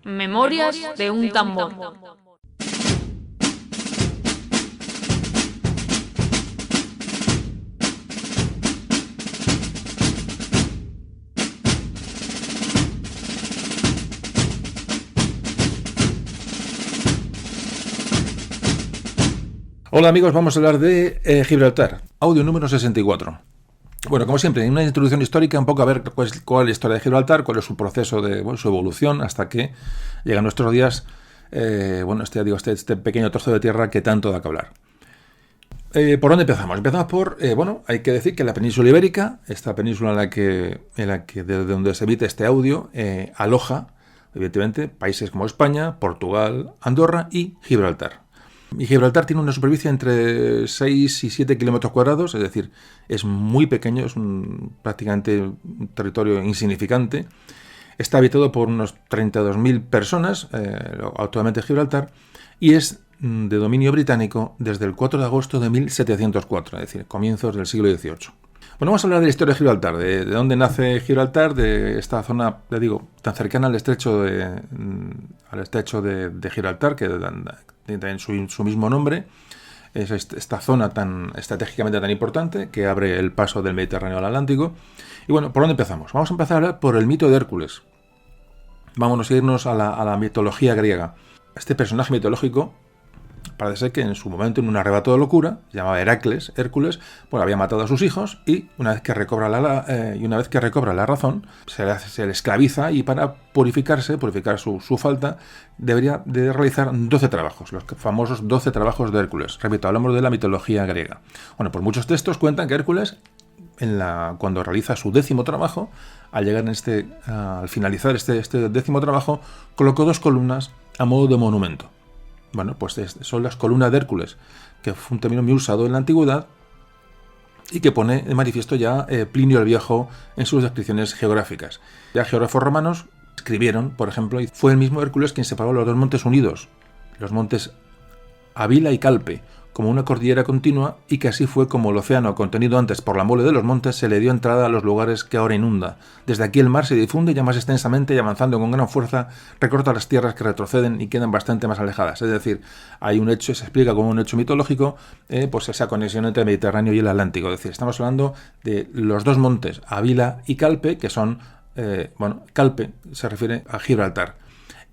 Memorias de un tambor. Hola amigos, vamos a hablar de Gibraltar, audio número 64. Bueno, como siempre, una introducción histórica, un poco a ver cuál es la historia de Gibraltar, cuál es su proceso de su evolución hasta que llega a nuestros días, este pequeño trozo de tierra que tanto da que hablar. ¿Por dónde empezamos? Empezamos por, hay que decir que la península ibérica, esta península en la que desde donde se emite este audio, aloja, evidentemente, países como España, Portugal, Andorra y Gibraltar. Y Gibraltar tiene una superficie entre 6 y 7 kilómetros cuadrados, es decir, es muy pequeño, es prácticamente un territorio insignificante. Está habitado por unos 32.000 personas, actualmente Gibraltar, y es de dominio británico desde el 4 de agosto de 1704, es decir, comienzos del siglo XVIII. Bueno, vamos a hablar de la historia de Gibraltar, de dónde nace Gibraltar, de esta zona, tan cercana al estrecho de Gibraltar, que tiene su mismo nombre. Es esta zona estratégicamente tan importante que abre el paso del Mediterráneo al Atlántico. Y bueno, ¿por dónde empezamos? Vamos a empezar a hablar por el mito de Hércules. Vámonos a irnos a la mitología griega. Este personaje mitológico parece ser que en su momento, en un arrebato de locura, se llamaba Hércules, había matado a sus hijos y una vez que recobra la razón, se le esclaviza y para purificar su falta, debería de realizar 12 trabajos, los famosos 12 trabajos de Hércules. Repito, hablamos de la mitología griega. Bueno, pues muchos textos cuentan que Hércules, cuando realiza su 10º trabajo, al finalizar este 10º trabajo, colocó 2 columnas a modo de monumento. Bueno, pues son las columnas de Hércules, que fue un término muy usado en la antigüedad y que pone de manifiesto ya Plinio el Viejo en sus descripciones geográficas. Ya geógrafos romanos escribieron, por ejemplo, y fue el mismo Hércules quien separó los 2 montes unidos, los montes Avila y Calpe, como una cordillera continua, y que así fue como el océano, contenido antes por la mole de los montes, se le dio entrada a los lugares que ahora inunda. Desde aquí el mar se difunde ya más extensamente y avanzando con gran fuerza, recorta las tierras que retroceden y quedan bastante más alejadas. Es decir, hay un hecho, se explica como un hecho mitológico, pues esa conexión entre el Mediterráneo y el Atlántico. Es decir, estamos hablando de los 2 montes, Avila y Calpe, que son, Calpe se refiere a Gibraltar,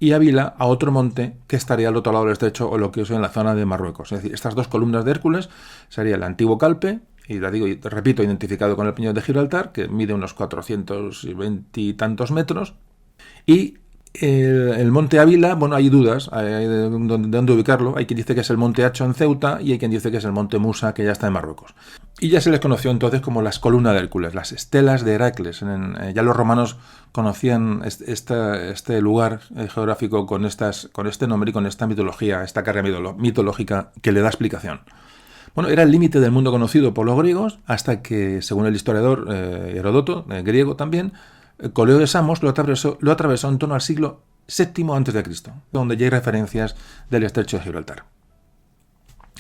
y Avila a otro monte que estaría al otro lado del estrecho o lo que es en la zona de Marruecos. Es decir, estas 2 columnas de Hércules sería el antiguo Calpe, y repito, identificado con el Peñón de Gibraltar, que mide unos 420 y tantos metros, y el monte Avila, hay dudas de dónde ubicarlo. Hay quien dice que es el monte Hacho en Ceuta y hay quien dice que es el monte Musa, que ya está en Marruecos. Y ya se les conoció entonces como las columnas de Hércules, las estelas de Heracles. Ya los romanos conocían este lugar geográfico con este nombre y con esta mitología, esta carga mitológica que le da explicación. Bueno, era el límite del mundo conocido por los griegos hasta que, según el historiador Heródoto, griego también, Coleo de Samos lo atravesó en torno al siglo VII a.C., donde ya hay referencias del estrecho de Gibraltar.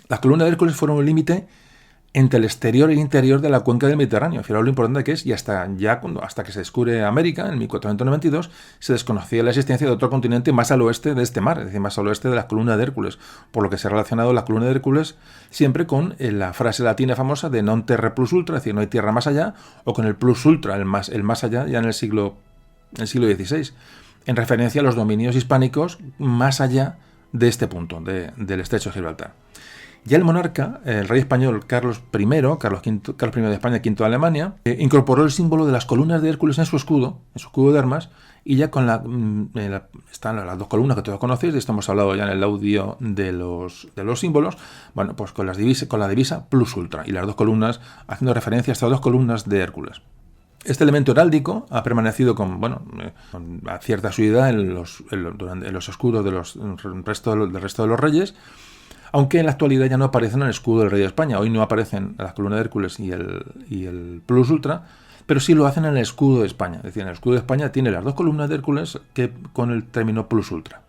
Las columnas de Hércules fueron un límite entre el exterior e interior de la cuenca del Mediterráneo. Fijaros lo importante que es, y hasta que se descubre América, en 1492, se desconocía la existencia de otro continente más al oeste de este mar, es decir, más al oeste de las columnas de Hércules, por lo que se ha relacionado la columna de Hércules siempre con la frase latina famosa de non terra plus ultra, es decir, no hay tierra más allá, o con el plus ultra, el más allá, ya en el siglo XVI, en referencia a los dominios hispánicos más allá de este punto, del estrecho de Gibraltar. Ya el monarca, el rey español Carlos I de España, V de Alemania, incorporó el símbolo de las columnas de Hércules en su escudo de armas, y ya están las 2 columnas que todos conocéis, de esto hemos hablado ya en el audio de los símbolos, pues con la divisa plus ultra, y las 2 columnas haciendo referencia a estas 2 columnas de Hércules. Este elemento heráldico ha permanecido con cierta asiduidad en los escudos del resto de los reyes, aunque en la actualidad ya no aparecen en el escudo del rey de España. Hoy no aparecen las columnas de Hércules y el plus ultra, pero sí lo hacen en el escudo de España. Es decir, en el escudo de España tiene las 2 columnas de Hércules que con el término plus ultra.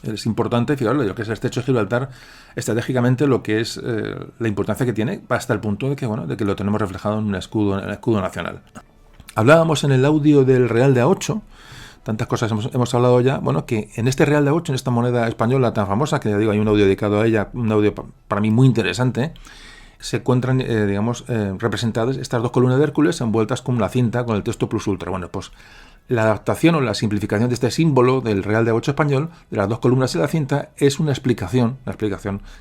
Es importante, fijaros, lo que es el estrecho de Gibraltar, estratégicamente lo que es la importancia que tiene hasta el punto de que lo tenemos reflejado en el escudo nacional. Hablábamos en el audio del Real de A8 tantas cosas hemos hablado ya, bueno, que en este real de A8, en esta moneda española tan famosa, que ya digo, hay un audio dedicado a ella, un audio para mí muy interesante, se encuentran, representadas estas dos columnas de Hércules envueltas con una cinta con el texto plus ultra. Bueno, pues la adaptación o la simplificación de este símbolo del real de A8 español, de las dos columnas y la cinta, es una explicación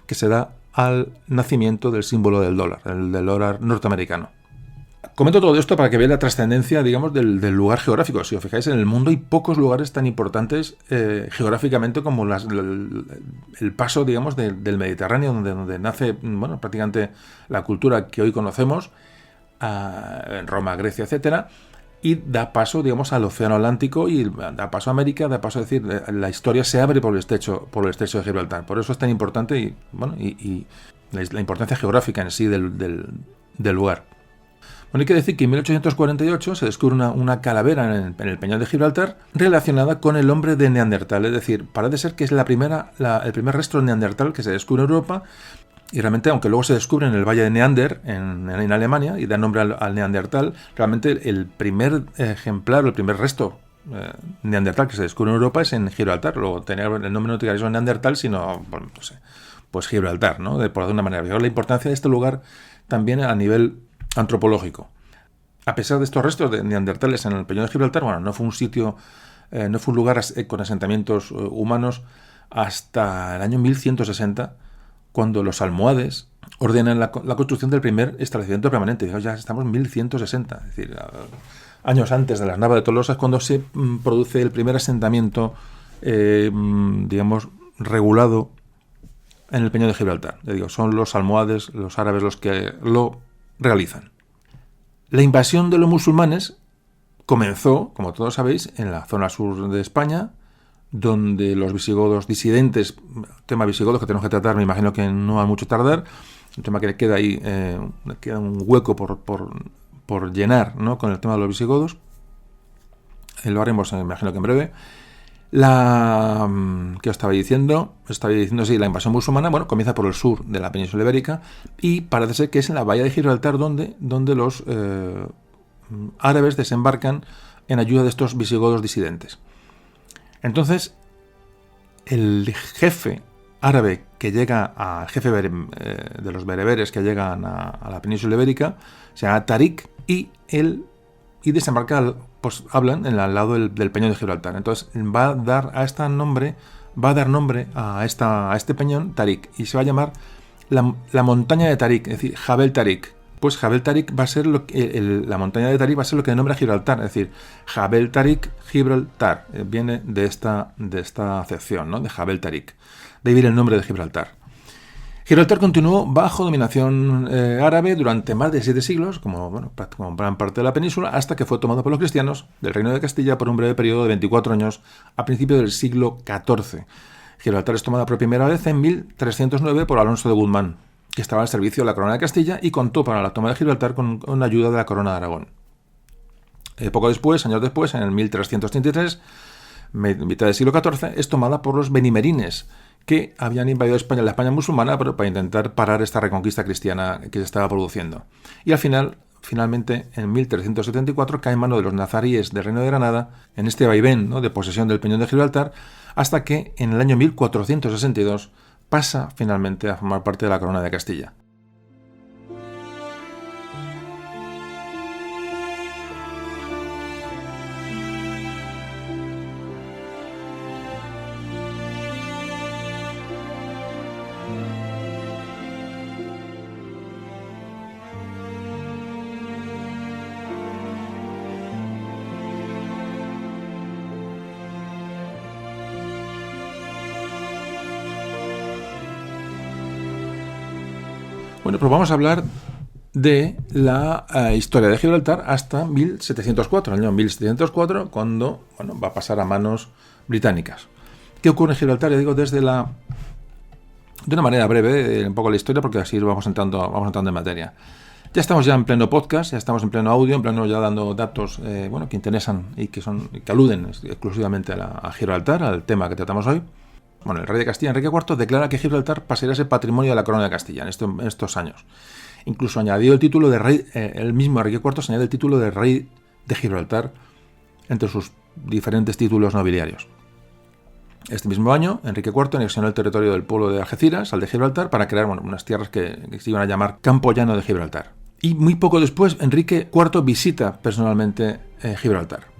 que se da al nacimiento del símbolo del dólar norteamericano. Comento todo esto para que veáis la trascendencia, digamos, del lugar geográfico. Si os fijáis, en el mundo hay pocos lugares tan importantes geográficamente como el paso, digamos, del Mediterráneo, donde nace, bueno, prácticamente la cultura que hoy conocemos, en Roma, Grecia, etcétera, y da paso, digamos, al Océano Atlántico y da paso a América, da paso a decir, la historia se abre por el estrecho de Gibraltar. Por eso es tan importante y la importancia geográfica en sí del lugar. Bueno, hay que decir que en 1848 se descubre una calavera en el Peñón de Gibraltar relacionada con el hombre de Neandertal. Es decir, parece ser que es el primer rastro de Neandertal que se descubre en Europa. Y realmente, aunque luego se descubre en el Valle de Neander, en Alemania, y da nombre al Neandertal, realmente el primer ejemplar, el primer resto Neandertal que se descubre en Europa es en Gibraltar. Luego tenía el nombre no tiene que ser Neandertal, sino, bueno, no sé, pues Gibraltar, ¿no? Por alguna manera. Pero la importancia de este lugar también a nivel antropológico. A pesar de estos restos de neandertales en el Peñón de Gibraltar, bueno, no fue un lugar con asentamientos humanos hasta el año 1160, cuando los almohades ordenan la construcción del primer establecimiento permanente. Digamos, ya estamos en 1160, es decir, años antes de las Navas de Tolosa es cuando se produce el primer asentamiento, digamos, regulado en el Peñón de Gibraltar. Ya digo, son los almohades, los árabes, los que lo realizan. La invasión de los musulmanes comenzó, como todos sabéis, en la zona sur de España, donde los visigodos disidentes, tema visigodos que tenemos que tratar, me imagino que no va mucho tardar, un tema que queda ahí, queda un hueco por llenar, ¿no?, con el tema de los visigodos. Lo haremos, me imagino que en breve. ¿Qué os estaba diciendo? Sí, la invasión musulmana, bueno, comienza por el sur de la península ibérica y parece ser que es en la bahía de Gibraltar donde los árabes desembarcan en ayuda de estos visigodos disidentes. Entonces, el jefe árabe que llega jefe de los bereberes que llegan a la península ibérica se llama Tarik y desembarca, pues hablan al lado del Peñón de Gibraltar. Entonces va a dar nombre a este peñón Tarik y se va a llamar la montaña de Tarik, es decir, Jabel Tarik. Pues Jabel Tarik va a ser la montaña de Tarik va a ser lo que nombra Gibraltar, es decir, Jabel Tarik, Gibraltar, viene de esta acepción, ¿no?, de Jabel Tarik. De ahí viene el nombre de Gibraltar. Gibraltar continuó bajo dominación árabe durante más de 7 siglos, como gran parte de la península, hasta que fue tomado por los cristianos del Reino de Castilla por un breve periodo de 24 años a principios del siglo XIV. Gibraltar es tomada por primera vez en 1309 por Alonso de Guzmán, que estaba al servicio de la corona de Castilla y contó para la toma de Gibraltar con ayuda de la corona de Aragón. Años después, en el 1333, mitad del siglo XIV, es tomada por los benimerines, que habían invadido la España musulmana, pero para intentar parar esta reconquista cristiana que se estaba produciendo. Y finalmente, en 1374, cae en mano de los nazaríes del Reino de Granada, en este vaivén, ¿no?, de posesión del Peñón de Gibraltar, hasta que en el año 1462 pasa finalmente a formar parte de la corona de Castilla. Bueno, pues vamos a hablar de la historia de Gibraltar hasta 1704, el año 1704, cuando va a pasar a manos británicas. ¿Qué ocurre en Gibraltar? Ya digo, de una manera breve, un poco la historia, porque así vamos entrando en materia. Ya estamos en pleno podcast, ya estamos en pleno audio, ya dando datos que interesan y que aluden exclusivamente a Gibraltar, al tema que tratamos hoy. Bueno, el rey de Castilla, Enrique IV, declara que Gibraltar pasaría a ser patrimonio de la corona de Castilla en estos años. Incluso añadió el título de rey, el mismo Enrique IV se añade el título de rey de Gibraltar entre sus diferentes títulos nobiliarios. Este mismo año, Enrique IV anexionó el territorio del pueblo de Algeciras al de Gibraltar para crear unas tierras que se iban a llamar Campo Llano de Gibraltar. Y muy poco después, Enrique IV visita personalmente Gibraltar.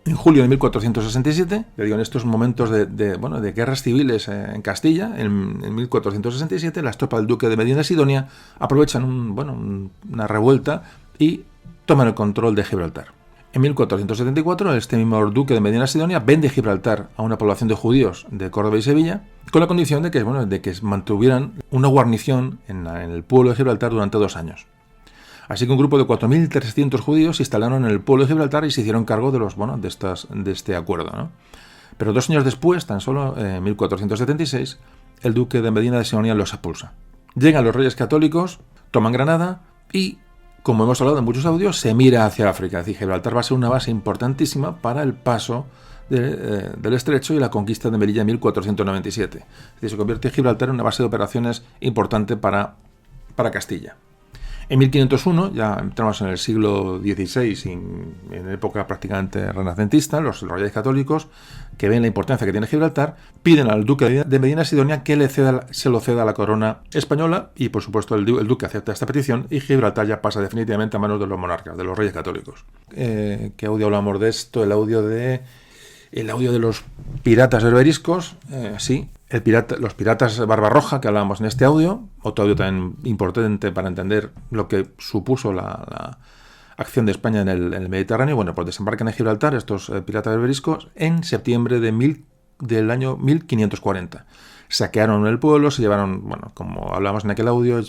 En julio de 1467, en estos momentos de guerras civiles en Castilla, en 1467, las tropas del duque de Medina Sidonia aprovechan una revuelta y toman el control de Gibraltar. En 1474, este mismo duque de Medina Sidonia vende Gibraltar a una población de judíos de Córdoba y Sevilla, con la condición de que mantuvieran una guarnición en el pueblo de Gibraltar durante 2 años. Así que un grupo de 4.300 judíos se instalaron en el pueblo de Gibraltar y se hicieron cargo de este acuerdo, ¿no? Pero 2 años después, tan solo en 1476, el duque de Medina Sidonia los expulsa. Llegan los reyes católicos, toman Granada y, como hemos hablado en muchos audios, se mira hacia África. Es decir, Gibraltar va a ser una base importantísima para el paso del estrecho y la conquista de Melilla en 1497. Es decir, se convierte Gibraltar en una base de operaciones importante para Castilla. En 1501, ya entramos en el siglo XVI, en época prácticamente renacentista, los reyes católicos, que ven la importancia que tiene Gibraltar, piden al duque de Medina Sidonia que se lo ceda a la corona española y, por supuesto, el duque acepta esta petición y Gibraltar ya pasa definitivamente a manos de los monarcas, de los reyes católicos. ¿Qué audio hablamos de esto? El audio de los piratas berberiscos, sí. Los piratas Barbarroja, que hablábamos en este audio, otro audio también importante para entender lo que supuso la acción de España en el Mediterráneo. Bueno, pues desembarcan en Gibraltar estos piratas berberiscos en septiembre del año 1540. Saquearon el pueblo, se llevaron, como hablábamos en aquel audio,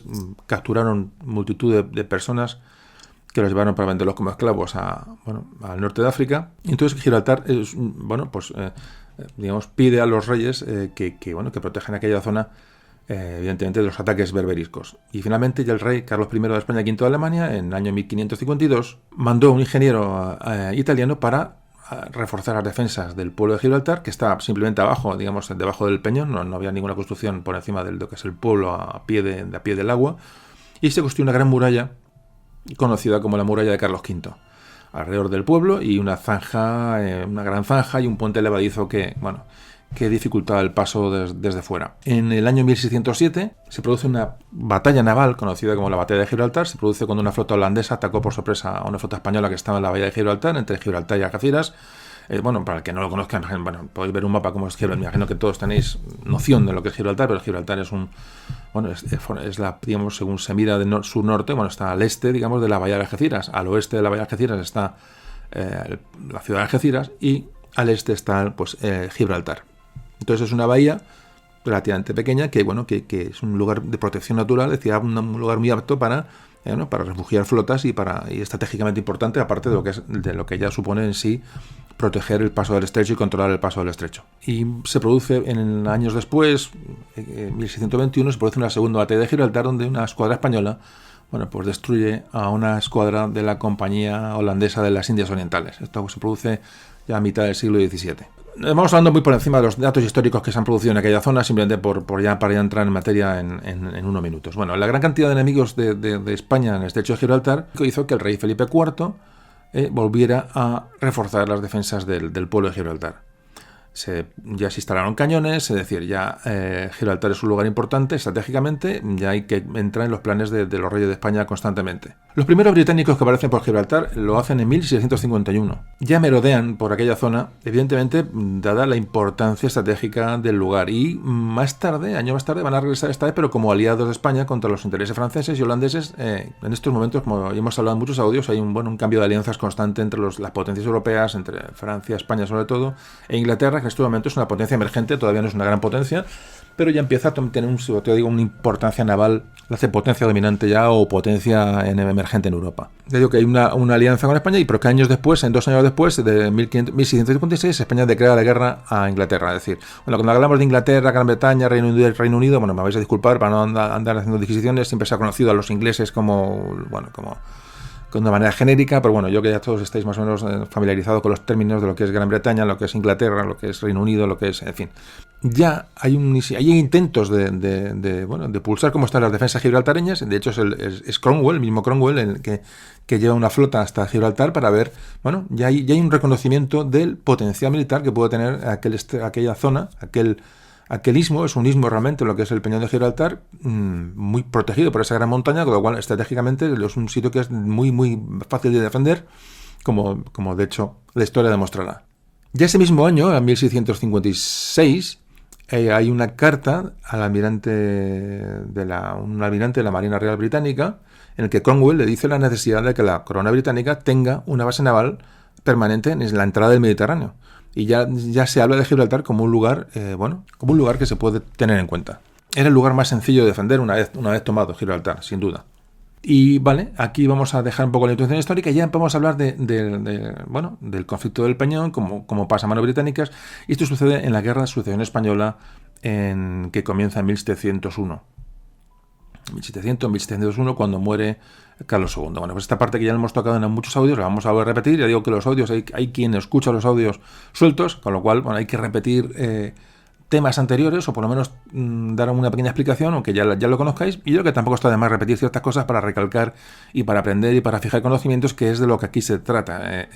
capturaron multitud de personas que los llevaron para venderlos como esclavos al norte de África. Y entonces Gibraltar pide a los reyes que protejan aquella zona, evidentemente, de los ataques berberiscos. Y finalmente ya el rey Carlos I de España, V de Alemania, en el año 1552, mandó a un ingeniero italiano para reforzar las defensas del pueblo de Gibraltar, que está simplemente abajo, debajo del peñón, no había ninguna construcción por encima de lo que es el pueblo a pie del agua, y se construyó una gran muralla conocida como la muralla de Carlos V. Alrededor del pueblo y una gran zanja y un puente levadizo que dificultaba el paso desde fuera. En el año 1607 se produce una batalla naval conocida como la Batalla de Gibraltar. Se produce cuando una flota holandesa atacó por sorpresa a una flota española que estaba en la bahía de Gibraltar, entre Gibraltar y Algeciras. Para el que no lo conozcan, podéis ver un mapa como es Gibraltar. Me imagino que todos tenéis noción de lo que es Gibraltar, pero Gibraltar es según se mira de sur-norte, está al este, de la bahía de Algeciras. Al oeste de la bahía de Algeciras está la ciudad de Algeciras y al este está Gibraltar. Entonces es una bahía relativamente pequeña que es un lugar de protección natural, es decir, un lugar muy apto para refugiar flotas y estratégicamente importante, aparte de lo que ya supone en sí proteger el paso del estrecho y controlar el paso del estrecho. Y se produce años después, en 1621, se produce una segunda batalla de Gibraltar donde una escuadra española destruye a una escuadra de la compañía holandesa de las Indias Orientales. Esto se produce ya a mitad del siglo XVII. Vamos hablando muy por encima de los datos históricos que se han producido en aquella zona, simplemente para ya entrar en materia en unos minutos. La gran cantidad de enemigos de España en el estrecho de Gibraltar hizo que el rey Felipe IV volviera a reforzar las defensas del pueblo de Gibraltar. Ya se instalaron cañones, es decir, ya Gibraltar es un lugar importante estratégicamente, ya hay que entrar en los planes de los reyes de España constantemente. Los primeros británicos que aparecen por Gibraltar lo hacen en 1651. Ya merodean por aquella zona, evidentemente, dada la importancia estratégica del lugar. Y años más tarde, van a regresar esta vez, pero como aliados de España contra los intereses franceses y holandeses. En estos momentos, como ya hemos hablado en muchos audios, hay un cambio de alianzas constante entre las potencias europeas, entre Francia, España sobre todo, e Inglaterra, que en este momento es una potencia emergente, todavía no es una gran potencia, pero ya empieza a tener una importancia naval, la hace potencia dominante ya o potencia emergente en Europa. Ya digo que hay una alianza con España, pero que en 2 años después, de 1656, España declara la guerra a Inglaterra. Es decir, cuando hablamos de Inglaterra, Gran Bretaña, Reino Unido, me vais a disculpar para no andar haciendo disquisiciones, siempre se ha conocido a los ingleses como de una manera genérica, pero yo que ya todos estáis más o menos familiarizados con los términos de lo que es Gran Bretaña, lo que es Inglaterra, lo que es Reino Unido, lo que es, en fin. ya hay intentos de pulsar cómo están las defensas gibraltareñas. De hecho, es Cromwell, el mismo Cromwell, que lleva una flota hasta Gibraltar para ver, bueno, ya hay un reconocimiento del potencial militar que puede tener aquella zona, aquel istmo. Es un istmo realmente, lo que es el Peñón de Gibraltar, muy protegido por esa gran montaña, con lo cual estratégicamente es un sitio que es muy, muy fácil de defender, como de hecho la historia demostrará. Ya ese mismo año, en 1656, hay una carta al almirante de la Marina Real Británica, en el que Cromwell le dice la necesidad de que la corona británica tenga una base naval permanente en la entrada del Mediterráneo. Y ya se habla de Gibraltar como un lugar, como un lugar que se puede tener en cuenta. Era el lugar más sencillo de defender una vez tomado Gibraltar, sin duda. Y vale, aquí vamos a dejar un poco la introducción histórica y ya vamos a hablar del conflicto del Peñón como pasamanos británicas. Y esto sucede en la Guerra de Sucesión Española, que comienza en 1701. 1701, cuando muere Carlos II. Bueno, pues esta parte que ya hemos tocado en muchos audios, la vamos a volver a repetir. Ya digo que los audios, hay quien escucha los audios sueltos, con lo cual hay que repetir temas anteriores, o por lo menos dar una pequeña explicación, aunque ya lo conozcáis. Y yo creo que tampoco está de más repetir ciertas cosas para recalcar y para aprender y para fijar conocimientos, que es de lo que aquí se trata.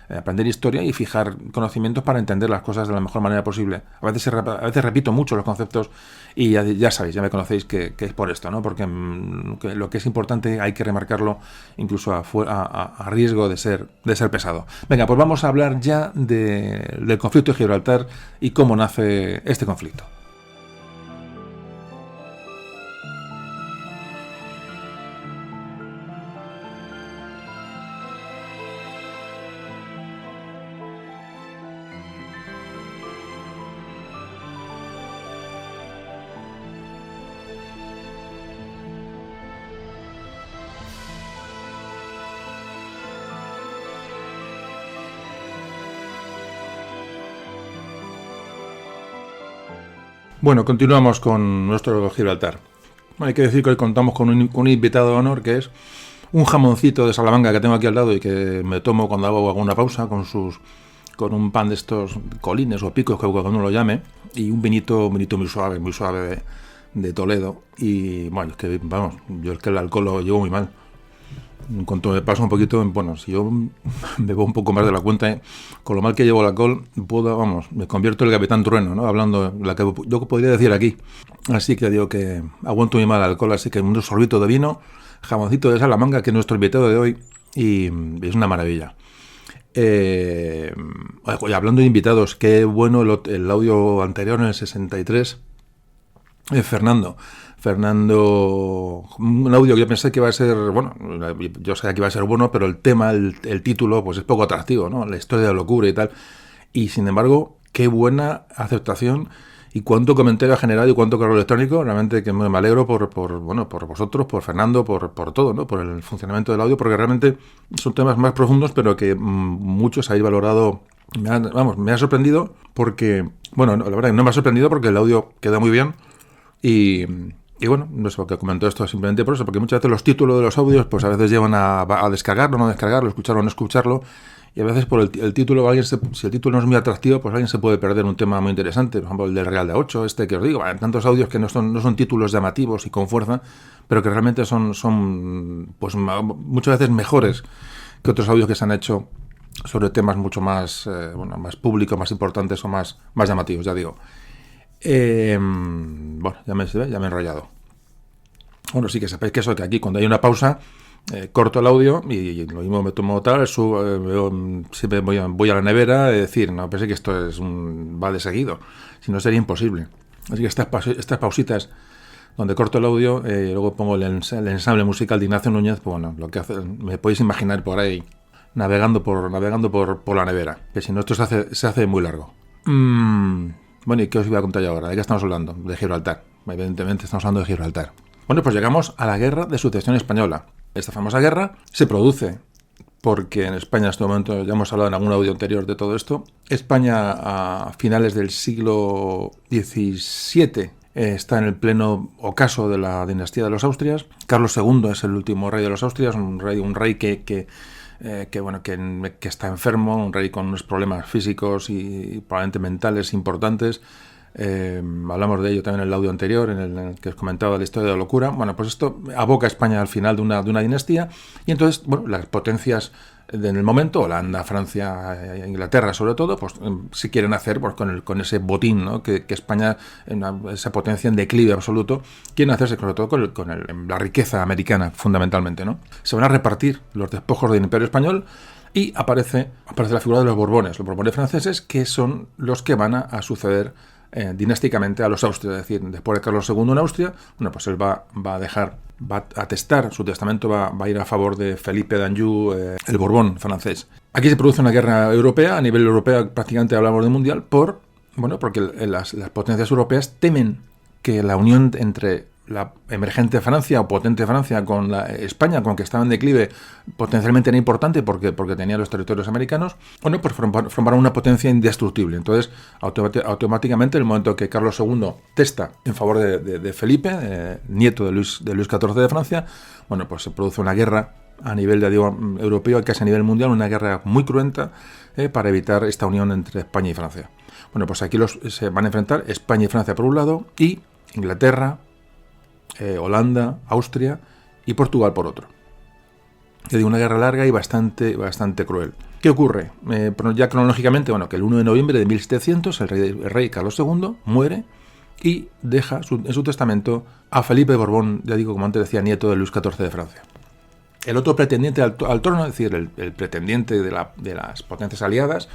Aprender historia y fijar conocimientos para entender las cosas de la mejor manera posible. A veces repito mucho los conceptos y ya sabéis, ya me conocéis que es por esto, ¿no? Porque lo que es importante hay que remarcarlo incluso a riesgo de ser pesado. Venga, pues vamos a hablar ya del conflicto de Gibraltar y cómo nace este conflicto. Bueno, continuamos con nuestro Gibraltar. Bueno, hay que decir que hoy contamos con un invitado de honor, que es un jamoncito de Salamanca que tengo aquí al lado y que me tomo cuando hago alguna pausa con un pan de estos colines o picos, que uno lo llame, y un vinito muy suave de Toledo. Y bueno, es que vamos, yo es que el alcohol lo llevo muy mal. En cuanto me paso un poquito, bueno, si yo bebo un poco más de la cuenta, con lo mal que llevo el alcohol, me convierto en el Capitán Trueno, ¿no? Hablando la que yo podría decir aquí. Así que digo que aguanto muy mal el alcohol, así que un sorbito de vino, jamoncito de Salamanca, que es nuestro invitado de hoy, y es una maravilla. Hablando de invitados, qué bueno el audio anterior, en el 63, Fernando, un audio que yo pensé que iba a ser, bueno, yo sabía que iba a ser bueno, pero el tema, el título, pues es poco atractivo, ¿no? La historia de la locura y tal. Y sin embargo, qué buena aceptación y cuánto comentario ha generado y cuánto correo electrónico. Realmente que me alegro por vosotros, por Fernando, por todo, ¿no? Por el funcionamiento del audio, porque realmente son temas más profundos, pero que muchos habéis valorado. Me ha sorprendido porque, bueno, la verdad que no me ha sorprendido porque el audio queda muy bien. Y bueno, no sé por qué comento esto, simplemente por eso, porque muchas veces los títulos de los audios pues a veces llevan a descargarlo, no descargarlo, escucharlo o no escucharlo, y a veces por el título, si el título no es muy atractivo, pues alguien se puede perder un tema muy interesante. Por ejemplo, el del Real de 8, que os digo, hay tantos audios que no son títulos llamativos y con fuerza, pero que realmente son pues muchas veces mejores que otros audios que se han hecho sobre temas mucho más, más públicos, más importantes o más llamativos, ya digo. Bueno, ya me he enrollado. Bueno, sí que sepáis que eso, que aquí cuando hay una pausa, corto el audio y lo mismo me tomo tal, siempre voy a la nevera, decir, no, pensé que esto va de seguido, si no sería imposible. Así que estas pausitas donde corto el audio, luego pongo el ensamble musical de Ignacio Núñez, pues bueno, lo que hace, me podéis imaginar por ahí, navegando por la nevera, que si no esto se hace muy largo. Bueno, ¿y qué os iba a contar yo ahora? ¿De qué estamos hablando? De Gibraltar. Evidentemente estamos hablando de Gibraltar. Bueno, pues llegamos a la Guerra de Sucesión Española. Esta famosa guerra se produce porque en España en este momento, ya hemos hablado en algún audio anterior de todo esto, España a finales del siglo XVII está en el pleno ocaso de la dinastía de los Austrias. Carlos II es el último rey de los Austrias, un rey que está enfermo, un rey con unos problemas físicos y probablemente mentales importantes. Hablamos de ello también en el audio anterior, en el que os comentaba de la historia de la locura. Bueno, pues esto aboca a España al final de una dinastía, y entonces, bueno, las potencias en el momento, Holanda, Francia, Inglaterra sobre todo, pues si quieren hacer pues, con ese botín, ¿no? que España, esa potencia en declive absoluto, quieren hacerse sobre todo con la riqueza americana, fundamentalmente, ¿no? Se van a repartir los despojos del Imperio Español, y aparece la figura de los Borbones franceses, que son los que van a suceder dinásticamente a los Austrias. Es decir, después de Carlos II en Austria, bueno, pues él va a atestar, su testamento va a ir a favor de Felipe d'Anjou, el Borbón francés. Aquí se produce una guerra europea, a nivel europeo prácticamente hablamos de mundial, porque las potencias europeas temen que la unión entre la emergente Francia o potente Francia con la España, con que estaba en declive, potencialmente era importante porque tenía los territorios americanos, pues formaron una potencia indestructible. Entonces, automáticamente, en el momento que Carlos II testa en favor de Felipe, nieto de Luis XIV de Francia, bueno, pues se produce una guerra a nivel europeo y casi a nivel mundial, una guerra muy cruenta para evitar esta unión entre España y Francia. Bueno, pues aquí se van a enfrentar España y Francia por un lado, y Inglaterra, Holanda, Austria y Portugal por otro. Es decir, una guerra larga y bastante cruel. ¿Qué ocurre? Ya cronológicamente, que el 1 de noviembre de 1700 el rey Carlos II muere y deja en su testamento a Felipe de Borbón, ya digo, como antes decía, nieto de Luis XIV de Francia. El otro pretendiente al trono, es decir, el pretendiente de las potencias aliadas,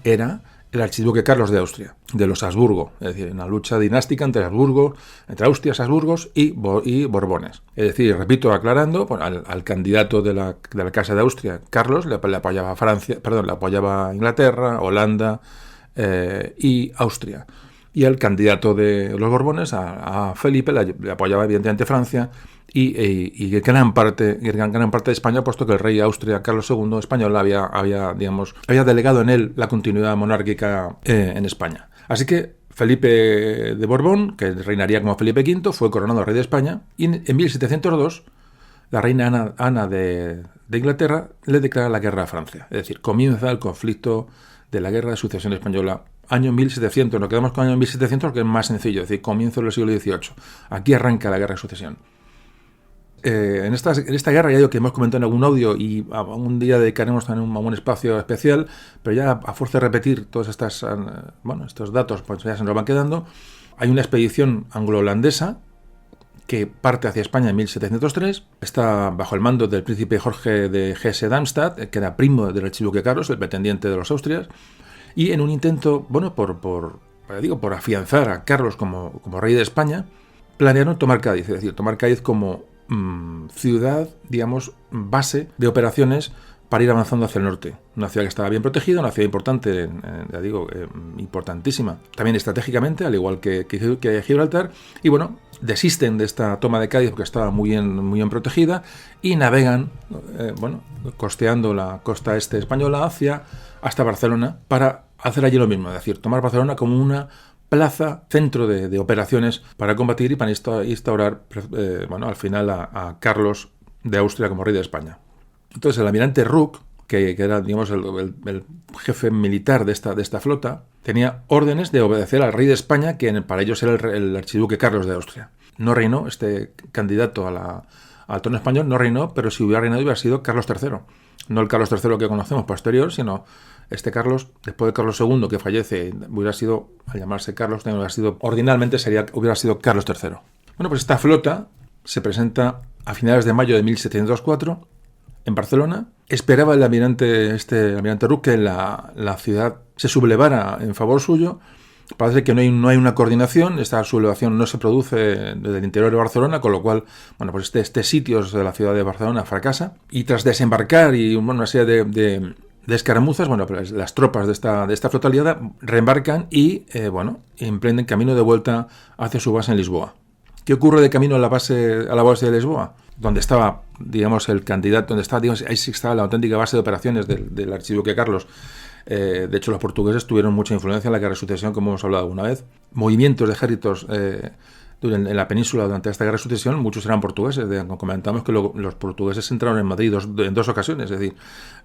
era el archiduque Carlos de Austria, de los Habsburgo, es decir, una lucha dinástica entre Austria, Habsburgos y Borbones. Es decir, repito, aclarando, al candidato de la Casa de Austria, Carlos, le apoyaba le apoyaba Inglaterra, Holanda y Austria. Y al candidato de los Borbones, a Felipe, le apoyaba evidentemente Francia y gran parte de España, puesto que el rey de Austria, Carlos II español, había delegado en él la continuidad monárquica en España. Así que Felipe de Borbón, que reinaría como Felipe V, fue coronado rey de España, y en 1702 la reina Ana de Inglaterra le declara la guerra a Francia. Es decir, comienza el conflicto de la Guerra de Sucesión Española, año 1700. Nos quedamos con el año 1700, que es más sencillo, es decir, comienzo del siglo XVIII. Aquí arranca la Guerra de Sucesión. En esta guerra, ya digo que hemos comentado en algún audio, y un día dedicaremos también un espacio especial, pero ya a fuerza de repetir todos estos datos, pues ya se nos van quedando. Hay una expedición anglo-holandesa que parte hacia España en 1703, está bajo el mando del príncipe Jorge de Hesse-Darmstadt, que era primo del archiduque Carlos, el pretendiente de los Austrias, y en un intento, por afianzar a Carlos como rey de España, planearon tomar Cádiz, es decir, tomar Cádiz como ciudad, base de operaciones para ir avanzando hacia el norte. Una ciudad que estaba bien protegida, una ciudad importante, importantísima, también estratégicamente, al igual que Gibraltar, y desisten de esta toma de Cádiz porque estaba muy bien protegida, y navegan, costeando la costa este española hasta Barcelona para hacer allí lo mismo, es decir, tomar Barcelona como una plaza, centro de operaciones para combatir y para instaurar, al final a Carlos de Austria como rey de España. Entonces el almirante Rooke, que era el jefe militar de esta flota, tenía órdenes de obedecer al rey de España, que para ellos era el archiduque Carlos de Austria. No reinó este candidato al trono español, no reinó, pero si hubiera reinado hubiera sido Carlos III. No el Carlos III que conocemos posterior, sino este Carlos, después de Carlos II, que fallece, hubiera sido, al llamarse Carlos, ordinalmente hubiera sido Carlos III. Bueno, pues esta flota se presenta a finales de mayo de 1704 en Barcelona. Esperaba el almirante Rooke que la ciudad se sublevara en favor suyo. Parece que no hay una coordinación, esta sublevación no se produce desde el interior de Barcelona, con lo cual, este sitio de la ciudad de Barcelona fracasa. Y tras desembarcar y una serie de escaramuzas, las tropas de esta flota aliada reembarcan y emprenden camino de vuelta hacia su base en Lisboa. ¿Qué ocurre de camino a la base de Lisboa? Donde estaba, el candidato, ahí sí estaba la auténtica base de operaciones del archiduque Carlos. De hecho, los portugueses tuvieron mucha influencia en la Guerra de Sucesión, como hemos hablado alguna vez. Movimientos de ejércitos en la península durante esta Guerra de Sucesión, muchos eran portugueses. Comentamos que los portugueses entraron en Madrid en dos ocasiones. Es decir,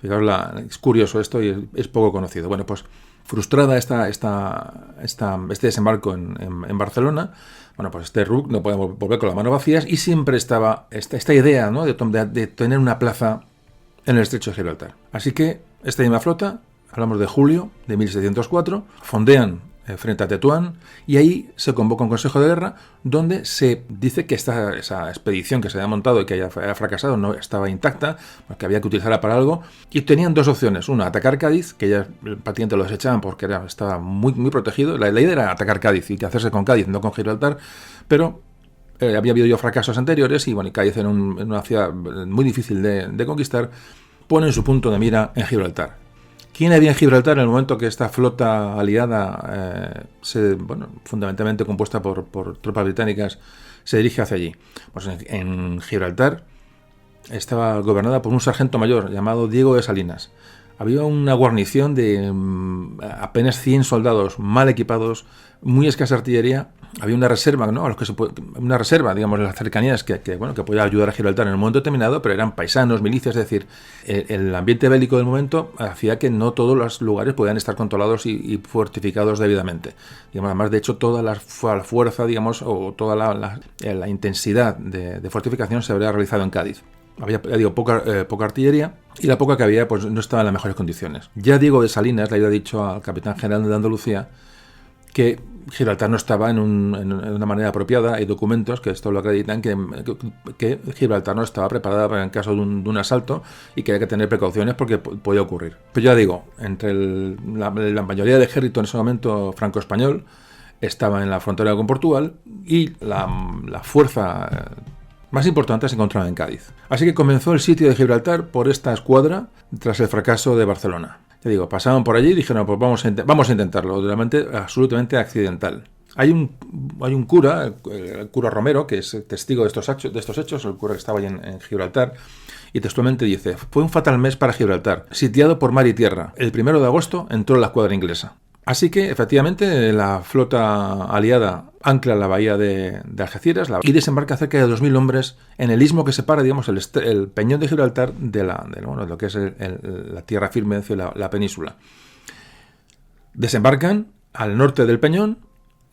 fijaos, es curioso esto y es poco conocido. Bueno, pues Frustrada este desembarco en Barcelona, bueno, pues este Rooke no puede volver con las manos vacías y siempre estaba esta idea, ¿no?, de tener una plaza en el estrecho de Gibraltar. Así que esta misma flota, hablamos de julio de 1704, fondean frente a Tetuán y ahí se convoca un consejo de guerra donde se dice que esa expedición que se había montado y que había fracasado no estaba intacta, que había que utilizarla para algo, y tenían dos opciones: una, atacar Cádiz, que ya prácticamente lo desechaban porque estaba muy, muy protegido. La idea era atacar Cádiz y hacerse con Cádiz, no con Gibraltar, pero había habido ya fracasos anteriores y bueno, Cádiz era una ciudad muy difícil de conquistar. Ponen su punto de mira en Gibraltar. ¿Quién había en Gibraltar en el momento que esta flota aliada, fundamentalmente compuesta por tropas británicas, se dirige hacia allí? Pues en Gibraltar estaba gobernada por un sargento mayor llamado Diego de Salinas. Había una guarnición de apenas 100 soldados mal equipados, muy escasa artillería. Había una reserva, ¿no?, una reserva, digamos, en las cercanías que podía ayudar a Gibraltar en un momento determinado, pero eran paisanos, milicias, es decir, el ambiente bélico del momento hacía que no todos los lugares podían estar controlados y fortificados debidamente. Digamos, además, de hecho, toda la fuerza, digamos, o toda la intensidad de fortificación se habría realizado en Cádiz. Había, poca artillería y la poca que había pues no estaba en las mejores condiciones. Ya Diego de Salinas le había dicho al capitán general de Andalucía que Gibraltar no estaba en una manera apropiada. Hay documentos que esto lo acreditan, que Gibraltar no estaba preparada para en caso de un asalto y que hay que tener precauciones porque podía ocurrir. Pero ya digo, entre la mayoría del ejército en ese momento franco-español estaba en la frontera con Portugal y la fuerza más importante se encontraba en Cádiz. Así que comenzó el sitio de Gibraltar por esta escuadra tras el fracaso de Barcelona. Ya digo, pasaban por allí y dijeron, pues vamos a intentarlo, realmente absolutamente accidental. Hay un cura, el cura Romero, que es testigo de estos hechos, el cura que estaba allí en Gibraltar, y textualmente dice: fue un fatal mes para Gibraltar, sitiado por mar y tierra. El 1 de agosto entró la escuadra inglesa. Así que, efectivamente, la flota aliada ancla en la bahía de Algeciras y desembarca cerca de 2.000 hombres en el istmo que separa, digamos, el peñón de Gibraltar de lo que es la tierra firme hacia la península. Desembarcan al norte del peñón,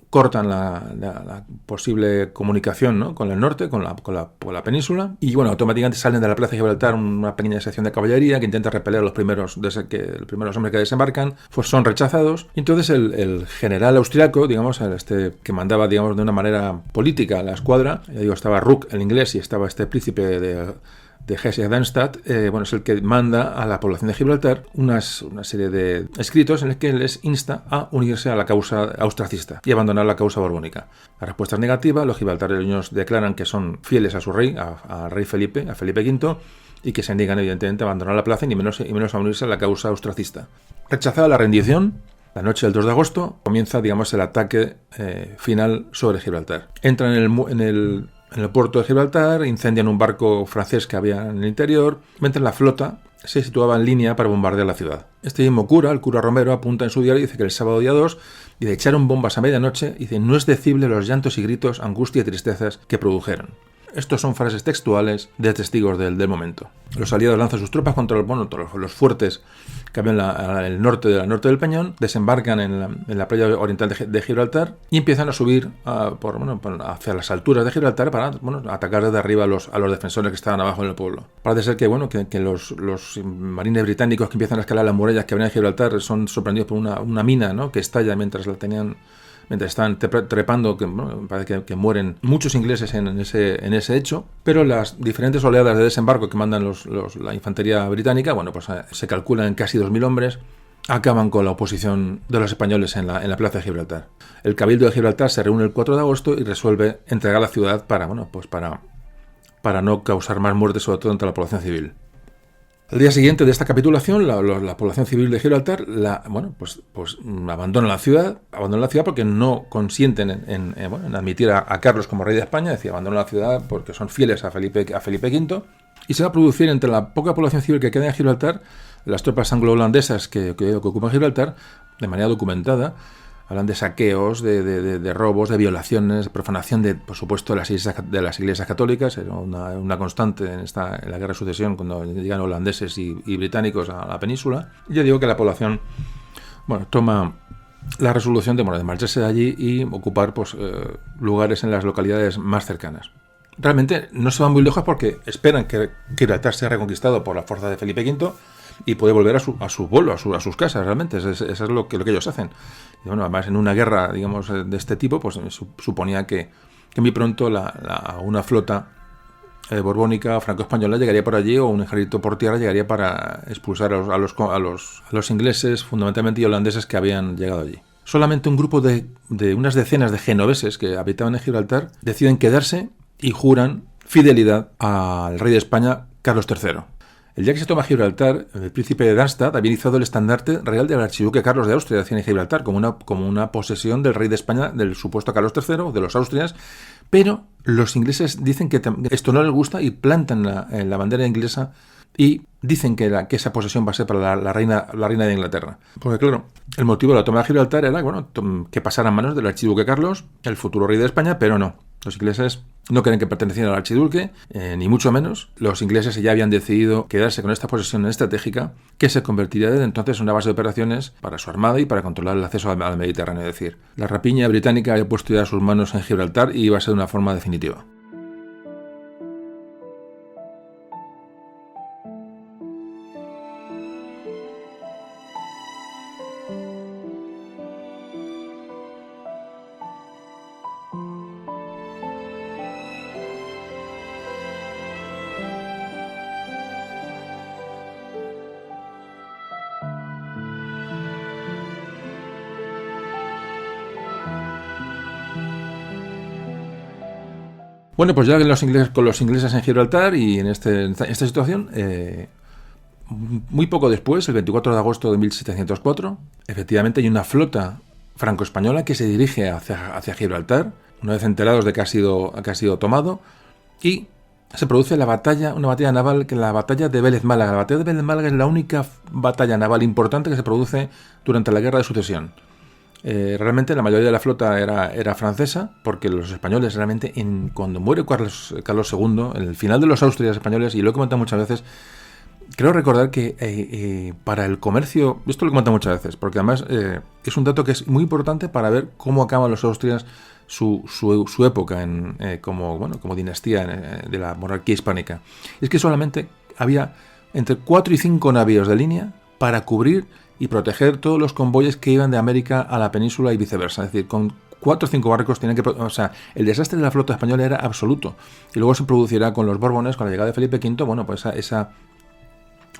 cortan la posible comunicación, ¿no?, con el norte, con la península, y bueno, automáticamente salen de la plaza de Gibraltar una pequeña sección de caballería que intenta repeler a los primeros hombres que desembarcan, pues son rechazados. Y entonces el general austriaco, digamos, que mandaba, digamos, de una manera política la escuadra, ya digo, estaba Rooke, el inglés, y estaba este príncipe de Hesse-Darmstadt, es el que manda a la población de Gibraltar una serie de escritos en los que les insta a unirse a la causa austracista y abandonar la causa borbónica. La respuesta es negativa. Los gibraltareños declaran que son fieles a su rey, a Felipe V, y que se niegan evidentemente a abandonar la plaza y menos a unirse a la causa austracista. Rechazada la rendición, la noche del 2 de agosto comienza, digamos, el ataque final sobre Gibraltar. Entran en el puerto de Gibraltar, incendian un barco francés que había en el interior, mientras la flota se situaba en línea para bombardear la ciudad. Este mismo cura, el cura Romero, apunta en su diario y dice que el sábado día 2 echaron bombas a medianoche y dice: no es decible los llantos y gritos, angustia y tristezas que produjeron. Estos son frases textuales de testigos del momento. Los aliados lanzan sus tropas contra los fuertes que había en el norte del peñón, desembarcan en la playa oriental de Gibraltar y empiezan a subir hacia las alturas de Gibraltar para atacar desde arriba a los defensores que estaban abajo en el pueblo. Parece ser que los marines británicos que empiezan a escalar las murallas que había en Gibraltar son sorprendidos por una mina, ¿no?, que estalla mientras están trepando, parece que mueren muchos ingleses en ese hecho, pero las diferentes oleadas de desembarco que mandan la infantería británica, se calculan en casi 2.000 hombres, acaban con la oposición de los españoles en la plaza de Gibraltar. El Cabildo de Gibraltar se reúne el 4 de agosto y resuelve entregar la ciudad para no causar más muertes, sobre todo entre la población civil. Al día siguiente de esta capitulación, la población civil de Gibraltar abandona la ciudad porque no consienten en admitir a Carlos como rey de España. Es decir, abandonan la ciudad porque son fieles a Felipe V, y se va a producir entre la poca población civil que queda en Gibraltar, las tropas anglo-holandesas que ocupan Gibraltar, de manera documentada. Hablan de saqueos, de robos, de violaciones, de profanación por supuesto, de las iglesias católicas. Era una constante en la guerra de sucesión cuando llegan holandeses y británicos a la península. Y yo digo que la población bueno, toma la resolución de marcharse de allí y ocupar pues, lugares en las localidades más cercanas. Realmente no se van muy lejos porque esperan que Gibraltar sea reconquistado por la fuerza de Felipe V y puede volver a su pueblo, a sus casas, realmente. Eso es lo que ellos hacen. Y bueno, además, en una guerra, digamos, de este tipo, pues suponía que muy pronto una flota borbónica franco-española llegaría por allí, o un ejército por tierra llegaría para expulsar a los ingleses, fundamentalmente, y holandeses que habían llegado allí. Solamente un grupo de unas decenas de genoveses que habitaban en Gibraltar deciden quedarse y juran fidelidad al rey de España, Carlos III. El día que se toma Gibraltar, el príncipe de Darmstadt había izado el estandarte real del archiduque Carlos de Austria en Gibraltar, como una posesión del rey de España, del supuesto Carlos III, de los Austrias, pero los ingleses dicen que esto no les gusta y plantan la bandera inglesa y dicen que esa posesión va a ser para la reina de Inglaterra. Porque claro, el motivo de la toma de Gibraltar era que pasara a manos del archiduque Carlos, el futuro rey de España, pero no. Los ingleses no creen que pertenecieran al archiduque, ni mucho menos. Los ingleses ya habían decidido quedarse con esta posesión estratégica que se convertiría desde entonces en una base de operaciones para su armada y para controlar el acceso al Mediterráneo. Es decir, la rapiña británica había puesto ya sus manos en Gibraltar y iba a ser de una forma definitiva. Bueno, pues ya con los ingleses en Gibraltar y en esta situación, muy poco después, el 24 de agosto de 1704, efectivamente hay una flota franco-española que se dirige hacia Gibraltar, una vez enterados de que ha sido tomado, y se produce una batalla naval, que es la batalla de Vélez Málaga. La batalla de Vélez Málaga es la única batalla naval importante que se produce durante la Guerra de Sucesión. Realmente la mayoría de la flota era francesa, porque los españoles realmente, cuando muere Carlos II, en el final de los Austrias españoles, y lo he comentado muchas veces, creo recordar que para el comercio, esto lo he comentado muchas veces, porque además es un dato que es muy importante para ver cómo acaban los Austrias su época como dinastía de la monarquía hispánica. Es que solamente había entre 4 y 5 navíos de línea para cubrir y proteger todos los convoyes que iban de América a la península y viceversa. Es decir, con 4 o 5 barcos tenían que... O sea, el desastre de la flota española era absoluto. Y luego se producirá con los Borbones, con la llegada de Felipe V, bueno, pues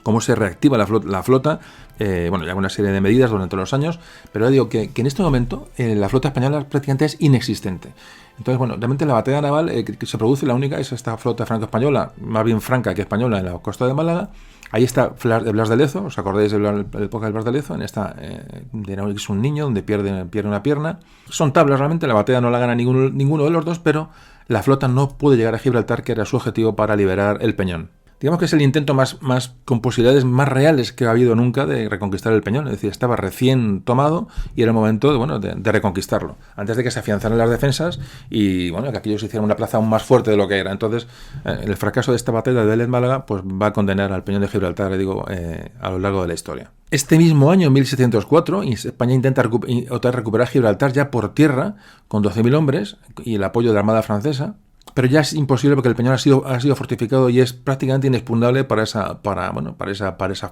cómo se reactiva la flota, ya una serie de medidas durante los años, pero ya digo que en este momento la flota española prácticamente es inexistente. Entonces, bueno, realmente la batalla naval que se produce, la única es esta flota franco-española, más bien franca que española, en la costa de Málaga. Ahí está Blas de Lezo, ¿os acordáis de la época de Blas de Lezo? En esta, es un niño donde pierde una pierna. Son tablas realmente, la batalla no la gana ninguno de los dos, pero la flota no puede llegar a Gibraltar, que era su objetivo para liberar el Peñón. Digamos que es el intento más con posibilidades más reales que ha habido nunca de reconquistar el Peñón. Es decir, estaba recién tomado y era el momento de reconquistarlo, antes de que se afianzaran las defensas y que aquellos hicieran una plaza aún más fuerte de lo que era. Entonces, el fracaso de esta batalla de Vélez Málaga pues va a condenar al Peñón de Gibraltar, a lo largo de la historia. Este mismo año, en 1704, España intenta recuperar Gibraltar ya por tierra, con 12.000 hombres y el apoyo de la Armada francesa. Pero ya es imposible porque el Peñón ha sido fortificado y es prácticamente inexpugnable para esa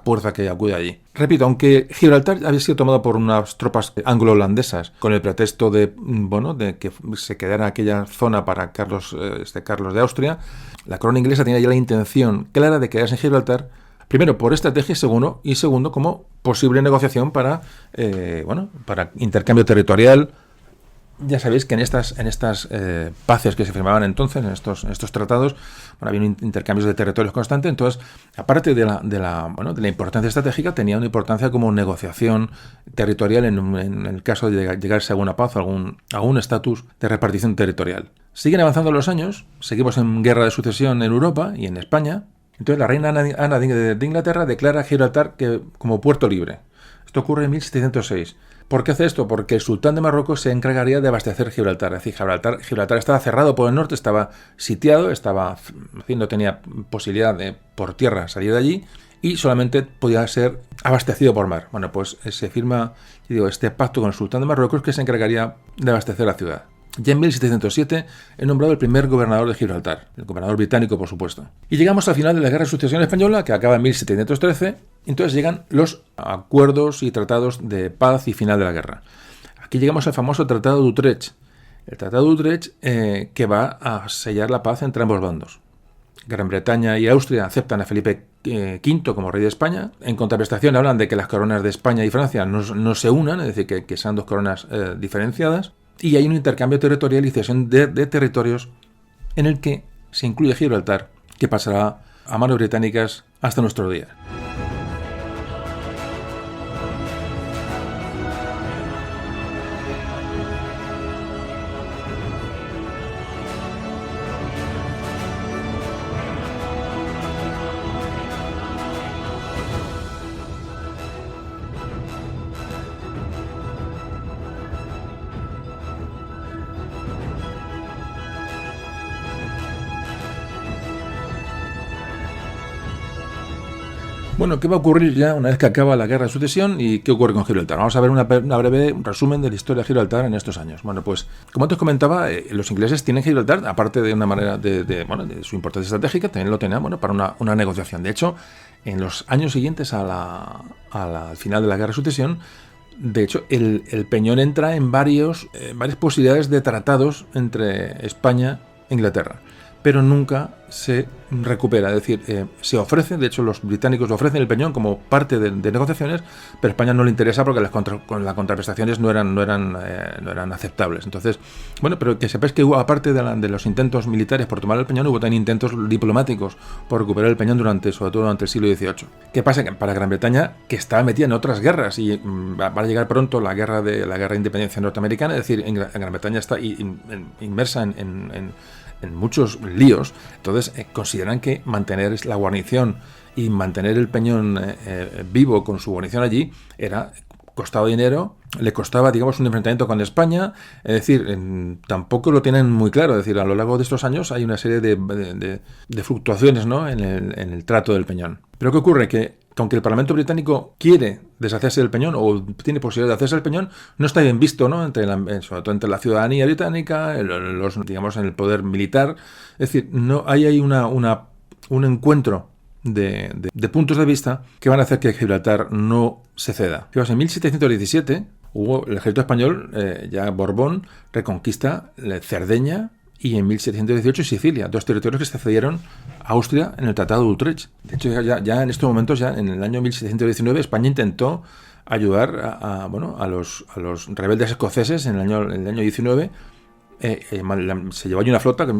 fuerza que acude allí. Repito, aunque Gibraltar había sido tomado por unas tropas anglo-holandesas con el pretexto de que se quedara aquella zona para Carlos de Austria, la corona inglesa tenía ya la intención clara de quedarse en Gibraltar, primero por estrategia y segundo como posible negociación para intercambio territorial. Ya sabéis que en estas paces que se firmaban entonces, en estos tratados, había intercambios de territorios constantes. Entonces, aparte de la importancia estratégica, tenía una importancia como negociación territorial en el caso de llegarse a alguna paz, a algún estatus de repartición territorial. Siguen avanzando los años, seguimos en guerra de sucesión en Europa y en España. Entonces, la reina Ana de Inglaterra declara Gibraltar como puerto libre. Esto ocurre en 1706. ¿Por qué hace esto? Porque el sultán de Marruecos se encargaría de abastecer Gibraltar. Es decir, Gibraltar estaba cerrado por el norte, estaba sitiado, no tenía posibilidad de por tierra salir de allí. y solamente podía ser abastecido por mar. Bueno, pues se firma este pacto con el sultán de Marruecos, que se encargaría de abastecer la ciudad. Ya en 1707 he nombrado el primer gobernador de Gibraltar, el gobernador británico, por supuesto. Y llegamos al final de la Guerra de Sucesión Española, que acaba en 1713, entonces llegan los acuerdos y tratados de paz y final de la guerra. Aquí llegamos al famoso Tratado de Utrecht. El Tratado de Utrecht que va a sellar la paz entre ambos bandos. Gran Bretaña y Austria aceptan a Felipe V como rey de España. En contraprestación hablan de que las coronas de España y Francia no se unan, es decir, que sean dos coronas diferenciadas. Y hay un intercambio territorial y cesión de territorios en el que se incluye Gibraltar, que pasará a manos británicas hasta nuestro día. Bueno, ¿qué va a ocurrir ya una vez que acaba la Guerra de Sucesión y qué ocurre con Gibraltar? Vamos a ver un breve resumen de la historia de Gibraltar en estos años. Bueno, pues como antes comentaba, los ingleses tienen Gibraltar, aparte de una manera de su importancia estratégica, también lo tenían para una negociación. De hecho, en los años siguientes al final de la Guerra de Sucesión, de hecho, el Peñón entra en varias posibilidades de tratados entre España e Inglaterra, pero nunca se recupera. Es decir, se ofrece, de hecho los británicos lo ofrecen el Peñón como parte de negociaciones, pero a España no le interesa porque las contraprestaciones no eran aceptables. Entonces, bueno, pero que sepáis que hubo, aparte de los intentos militares por tomar el Peñón, hubo también intentos diplomáticos por recuperar el Peñón sobre todo durante el siglo XVIII. ¿Qué pasa? Que para Gran Bretaña, que estaba metida en otras guerras, y va a llegar pronto la guerra de independencia norteamericana, es decir, en Gran Bretaña está inmersa en muchos líos. Entonces consideran que mantener la guarnición y mantener el Peñón vivo con su guarnición allí costaba dinero, le costaba, digamos, un enfrentamiento con España. Es decir, tampoco lo tienen muy claro. Es decir, a lo largo de estos años hay una serie de fluctuaciones, ¿no?, en el trato del Peñón. Pero ¿qué ocurre? Que aunque el Parlamento británico quiere deshacerse del Peñón o tiene posibilidad de hacerse del Peñón, no está bien visto, ¿no?, sobre todo entre la ciudadanía británica, digamos, en el poder militar. Es decir, no hay un encuentro de puntos de vista que van a hacer que Gibraltar no se ceda. Fijaos, en 1717 hubo el ejército español, ya Borbón, reconquista Cerdeña, y en 1718 Sicilia, dos territorios que se cedieron a Austria en el Tratado de Utrecht. De hecho, ya en estos momentos, ya en el año 1719, España intentó ayudar a los rebeldes escoceses en el año 19. Se llevó allí una flota, que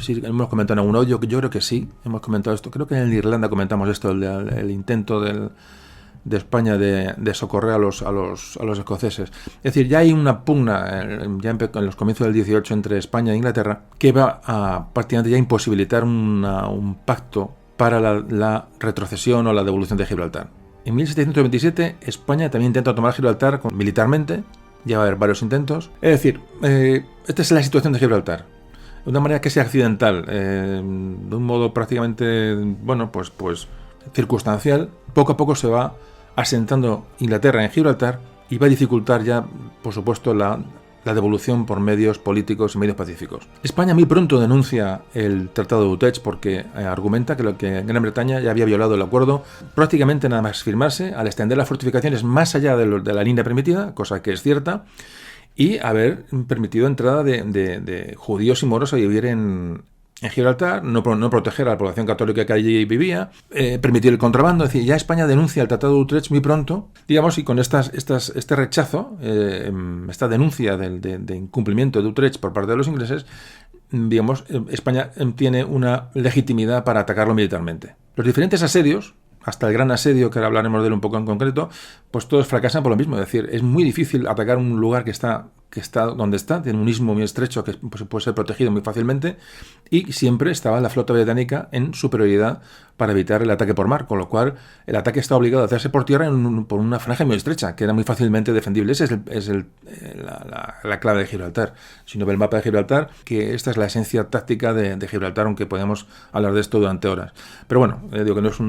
sí, hemos comentado en algún audio, yo creo que sí, hemos comentado esto. Creo que en Irlanda comentamos esto, el intento de España de socorrer a los escoceses. Es decir, ya hay una pugna ya en los comienzos del 18 entre España e Inglaterra que va a prácticamente ya imposibilitar un pacto para la retrocesión o la devolución de Gibraltar. En 1727 España también intenta tomar Gibraltar militarmente. Ya va a haber varios intentos. Es decir, esta es la situación de Gibraltar. De una manera que sea accidental, de un modo prácticamente, pues circunstancial, poco a poco se va asentando Inglaterra en Gibraltar y va a dificultar ya, por supuesto, la devolución por medios políticos y medios pacíficos. España muy pronto denuncia el Tratado de Utrecht porque argumenta que Gran Bretaña ya había violado el acuerdo prácticamente nada más firmarse, al extender las fortificaciones más allá de la línea permitida, cosa que es cierta, y haber permitido entrada de judíos y moros a vivir en Gibraltar, no proteger a la población católica que allí vivía, permitir el contrabando. Es decir, ya España denuncia el Tratado de Utrecht muy pronto, digamos, y con este rechazo, esta denuncia de incumplimiento de Utrecht por parte de los ingleses, digamos, España tiene una legitimidad para atacarlo militarmente. Los diferentes asedios, hasta el gran asedio, que ahora hablaremos de él un poco en concreto, pues todos fracasan por lo mismo. Es decir, es muy difícil atacar un lugar que está que está donde está, tiene un istmo muy estrecho que pues, puede ser protegido muy fácilmente, y siempre estaba la flota británica en superioridad para evitar el ataque por mar, con lo cual el ataque está obligado a hacerse por tierra por una franja muy estrecha, que era muy fácilmente defendible. Esa es la clave de Gibraltar. Si no ve el mapa de Gibraltar, que esta es la esencia táctica de Gibraltar, aunque podemos hablar de esto durante horas. Pero bueno, digo que no es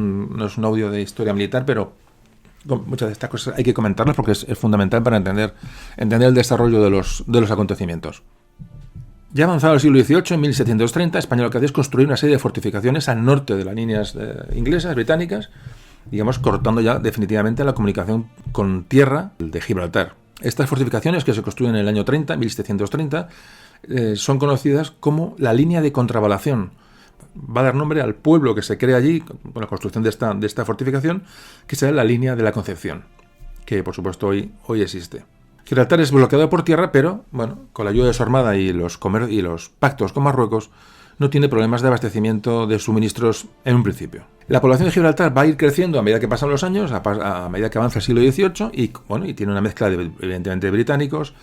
un audio de historia militar, pero muchas de estas cosas hay que comentarlas porque es fundamental para entender el desarrollo de los acontecimientos. Ya avanzado el siglo XVIII, en 1730, España lo que hace es construir una serie de fortificaciones al norte de las líneas inglesas, británicas, digamos, cortando ya definitivamente la comunicación con tierra de Gibraltar. Estas fortificaciones, que se construyen en el año 30, 1730, son conocidas como la línea de contravalación. Va a dar nombre al pueblo que se crea allí con la construcción de esta fortificación, que será la línea de la Concepción, que por supuesto hoy existe. Gibraltar es bloqueado por tierra, pero bueno, con la ayuda de su armada y los pactos con Marruecos, no tiene problemas de abastecimiento de suministros en un principio. La población de Gibraltar va a ir creciendo a medida que pasan los años, a medida que avanza el siglo XVIII, y tiene una mezcla evidentemente de británicos.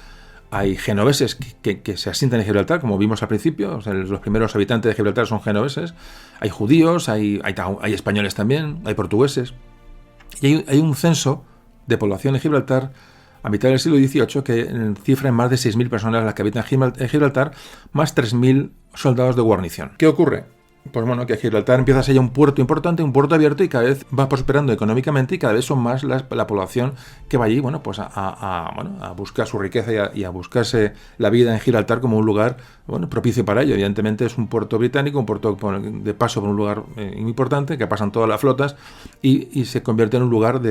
Hay genoveses que se asientan en Gibraltar, como vimos al principio. O sea, los primeros habitantes de Gibraltar son genoveses. Hay judíos, hay españoles también, hay portugueses. Y hay un censo de población en Gibraltar a mitad del siglo XVIII que cifra en más de 6.000 personas las que habitan en Gibraltar, más 3.000 soldados de guarnición. ¿Qué ocurre? Pues bueno, que Gibraltar empieza a ser ya un puerto importante, un puerto abierto, y cada vez va prosperando económicamente, y cada vez son más la población que va allí, bueno, pues a buscar su riqueza y a buscarse la vida en Gibraltar como un lugar, bueno, propicio para ello. Evidentemente es un puerto británico, un puerto de paso por un lugar muy importante, que pasan todas las flotas, y se convierte en un lugar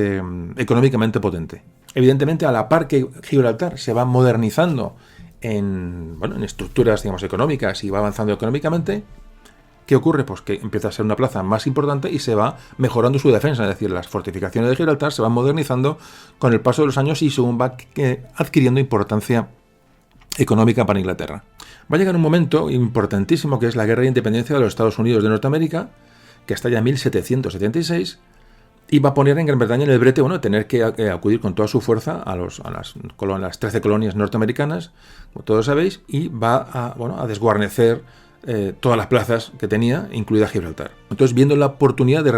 económicamente potente. Evidentemente, a la par que Gibraltar se va modernizando en estructuras, digamos, económicas, y va avanzando económicamente, ¿qué ocurre? Pues que empieza a ser una plaza más importante y se va mejorando su defensa. Es decir, las fortificaciones de Gibraltar se van modernizando con el paso de los años y según va adquiriendo importancia económica para Inglaterra. Va a llegar un momento importantísimo, que es la Guerra de Independencia de los Estados Unidos de Norteamérica, que está ya en 1776, y va a poner en Gran Bretaña en el brete, tener que acudir con toda su fuerza a las 13 colonias norteamericanas, como todos sabéis, y va a desguarnecer todas las plazas que tenía, incluida Gibraltar. Entonces, viendo la oportunidad de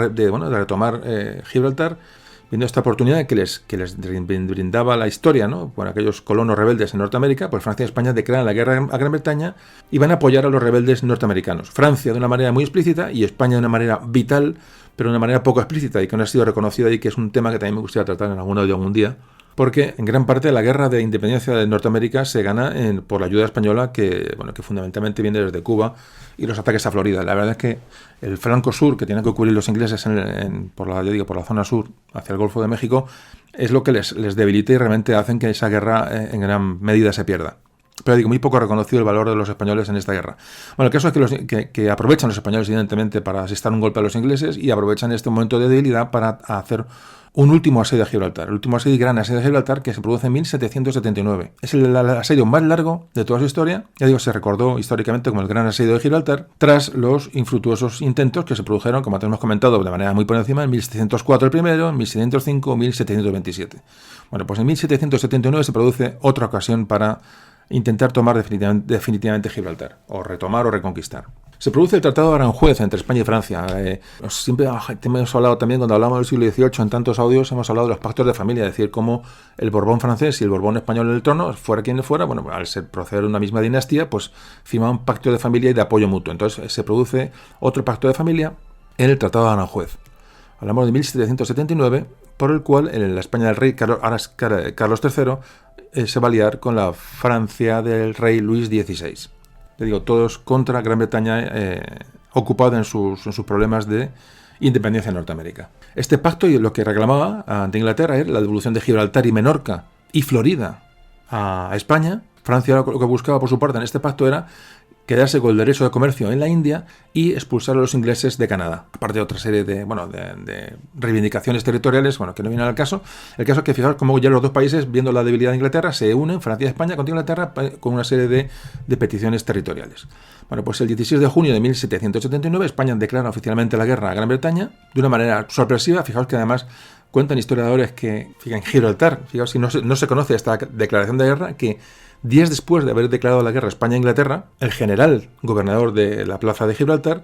retomar Gibraltar, viendo esta oportunidad que les brindaba la historia, por aquellos colonos rebeldes en Norteamérica, pues Francia y España declaran la guerra a Gran Bretaña y van a apoyar a los rebeldes norteamericanos. Francia de una manera muy explícita y España de una manera vital, pero de una manera poco explícita, y que no ha sido reconocida, y que es un tema que también me gustaría tratar en algún día, porque en gran parte la guerra de independencia de Norteamérica se gana por la ayuda española que fundamentalmente viene desde Cuba y los ataques a Florida. La verdad es que el flanco sur que tienen que cubrir los ingleses por la zona sur hacia el Golfo de México es lo que les debilita y realmente hacen que esa guerra en gran medida se pierda. Pero muy poco reconocido el valor de los españoles en esta guerra. Bueno, el caso es que aprovechan los españoles, evidentemente, para asestar un golpe a los ingleses, y aprovechan este momento de debilidad para hacer un último asedio a Gibraltar. El último asedio y gran asedio a Gibraltar, que se produce en 1779. Es el asedio más largo de toda su historia. Ya digo, se recordó históricamente como el gran asedio de Gibraltar, tras los infructuosos intentos que se produjeron, como antes hemos comentado, de manera muy por encima, en 1704 el primero, en 1705 o 1727. Bueno, pues en 1779 se produce otra ocasión para intentar tomar definitivamente Gibraltar, o retomar o reconquistar. Se produce el Tratado de Aranjuez entre España y Francia. Siempre hemos hablado también, cuando hablamos del siglo XVIII, en tantos audios, hemos hablado de los pactos de familia, es decir, cómo el Borbón francés y el Borbón español en el trono, fuera quien fuera, al proceder de una misma dinastía, pues firmaban un pacto de familia y de apoyo mutuo. Entonces se produce otro pacto de familia en el Tratado de Aranjuez. Hablamos de 1779, por el cual en la España del rey Carlos III se va a aliar con la Francia del rey Luis XVI. Le digo, todos contra Gran Bretaña, ocupada en sus problemas de independencia en Norteamérica. Este pacto, y lo que reclamaba ante Inglaterra, era la devolución de Gibraltar y Menorca y Florida a España. Francia lo que buscaba por su parte en este pacto era quedarse con el derecho de comercio en la India y expulsar a los ingleses de Canadá. Aparte de otra serie de reivindicaciones territoriales, que no vienen al caso. El caso es que fijaos cómo ya los dos países, viendo la debilidad de Inglaterra, se unen, Francia y España, contra Inglaterra, con una serie de peticiones territoriales. Bueno, pues el 16 de junio de 1779 España declara oficialmente la guerra a Gran Bretaña de una manera sorpresiva. Fijaos que además cuentan historiadores que, en Gibraltar, fijaos si no se conoce esta declaración de guerra, que días después de haber declarado la guerra España e Inglaterra, el general gobernador de la plaza de Gibraltar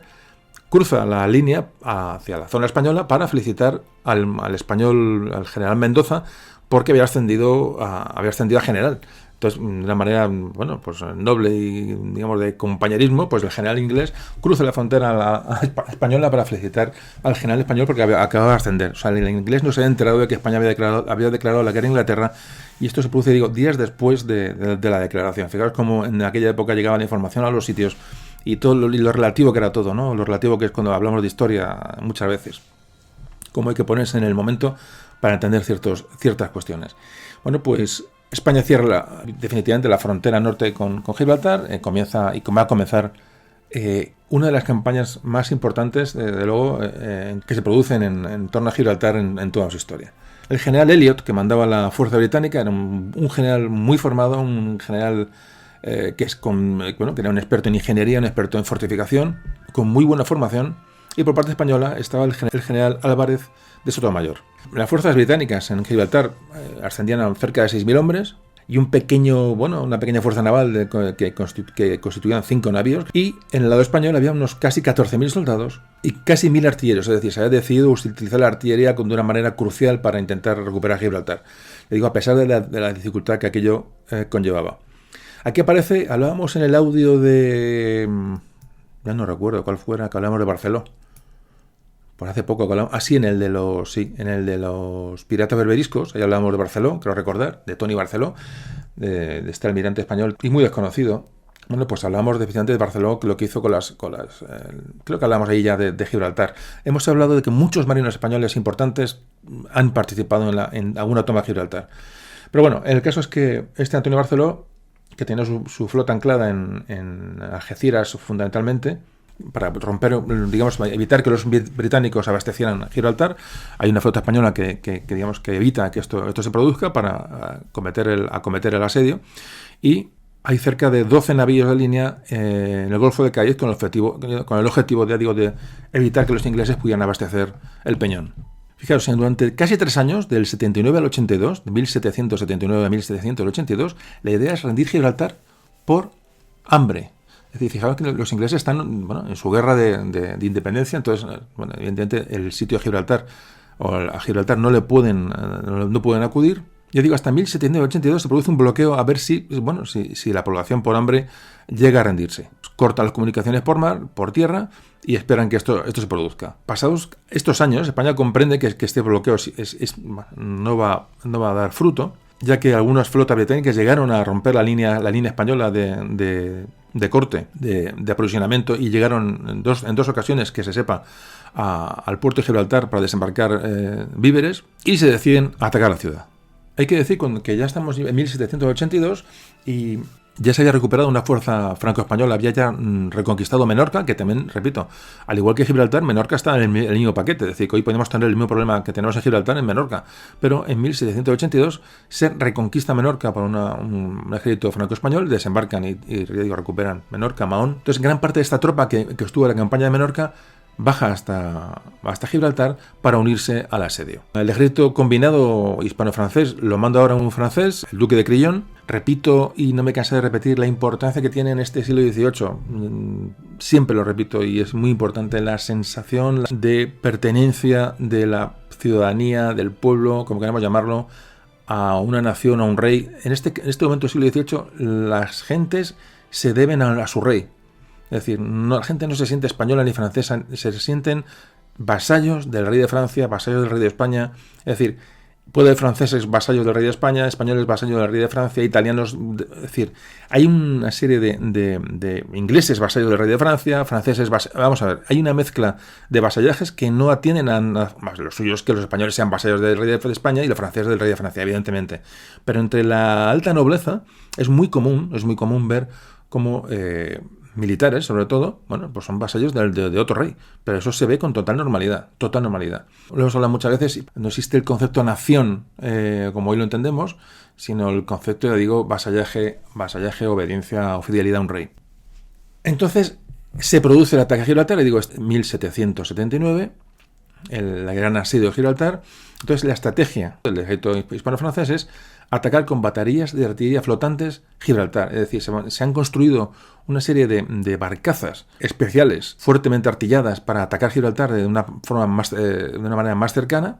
cruza la línea hacia la zona española para felicitar al español, al general Mendoza, porque había ascendido a general. Entonces, de una manera, bueno, pues noble y, digamos, de compañerismo, pues el general inglés cruza la frontera española para felicitar al general español porque acababa de ascender. O sea, el inglés no se había enterado de que España había declarado la guerra a Inglaterra, y esto se produce, digo, días después de la declaración. Fijaos cómo en aquella época llegaba la información a los sitios y todo lo relativo que era todo, ¿no? Lo relativo que es cuando hablamos de historia muchas veces. Cómo hay que ponerse en el momento para entender ciertas cuestiones. Bueno, pues España cierra definitivamente la frontera norte con Gibraltar, va a comenzar una de las campañas más importantes, desde luego, que se producen en torno a Gibraltar en toda su historia. El general Elliot, que mandaba la fuerza británica, era un general muy formado, un general que era un experto en ingeniería, un experto en fortificación, con muy buena formación, y por parte española estaba el general Álvarez de Sotomayor. Las fuerzas británicas en Gibraltar ascendían a cerca de 6.000 hombres y una pequeña fuerza naval que constituían 5 navíos, y en el lado español había unos casi 14.000 soldados y casi 1.000 artilleros, es decir, se había decidido utilizar la artillería de una manera crucial para intentar recuperar Gibraltar. Le digo, a pesar de la dificultad que aquello conllevaba. Aquí aparece, hablábamos en el audio de... ya no recuerdo cuál fuera, que hablamos de Barceló. Por hace poco, en el de los piratas berberiscos, ahí hablábamos de Barceló, creo recordar, de Tony Barceló, de este almirante español y muy desconocido. Bueno, pues hablamos precisamente de Barceló, lo que hizo con las creo que hablamos ahí ya de Gibraltar. Hemos hablado de que muchos marinos españoles importantes han participado en alguna toma de Gibraltar. Pero bueno, el caso es que este Antonio Barceló, que tenía su flota anclada en Algeciras fundamentalmente, para romper, digamos, evitar que los británicos abastecieran Gibraltar. Hay una flota española que evita que esto se produzca para acometer el asedio, y hay cerca de 12 navíos de línea en el Golfo de Cádiz con el objetivo de evitar que los ingleses pudieran abastecer el Peñón. Fijaos, durante casi 3 años, del 79 al 82, de 1779 a 1782, la idea es rendir Gibraltar por hambre. Es decir, fijaos que los ingleses están en su guerra de independencia, entonces, evidentemente, el sitio de Gibraltar o a Gibraltar no pueden acudir. Yo digo, hasta 1782 se produce un bloqueo a ver si la población por hambre llega a rendirse. Cortan las comunicaciones por mar, por tierra, y esperan que esto se produzca. Pasados estos años, España comprende que este bloqueo no va a dar fruto, ya que algunas flotas británicas llegaron a romper la línea española de corte, de aprovisionamiento, y llegaron en dos ocasiones, que se sepa, al puerto de Gibraltar para desembarcar víveres, y se deciden atacar la ciudad. Hay que decir que ya estamos en 1782 y ya se había recuperado una fuerza franco-española, había ya reconquistado Menorca, que también, repito, al igual que Gibraltar, Menorca está en el mismo paquete, es decir, que hoy podemos tener el mismo problema que tenemos en Gibraltar en Menorca, pero en 1782 se reconquista Menorca por un ejército franco-español, desembarcan y recuperan Menorca, Mahón. Entonces, gran parte de esta tropa que estuvo en la campaña de Menorca baja hasta Gibraltar para unirse al asedio. El ejército combinado hispano-francés lo manda ahora un francés, el duque de Crillon. Repito, y no me cansé de repetir, la importancia que tiene en este siglo XVIII. Siempre lo repito, y es muy importante la sensación de pertenencia de la ciudadanía, del pueblo, como queramos llamarlo, a una nación, a un rey. En este momento del siglo XVIII, las gentes se deben a su rey. Es decir, la gente no se siente española ni francesa, se sienten vasallos del rey de Francia, vasallos del rey de España. Es decir, puede haber franceses vasallos del rey de España, españoles vasallos del rey de Francia, italianos. Es decir, hay una serie de ingleses vasallos del rey de Francia, franceses vasallos. Vamos a ver, hay una mezcla de vasallajes que no atienen a nada más. Lo suyo es que los españoles sean vasallos del rey de España y los franceses del rey de Francia, evidentemente. Pero entre la alta nobleza es muy común ver cómo militares, sobre todo, pues son vasallos de otro rey, pero eso se ve con total normalidad. Lo hemos hablado muchas veces, no existe el concepto nación como hoy lo entendemos, sino el concepto, vasallaje, obediencia o fidelidad a un rey. Entonces, se produce el ataque a Gibraltar, 1779, la gran asedio de Gibraltar. Entonces la estrategia del ejército hispano-francés es atacar con baterías de artillería flotantes Gibraltar. Es decir, se han construido una serie de barcazas especiales, fuertemente artilladas para atacar Gibraltar de una manera más cercana.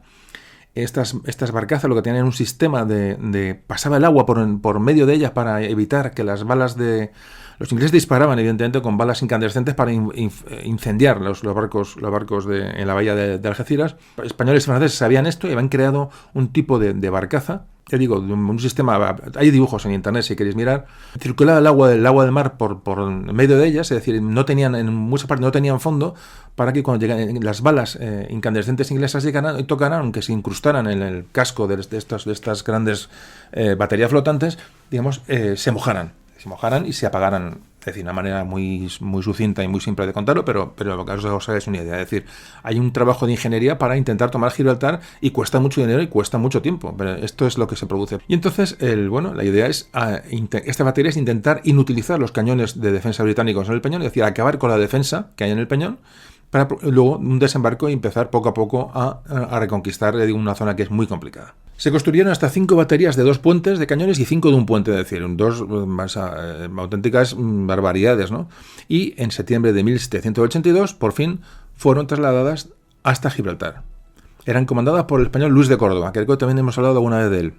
Estas barcazas lo que tenían era un sistema de pasaba el agua por medio de ellas para evitar que las balas de... Los ingleses disparaban, evidentemente, con balas incandescentes para incendiar los barcos en la bahía de Algeciras. Españoles y franceses sabían esto y habían creado un tipo de barcaza. Ya digo, un sistema... Hay dibujos en internet si queréis mirar. Circulaba el agua del mar por medio de ellas, es decir, en muchas partes no tenían fondo, para que cuando llegan las balas incandescentes inglesas llegaran y tocaran, aunque se incrustaran en el casco de estas grandes baterías flotantes, digamos, se mojaran y se apagaran. Es decir, una manera muy sucinta y muy simple de contarlo, pero os hagáis una idea. Es decir, hay un trabajo de ingeniería para intentar tomar Gibraltar y cuesta mucho dinero y cuesta mucho tiempo, pero esto es lo que se produce. Y entonces, la idea es, esta batería es intentar inutilizar los cañones de defensa británicos en el Peñón, es decir, acabar con la defensa que hay en el Peñón, para luego un desembarco y empezar poco a poco a reconquistar una zona que es muy complicada. Se construyeron hasta 5 baterías de 2 puentes de cañones y 5 de un puente, es decir, dos auténticas barbaridades, ¿no? Y en septiembre de 1782, por fin, fueron trasladadas hasta Gibraltar. Eran comandadas por el español Luis de Córdoba, que también hemos hablado alguna vez de él.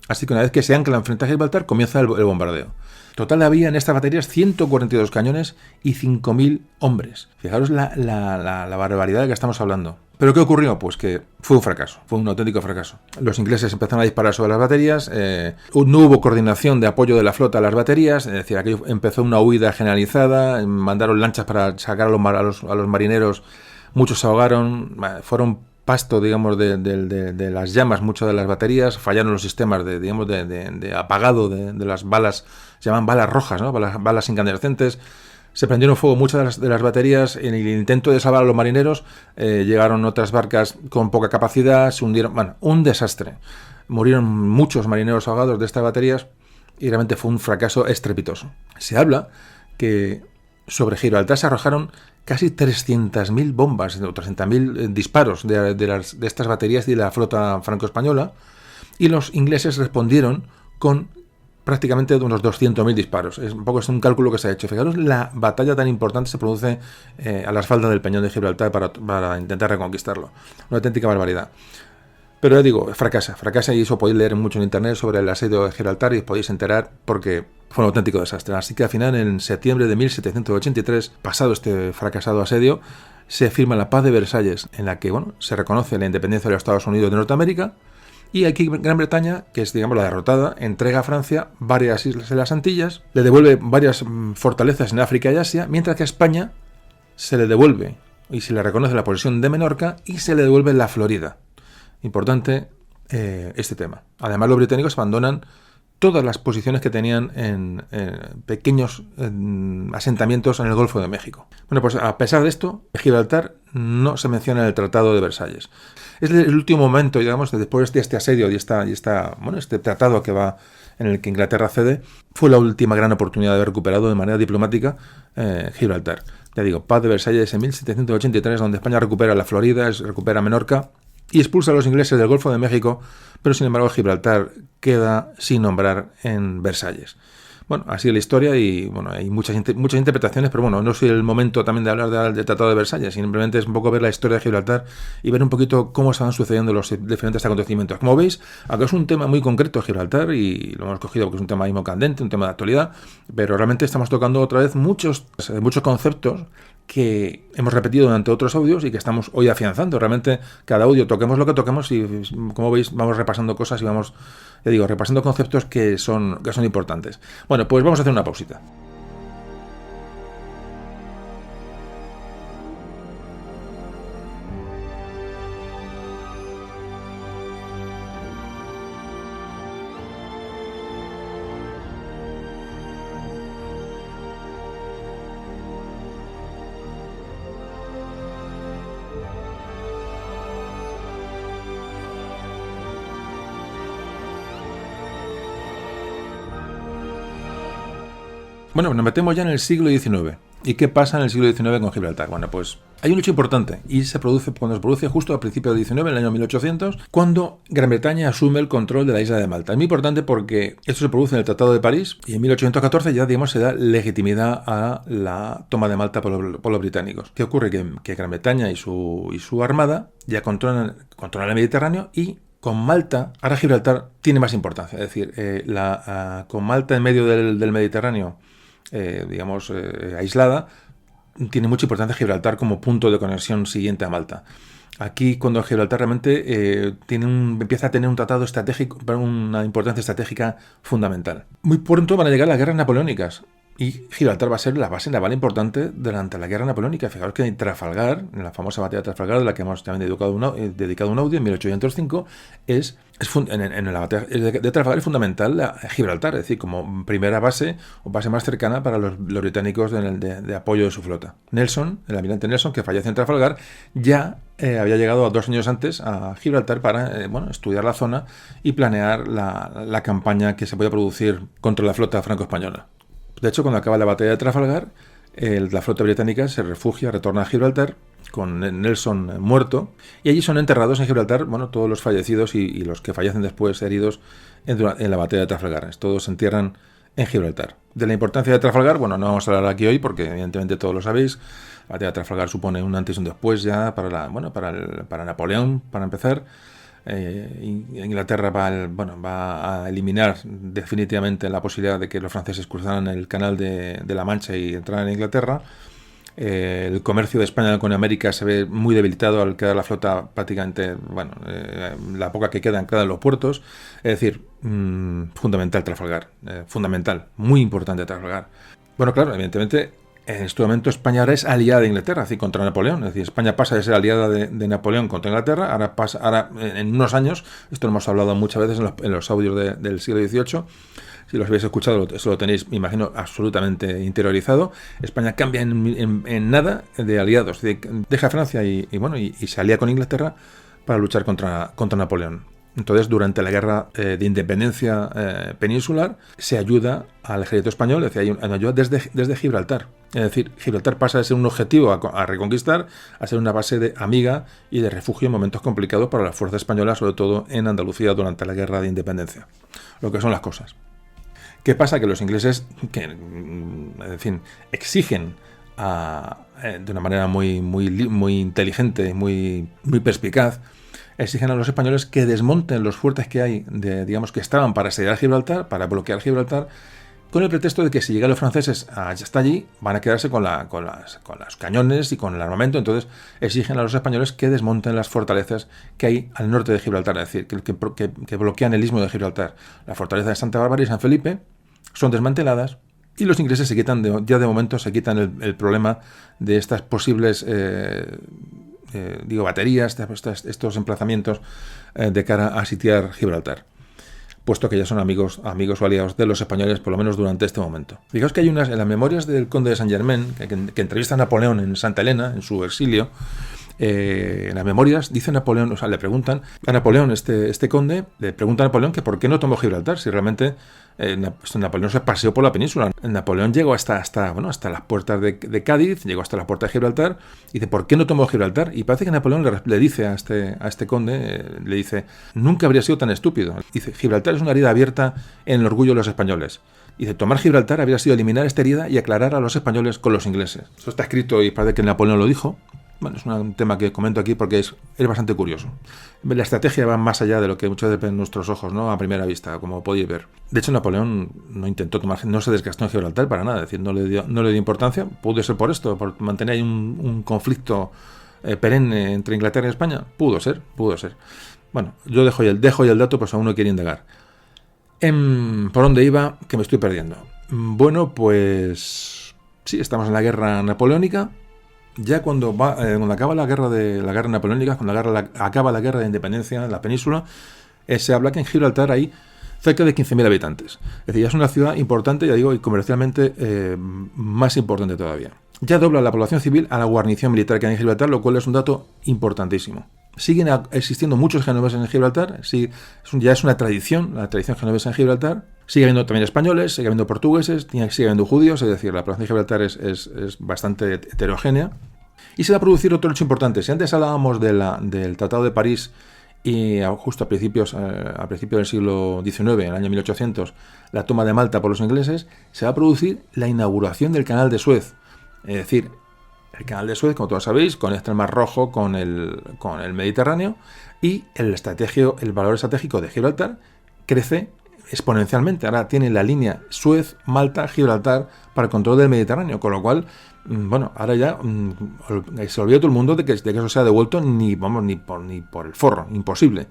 Así que una vez que se anclan frente a Gibraltar, comienza el bombardeo. Total había en estas baterías 142 cañones y 5.000 hombres. Fijaros la barbaridad de que estamos hablando. ¿Pero qué ocurrió? Pues que fue un fracaso, fue un auténtico fracaso. Los ingleses empezaron a disparar sobre las baterías, no hubo coordinación de apoyo de la flota a las baterías, es decir, aquí empezó una huida generalizada, mandaron lanchas para sacar a los marineros, muchos se ahogaron, fueron pasto, digamos, de las llamas, muchas de las baterías, fallaron los sistemas de apagado de las balas, se llaman balas rojas, ¿no? Balas incandescentes. Se prendieron fuego muchas de las baterías. En el intento de salvar a los marineros, llegaron otras barcas con poca capacidad, se hundieron. Bueno, un desastre. Murieron muchos marineros ahogados de estas baterías y realmente fue un fracaso estrepitoso. Se habla que sobre Gibraltar se arrojaron casi 300.000 bombas o 300.000 disparos de estas baterías y de la flota franco-española, y los ingleses respondieron con prácticamente de unos 200.000 disparos. Es un cálculo que se ha hecho. Fijaros, la batalla tan importante se produce a las faldas del Peñón de Gibraltar para intentar reconquistarlo. Una auténtica barbaridad. Pero ya digo, fracasa, y eso podéis leer mucho en internet sobre el asedio de Gibraltar y os podéis enterar porque fue un auténtico desastre. Así que al final, en septiembre de 1783, pasado este fracasado asedio, se firma la Paz de Versalles, en la que se reconoce la independencia de los Estados Unidos de Norteamérica. Y aquí Gran Bretaña, que es, digamos, la derrotada, entrega a Francia varias islas en las Antillas, le devuelve varias fortalezas en África y Asia, mientras que a España se le devuelve y se le reconoce la posesión de Menorca y se le devuelve la Florida. Importante este tema. Además, los británicos abandonan todas las posiciones que tenían en pequeños asentamientos en el Golfo de México. Bueno, pues a pesar de esto, Gibraltar no se menciona en el Tratado de Versalles. Es el último momento, digamos, después de este asedio y este tratado en el que Inglaterra cede, fue la última gran oportunidad de haber recuperado de manera diplomática Gibraltar. Ya digo, Paz de Versalles en 1783, donde España recupera la Florida, recupera Menorca y expulsa a los ingleses del Golfo de México, pero sin embargo Gibraltar queda sin nombrar en Versalles. Bueno, así es la historia y hay muchas interpretaciones, pero no soy el momento también de hablar del Tratado de Versalles, simplemente es un poco ver la historia de Gibraltar y ver un poquito cómo se van sucediendo los diferentes acontecimientos. Como veis, acá es un tema muy concreto Gibraltar y lo hemos cogido porque es un tema mismo candente, un tema de actualidad, pero realmente estamos tocando otra vez muchos conceptos que hemos repetido durante otros audios y que estamos hoy afianzando. Realmente cada audio toquemos lo que toquemos y, como veis, vamos repasando cosas y vamos, repasando conceptos que son importantes. Bueno, pues vamos a hacer una pausita. Bueno, nos metemos ya en el siglo XIX. ¿Y qué pasa en el siglo XIX con Gibraltar? Bueno, pues Hay un hecho importante y cuando se produce justo al principio del 19, en el año 1800, cuando Gran Bretaña asume el control de la isla de Malta. Es muy importante porque esto se produce en el Tratado de París y en 1814 ya, digamos, se da legitimidad a la toma de Malta por los británicos. ¿Qué ocurre? Que Gran Bretaña y su armada ya controlan el Mediterráneo y con Malta, ahora Gibraltar tiene más importancia. Es decir, con Malta en medio del Mediterráneo, aislada, tiene mucha importancia Gibraltar como punto de conexión siguiente a Malta. Aquí, cuando Gibraltar realmente empieza a tener un tratado estratégico, una importancia estratégica fundamental. Muy pronto van a llegar las guerras napoleónicas y Gibraltar va a ser la base naval importante durante la guerra napoleónica. Fijaros que en Trafalgar, en la famosa batalla de Trafalgar, de la que hemos también dedicado un audio en 1805, en la batalla de Trafalgar es fundamental Gibraltar, es decir, como primera base o base más cercana para los británicos de apoyo de su flota. Nelson, el almirante Nelson, que fallece en Trafalgar, ya había llegado 2 años antes a Gibraltar para estudiar la zona y planear la campaña que se podía producir contra la flota franco-española. De hecho, cuando acaba la batalla de Trafalgar, la flota británica se retorna a Gibraltar con Nelson muerto, y allí son enterrados en Gibraltar, todos los fallecidos y los que fallecen después heridos en la batalla de Trafalgar. Todos se entierran en Gibraltar. De la importancia de Trafalgar, no vamos a hablar aquí hoy porque evidentemente todos lo sabéis. La batalla de Trafalgar supone un antes y un después ya para Napoleón, para empezar. Inglaterra va a eliminar definitivamente la posibilidad de que los franceses cruzaran el canal de la Mancha y entraran en Inglaterra. El comercio de España con América se ve muy debilitado al quedar la flota prácticamente, la poca que queda anclada en los puertos. Es decir, fundamental Trafalgar, fundamental, muy importante Trafalgar. Claro, evidentemente en este momento España ahora es aliada de Inglaterra, es decir, contra Napoleón. Es decir, España pasa de ser aliada de Napoleón contra Inglaterra. Ahora en unos años, esto lo hemos hablado muchas veces en los audios del siglo XVIII, si los habéis escuchado, eso lo tenéis, me imagino, absolutamente interiorizado. España cambia en nada de aliados. Es decir, deja Francia y se alía con Inglaterra para luchar contra Napoleón. Entonces, durante la guerra de independencia peninsular, se ayuda al ejército español, es decir, hay una ayuda desde Gibraltar. Es decir, Gibraltar pasa de ser un objetivo a reconquistar a ser una base amiga y de refugio en momentos complicados para la fuerza española, sobre todo en Andalucía durante la guerra de independencia. Lo que son las cosas. ¿Qué pasa? Que los ingleses, exigen de una manera muy inteligente, muy perspicaz, exigen a los españoles que desmonten los fuertes que hay, que estaban para asediar Gibraltar, para bloquear Gibraltar, con el pretexto de que si llegan los franceses hasta allí, van a quedarse con los cañones y con el armamento. Entonces exigen a los españoles que desmonten las fortalezas que hay al norte de Gibraltar, es decir, que bloquean el istmo de Gibraltar. La fortaleza de Santa Bárbara y San Felipe son desmanteladas y los ingleses se quitan de momento el problema de estas posibles baterías, estos emplazamientos de cara a sitiar Gibraltar, puesto que ya son amigos o aliados de los españoles, por lo menos durante este momento. Fijaos que hay en las memorias del conde de Saint-Germain, que entrevista a Napoleón en Santa Elena, en su exilio. En las memorias dice Napoleón, le preguntan a Napoleón, este conde, le pregunta a Napoleón que por qué no tomó Gibraltar, si realmente Napoleón se paseó por la península. Napoleón llegó hasta las puertas de Cádiz, llegó hasta la puerta de Gibraltar, y dice, ¿por qué no tomó Gibraltar? Y parece que Napoleón le dice a este conde, le dice, nunca habría sido tan estúpido. Dice, Gibraltar es una herida abierta en el orgullo de los españoles. Dice, tomar Gibraltar habría sido eliminar esta herida y aclarar a los españoles con los ingleses. Esto está escrito y parece que Napoleón lo dijo. Es un tema que comento aquí porque es bastante curioso. La estrategia va más allá de lo que muchas veces ven nuestros ojos, ¿no? A primera vista, como podéis ver. De hecho, Napoleón no se desgastó en Gibraltar para nada, es decir, no le dio importancia. Pudo ser por esto, por mantener ahí un conflicto perenne entre Inglaterra y España. Pudo ser. Bueno, yo dejo ya el dato, pues a uno quiere indagar. ¿Por dónde iba? Que me estoy perdiendo. Bueno, pues sí, estamos en la guerra napoleónica. Ya cuando acaba la guerra napoleónica, acaba la guerra de independencia en la península, se habla que en Gibraltar hay cerca de 15.000 habitantes. Es decir, ya es una ciudad importante, ya digo, y comercialmente más importante todavía. Ya dobla la población civil a la guarnición militar que hay en Gibraltar, lo cual es un dato importantísimo. Siguen existiendo muchos genoveses en Gibraltar, ya es una tradición, la tradición genovesa en Gibraltar. Sigue habiendo también españoles, sigue habiendo portugueses, sigue habiendo judíos, es decir, la población de Gibraltar es bastante heterogénea. Y se va a producir otro hecho importante. Si antes hablábamos del Tratado de París y justo a principios del siglo XIX, en el año 1800, la toma de Malta por los ingleses, se va a producir la inauguración del Canal de Suez. Es decir, el Canal de Suez, como todos sabéis, conecta el Mar Rojo con el Mediterráneo, y el valor estratégico de Gibraltar crece exponencialmente. Ahora tiene la línea Suez, Malta, Gibraltar para el control del Mediterráneo, con lo cual, bueno, ahora ya se olvida todo el mundo de que eso se ha devuelto ni por el forro, imposible.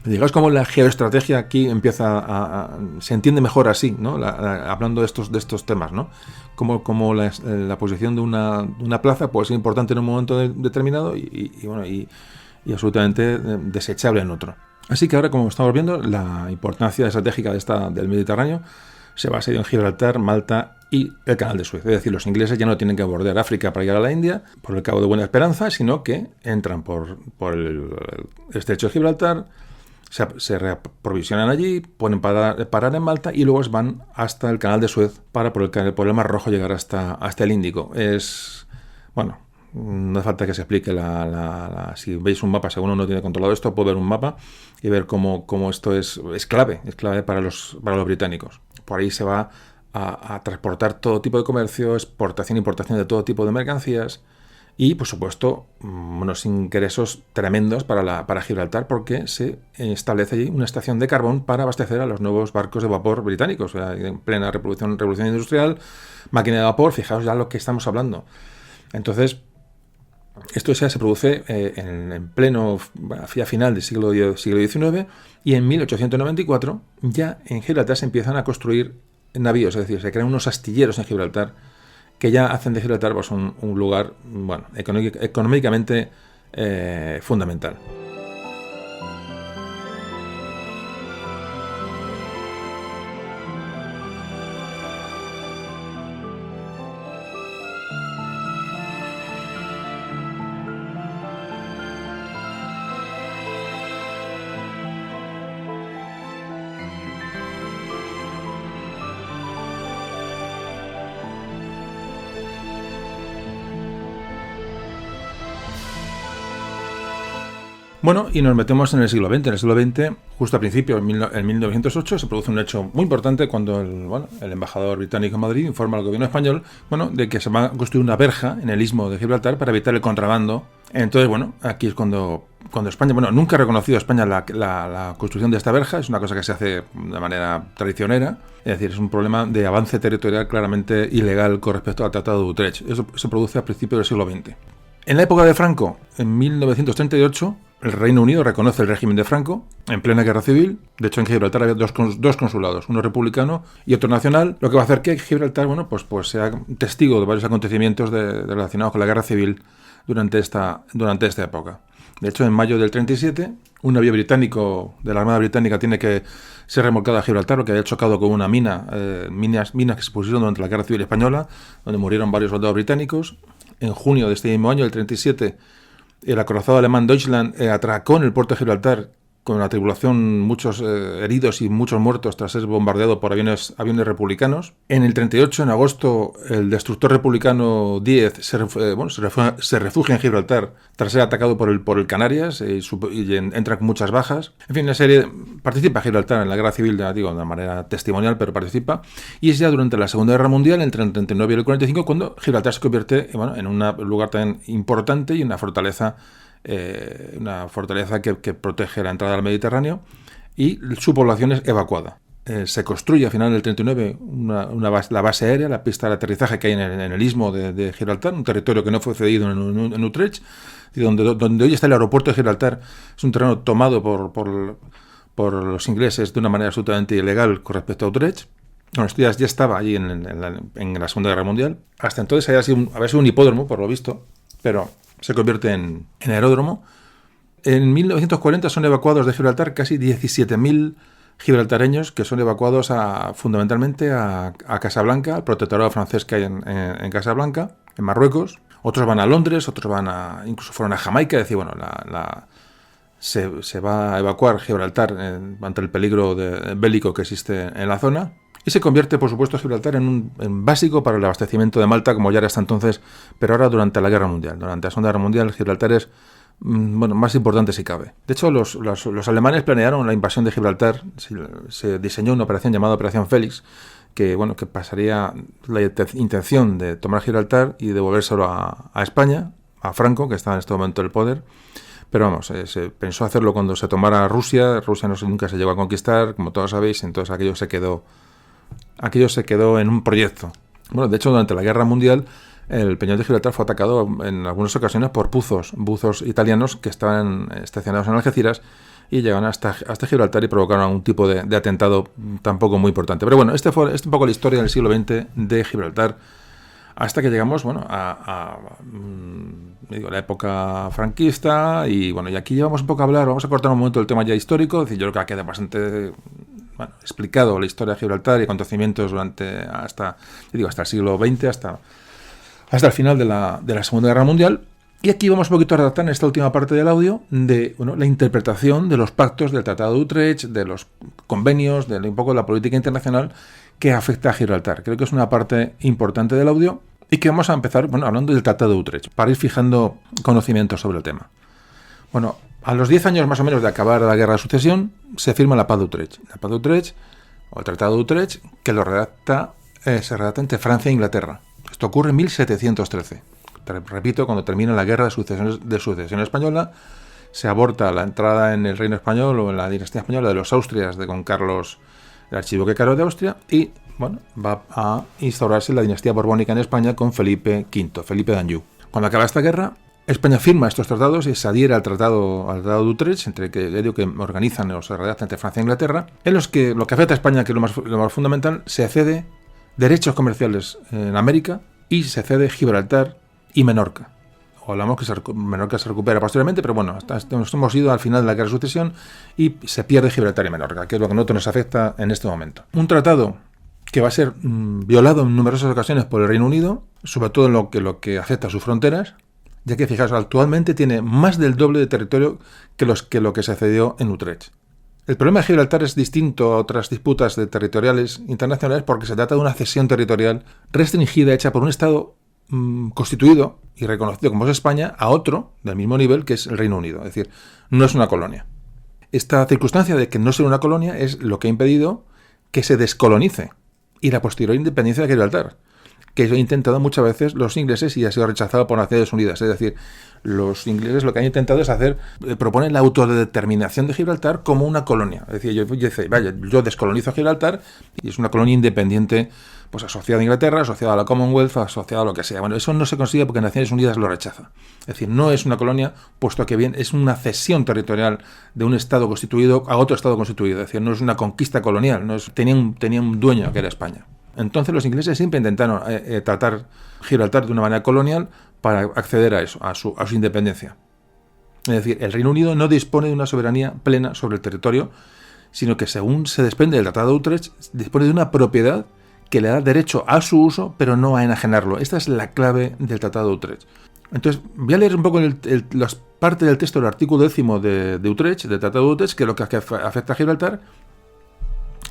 Digamos como la geoestrategia aquí empieza se entiende mejor así, ¿no? Hablando de estos temas, ¿no? Como la posición de una plaza puede ser importante en un momento determinado y absolutamente desechable en otro. Así que ahora, como estamos viendo, la importancia estratégica del Mediterráneo se basa en Gibraltar, Malta y el Canal de Suez. Es decir, los ingleses ya no tienen que bordear África para llegar a la India por el Cabo de Buena Esperanza, sino que entran por el estrecho de Gibraltar, se reaprovisionan allí, pueden parar en Malta y luego van hasta el Canal de Suez para por el Mar Rojo llegar hasta el Índico. No hace falta que se explique si veis un mapa, según uno tiene controlado esto, puede ver un mapa y ver cómo esto es clave para los británicos. Por ahí se va a transportar todo tipo de comercio, exportación e importación de todo tipo de mercancías y, por supuesto, unos ingresos tremendos para Gibraltar, porque se establece allí una estación de carbón para abastecer a los nuevos barcos de vapor británicos. O sea, en plena revolución industrial, máquina de vapor, fijaos ya lo que estamos hablando. Entonces, esto ya se produce en pleno final del siglo XIX, y en 1894 ya en Gibraltar se empiezan a construir navíos, es decir, se crean unos astilleros en Gibraltar que ya hacen de Gibraltar pues, un lugar económicamente fundamental. Bueno, y nos metemos en el siglo XX. En el siglo XX, justo a principios, en 1908, se produce un hecho muy importante cuando el embajador británico en Madrid informa al gobierno español de que se va a construir una verja en el istmo de Gibraltar para evitar el contrabando. Entonces, aquí es cuando España, nunca ha reconocido a España la construcción de esta verja, es una cosa que se hace de manera traicionera, es decir, es un problema de avance territorial claramente ilegal con respecto al Tratado de Utrecht. Eso se produce a principios del siglo XX. En la época de Franco, en 1938, el Reino Unido reconoce el régimen de Franco en plena guerra civil. De hecho, en Gibraltar había dos consulados, uno republicano y otro nacional, lo que va a hacer que Gibraltar pues sea testigo de varios acontecimientos relacionados con la guerra civil durante esta época. De hecho, en mayo del 37, un navío británico de la Armada Británica tiene que ser remolcado a Gibraltar porque había chocado con una minas que se pusieron durante la Guerra Civil Española, donde murieron varios soldados británicos. En junio de este mismo año, el 37, el acorazado alemán Deutschland atracó en el puerto de Gibraltar con la tripulación, muchos heridos y muchos muertos tras ser bombardeado por aviones republicanos. En el 38, en agosto, el destructor republicano 10 se refugia en Gibraltar tras ser atacado por el Canarias y entra con muchas bajas. En fin, participa Gibraltar en la guerra civil, de manera testimonial, pero participa. Y es ya durante la Segunda Guerra Mundial, entre el 39 y el 45, cuando Gibraltar se convierte en un lugar tan importante y una fortaleza que protege la entrada al Mediterráneo, y su población es evacuada. Se construye a final del 39 la base aérea, la pista de aterrizaje que hay en el istmo de Gibraltar, un territorio que no fue cedido en Utrecht, y donde hoy está el aeropuerto de Gibraltar. Es un terreno tomado por los ingleses de una manera absolutamente ilegal con respecto a Utrecht. Esto ya estaba allí en la Segunda Guerra Mundial. Hasta entonces había sido un hipódromo, por lo visto, pero se convierte en aeródromo. En 1940 son evacuados de Gibraltar casi 17.000 gibraltareños, que son evacuados fundamentalmente a Casablanca, al protectorado francés que hay en Casablanca, en Marruecos. Otros van a Londres, otros incluso fueron a Jamaica. Es decir, se va a evacuar Gibraltar ante el peligro bélico que existe en la zona. y se convierte, por supuesto, Gibraltar en básico para el abastecimiento de Malta, como ya era hasta entonces, pero ahora durante la Guerra Mundial. Durante la Segunda Guerra Mundial, Gibraltar es más importante si cabe. De hecho, los alemanes planearon la invasión de Gibraltar. Se diseñó una operación llamada Operación Félix, que pasaría la intención de tomar Gibraltar y devolvérselo a España, a Franco, que está en este momento en el poder. Pero vamos, se pensó hacerlo cuando se tomara Rusia. Rusia nunca se llegó a conquistar, como todos sabéis, entonces aquello se quedó en un proyecto. Bueno, de hecho, durante la Guerra Mundial, el Peñón de Gibraltar fue atacado en algunas ocasiones por buzos italianos que estaban estacionados en Algeciras y llegaron hasta Gibraltar y provocaron algún tipo de atentado tampoco muy importante. Pero bueno, este es un poco la historia del siglo XX de Gibraltar, hasta que llegamos a la época franquista. Y bueno, y aquí ya vamos un poco a hablar, vamos a cortar un momento el tema ya histórico. Es decir, yo creo que queda bastante explicado la historia de Gibraltar y acontecimientos hasta el siglo XX, hasta el final de la Segunda Guerra Mundial. Y aquí vamos un poquito a redactar en esta última parte del audio de la interpretación de los pactos del Tratado de Utrecht, de los convenios, de un poco la política internacional que afecta a Gibraltar. Creo que es una parte importante del audio y que vamos a empezar hablando del Tratado de Utrecht, para ir fijando conocimientos sobre el tema. Bueno, a los 10 años más o menos de acabar la Guerra de Sucesión, se firma la Paz de Utrecht. La Paz de Utrecht, o el Tratado de Utrecht, que se redacta entre Francia e Inglaterra. Esto ocurre en 1713. Repito, cuando termina la Guerra de Sucesión Española, se aborta la entrada en el Reino Español o en la dinastía española de los Austrias con Carlos, el archiduque Carlos de Austria, y va a instaurarse la dinastía borbónica en España con Felipe V, Felipe de Anjou. Cuando acaba esta guerra, España firma estos tratados y se adhiere al Tratado de Utrecht, que organizan o se redactan entre Francia e Inglaterra, en los que lo que afecta a España, que es lo más fundamental, se cede derechos comerciales en América y se cede Gibraltar y Menorca. O hablamos que Menorca se recupera posteriormente, pero bueno, nos hemos ido al final de la Guerra de Sucesión y se pierde Gibraltar y Menorca, que es lo que a nosotros nos afecta en este momento. Un tratado que va a ser violado en numerosas ocasiones por el Reino Unido, sobre todo en lo que afecta a sus fronteras, ya que, fijaos, actualmente tiene más del doble de territorio que lo que se cedió en Utrecht. El problema de Gibraltar es distinto a otras disputas territoriales internacionales porque se trata de una cesión territorial restringida hecha por un Estado constituido y reconocido como es España a otro del mismo nivel, que es el Reino Unido. Es decir, no es una colonia. Esta circunstancia de que no sea una colonia es lo que ha impedido que se descolonice y la posterior independencia de Gibraltar, que han intentado muchas veces los ingleses y ha sido rechazado por Naciones Unidas. Es decir, los ingleses lo que han intentado es proponer la autodeterminación de Gibraltar como una colonia. Es decir, yo descolonizo Gibraltar y es una colonia independiente, pues asociada a Inglaterra, asociada a la Commonwealth, asociada a lo que sea. Bueno, eso no se consigue porque Naciones Unidas lo rechaza. Es decir, no es una colonia, puesto que bien es una cesión territorial de un Estado constituido a otro Estado constituido. Es decir, no es una conquista colonial, tenía un dueño que era España. Entonces los ingleses siempre intentaron tratar Gibraltar de una manera colonial para acceder a eso, a su independencia. Es decir, el Reino Unido no dispone de una soberanía plena sobre el territorio, sino que según se desprende del Tratado de Utrecht, dispone de una propiedad que le da derecho a su uso, pero no a enajenarlo. Esta es la clave del Tratado de Utrecht. Entonces, voy a leer un poco las partes del texto del artículo 10 de Utrecht, del Tratado de Utrecht, que es lo que afecta a Gibraltar,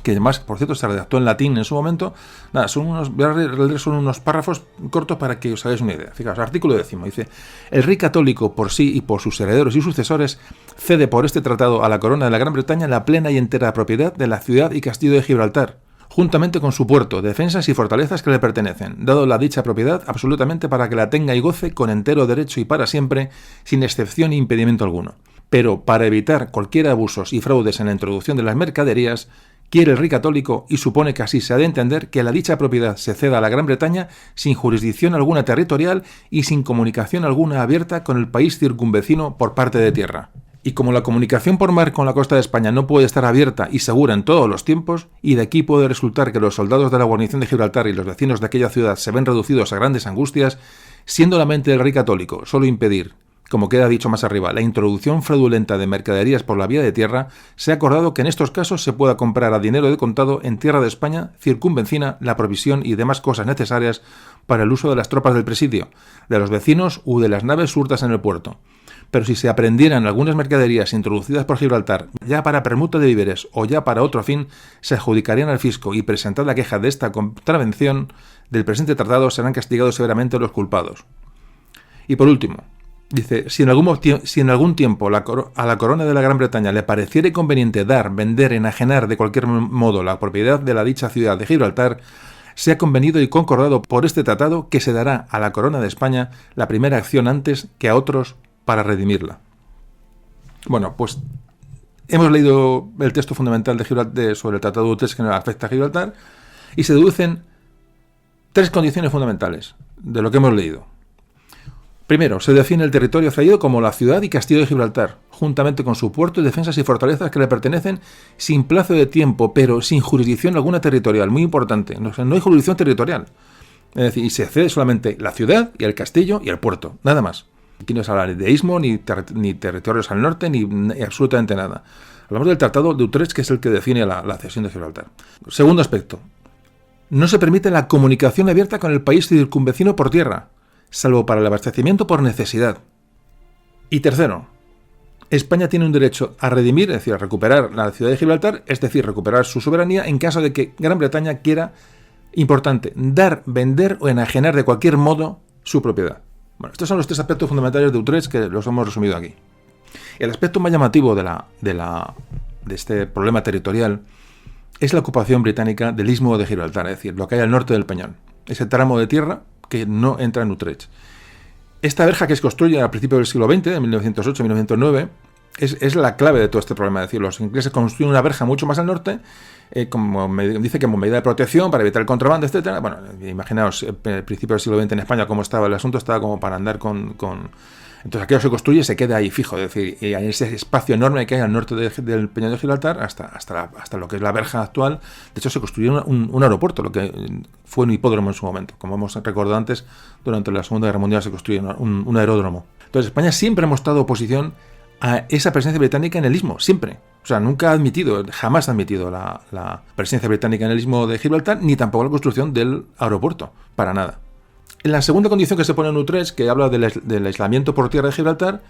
que además, por cierto, se redactó en latín en su momento. Nada, voy a leer unos párrafos cortos para que os hagáis una idea. Fijaos, artículo 10 dice: el rey católico por sí y por sus herederos y sucesores cede por este tratado a la corona de la Gran Bretaña la plena y entera propiedad de la ciudad y castillo de Gibraltar, juntamente con su puerto, defensas y fortalezas que le pertenecen, dado la dicha propiedad absolutamente para que la tenga y goce con entero derecho y para siempre, sin excepción ni impedimento alguno. Pero para evitar cualquier abusos y fraudes en la introducción de las mercaderías, quiere el rey católico, y supone que así se ha de entender, que la dicha propiedad se ceda a la Gran Bretaña sin jurisdicción alguna territorial y sin comunicación alguna abierta con el país circunvecino por parte de tierra. Y como la comunicación por mar con la costa de España no puede estar abierta y segura en todos los tiempos, y de aquí puede resultar que los soldados de la guarnición de Gibraltar y los vecinos de aquella ciudad se ven reducidos a grandes angustias, siendo la mente del rey católico solo impedir, como queda dicho más arriba, la introducción fraudulenta de mercaderías por la vía de tierra, se ha acordado que en estos casos se pueda comprar a dinero de contado en tierra de España circunvecina la provisión y demás cosas necesarias para el uso de las tropas del presidio, de los vecinos u de las naves surtas en el puerto, pero si se aprendieran algunas mercaderías introducidas por Gibraltar ya para permuta de víveres o ya para otro fin, se adjudicarían al fisco y presentar la queja de esta contravención del presente tratado serán castigados severamente los culpados. Y por último, dice, si en algún tiempo a la corona de la Gran Bretaña le pareciera conveniente dar, vender, enajenar de cualquier modo la propiedad de la dicha ciudad de Gibraltar, se ha convenido y concordado por este tratado que se dará a la corona de España la primera acción antes que a otros para redimirla. Bueno, pues hemos leído el texto fundamental de Gibraltar sobre el Tratado de Utrecht que afecta a Gibraltar y se deducen 3 condiciones fundamentales de lo que hemos leído. Primero, se define el territorio cedido como la ciudad y castillo de Gibraltar, juntamente con su puerto y defensas y fortalezas que le pertenecen sin plazo de tiempo, pero sin jurisdicción alguna territorial. Muy importante, no hay jurisdicción territorial. Es decir, y se cede solamente la ciudad y el castillo y el puerto, nada más. Aquí no se habla de istmo, ni territorios al norte, ni absolutamente nada. Hablamos del Tratado de Utrecht, que es el que define la cesión de Gibraltar. Segundo aspecto, no se permite la comunicación abierta con el país circunvecino por tierra, salvo para el abastecimiento por necesidad. Y tercero, España tiene un derecho a redimir, es decir, a recuperar la ciudad de Gibraltar, es decir, recuperar su soberanía en caso de que Gran Bretaña quiera, importante, dar, vender o enajenar de cualquier modo su propiedad. Bueno, estos son los 3 aspectos fundamentales de Utrecht que los hemos resumido aquí. El aspecto más llamativo de este problema territorial es la ocupación británica del istmo de Gibraltar, es decir, lo que hay al norte del Peñón, ese tramo de tierra que no entra en Utrecht. Esta verja que se construye a principios del siglo XX, de 1908-1909, es la clave de todo este problema. Es decir, los ingleses construyen una verja mucho más al norte, como medida de protección para evitar el contrabando, etcétera. Bueno, imaginaos, al principio del siglo XX en España cómo estaba el asunto, estaba como para andar con... Entonces aquello se construye y se queda ahí fijo, es decir, y hay ese espacio enorme que hay al norte del Peñón de Gibraltar hasta lo que es la verja actual. De hecho, se construyó un aeropuerto, lo que fue un hipódromo en su momento. Como hemos recordado antes, durante la Segunda Guerra Mundial se construyó un aeródromo. Entonces España siempre ha mostrado oposición a esa presencia británica en el istmo, siempre. O sea, nunca ha admitido, jamás ha admitido la presencia británica en el istmo de Gibraltar, ni tampoco la construcción del aeropuerto, para nada. En la segunda condición que se pone en Utrecht, que habla del aislamiento por tierra de Gibraltar,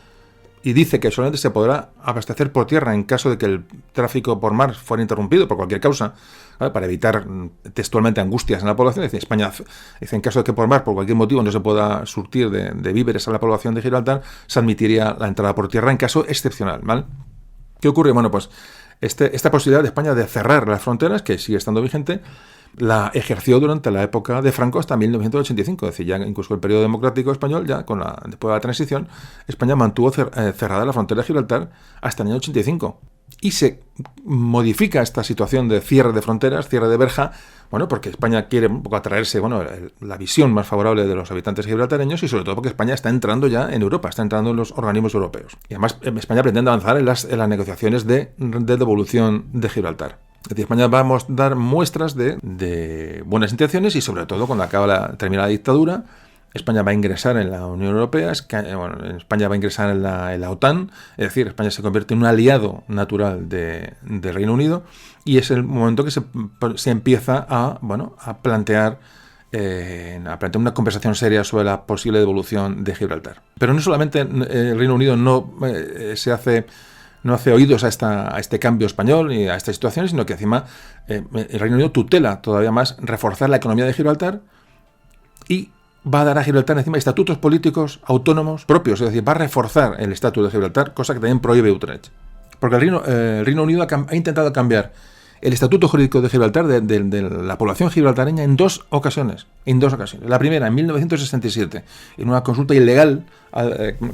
y dice que solamente se podrá abastecer por tierra en caso de que el tráfico por mar fuera interrumpido por cualquier causa, ¿vale? Para evitar textualmente angustias en la población. Dice, España dice, en caso de que por mar, por cualquier motivo, no se pueda surtir de víveres a la población de Gibraltar, se admitiría la entrada por tierra en caso excepcional, ¿vale? ¿Qué ocurre? Bueno, pues esta posibilidad de España de cerrar las fronteras, que sigue estando vigente, la ejerció durante la época de Franco hasta 1985, es decir, ya incluso el periodo democrático español, ya después de la transición, España mantuvo cerrada la frontera de Gibraltar hasta el año 85. Y se modifica esta situación de cierre de fronteras, cierre de verja, bueno, porque España quiere un poco atraerse, bueno, la visión más favorable de los habitantes gibraltareños y sobre todo porque España está entrando ya en Europa, está entrando en los organismos europeos. Y además España pretende avanzar en las negociaciones de devolución de Gibraltar. Es decir, España va a dar muestras de buenas intenciones y sobre todo cuando termina la dictadura, España va a ingresar en la Unión Europea, España va a ingresar en la OTAN, es decir, España se convierte en un aliado natural del Reino Unido y es el momento que se empieza a plantear una conversación seria sobre la posible devolución de Gibraltar. Pero no solamente el Reino Unido no hace oídos a este cambio español y a esta situación, sino que encima el Reino Unido tutela todavía más reforzar la economía de Gibraltar y va a dar a Gibraltar encima estatutos políticos autónomos propios, es decir, va a reforzar el estatus de Gibraltar, cosa que también prohíbe Utrecht. Porque el Reino Unido ha intentado cambiar el estatuto jurídico de Gibraltar, de la población gibraltareña, en dos ocasiones. La primera, en 1967, en una consulta ilegal,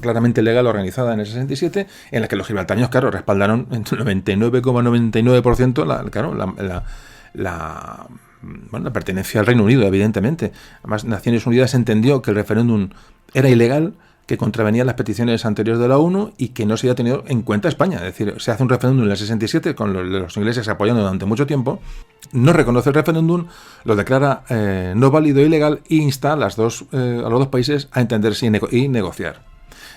claramente ilegal, organizada en el 67, en la que los gibraltareños, claro, respaldaron en 99,99% la pertenencia al Reino Unido, evidentemente. Además, Naciones Unidas entendió que el referéndum era ilegal, que contravenía las peticiones anteriores de la ONU y que no se había tenido en cuenta España. Es decir, se hace un referéndum en el 67 con los ingleses apoyando durante mucho tiempo, no reconoce el referéndum, lo declara no válido e ilegal e insta a los dos países a entenderse y negociar.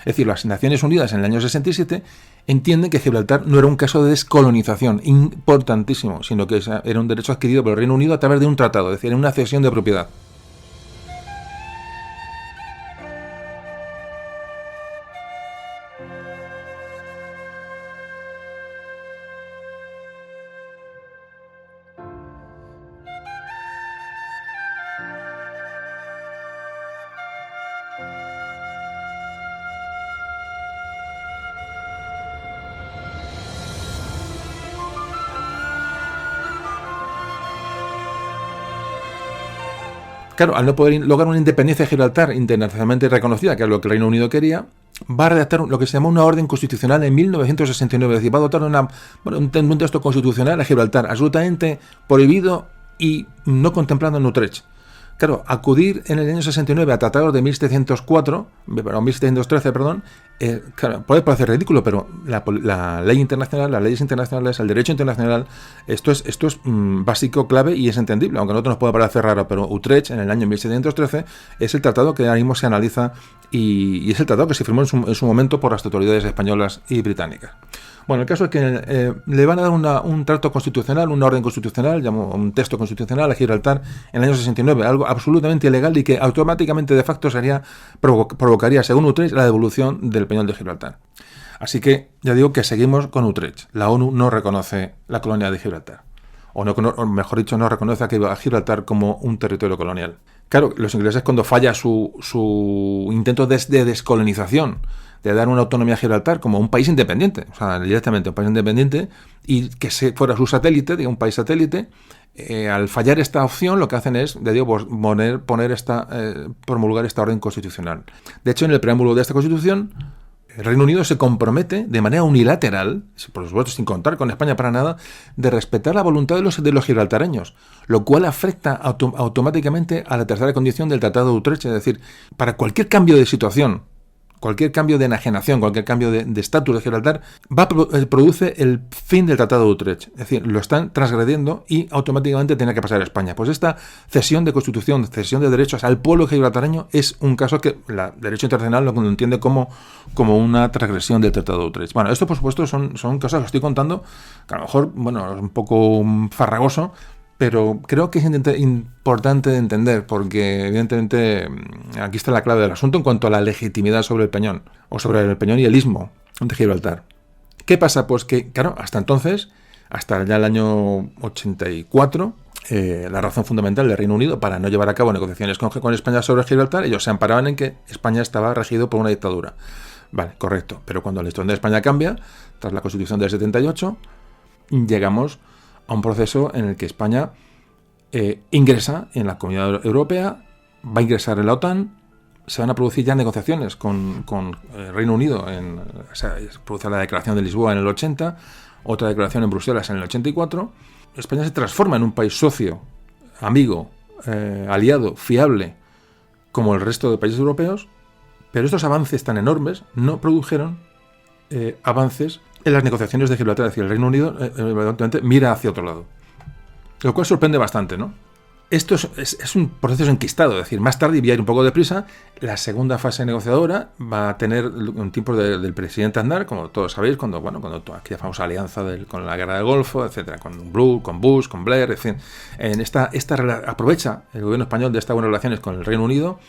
Es decir, las Naciones Unidas en el año 67 entienden que Gibraltar no era un caso de descolonización importantísimo, sino que era un derecho adquirido por el Reino Unido a través de un tratado, es decir, en una cesión de propiedad. Claro, al no poder lograr una independencia de Gibraltar internacionalmente reconocida, que es lo que el Reino Unido quería, va a redactar lo que se llama una orden constitucional en 1969. Es decir, va a dotar un texto constitucional a Gibraltar, absolutamente prohibido y no contemplado en Utrecht. Claro, acudir en el año 69 a tratados de 1713, claro, puede parecer ridículo, pero la ley internacional, las leyes internacionales, el derecho internacional, esto es básico, clave y es entendible, aunque a nosotros nos pueda parecer raro, pero Utrecht en el año 1713 es el tratado que ahora mismo se analiza y es el tratado que se firmó en su momento por las autoridades españolas y británicas. Bueno, el caso es que le van a dar un trato constitucional, una orden constitucional, un texto constitucional a Gibraltar en el año 69, algo absolutamente ilegal y que automáticamente de facto provocaría, según Utrecht, la devolución del Peñón de Gibraltar. Así que ya digo que seguimos con Utrecht. La ONU no reconoce la colonia de Gibraltar. O mejor dicho, no reconoce a Gibraltar como un territorio colonial. Claro, los ingleses cuando falla su intento de descolonización, de dar una autonomía a Gibraltar como un país independiente, o sea, directamente un país independiente, y que fuera su satélite, un país satélite, al fallar esta opción lo que hacen es, promulgar esta orden constitucional. De hecho, en el preámbulo de esta Constitución, el Reino Unido se compromete de manera unilateral, por supuesto sin contar con España para nada, de respetar la voluntad de los gibraltareños, lo cual afecta automáticamente a la tercera condición del Tratado de Utrecht, es decir, para cualquier cambio de situación, cualquier cambio de enajenación, cualquier cambio de estatus de Gibraltar, produce el fin del Tratado de Utrecht. Es decir, lo están transgrediendo y automáticamente tiene que pasar a España. Pues esta cesión de constitución, cesión de derechos al pueblo gibraltareño es un caso que el derecho internacional lo entiende como una transgresión del Tratado de Utrecht. Bueno, esto por supuesto son cosas que estoy contando, que a lo mejor, es un poco farragoso, pero creo que es importante de entender porque evidentemente aquí está la clave del asunto en cuanto a la legitimidad sobre el Peñón, o sobre el Peñón y el istmo de Gibraltar. ¿Qué pasa? Pues que, claro, hasta entonces, hasta ya el año 84, la razón fundamental del Reino Unido para no llevar a cabo negociaciones con España sobre Gibraltar, ellos se amparaban en que España estaba regido por una dictadura. Vale, correcto, pero cuando la historia de España cambia, tras la Constitución del 78, llegamos a un proceso en el que España ingresa en la Comunidad Europea, va a ingresar en la OTAN, se van a producir ya negociaciones con el Reino Unido, se produce la Declaración de Lisboa en el 80, otra declaración en Bruselas en el 84, España se transforma en un país socio, amigo, aliado, fiable, como el resto de países europeos, pero estos avances tan enormes no produjeron avances en las negociaciones de Gibraltar. Es decir, el Reino Unido evidentemente mira hacia otro lado, lo cual sorprende bastante, ¿no? Esto es un proceso enquistado, es decir, más tarde, y voy a ir un poco deprisa, la segunda fase negociadora va a tener un tiempo del presidente Aznar, como todos sabéis, cuando aquella famosa alianza con la guerra del Golfo, etcétera, con Bush, con Blair, en fin, aprovecha el gobierno español de estas buenas relaciones con el Reino Unido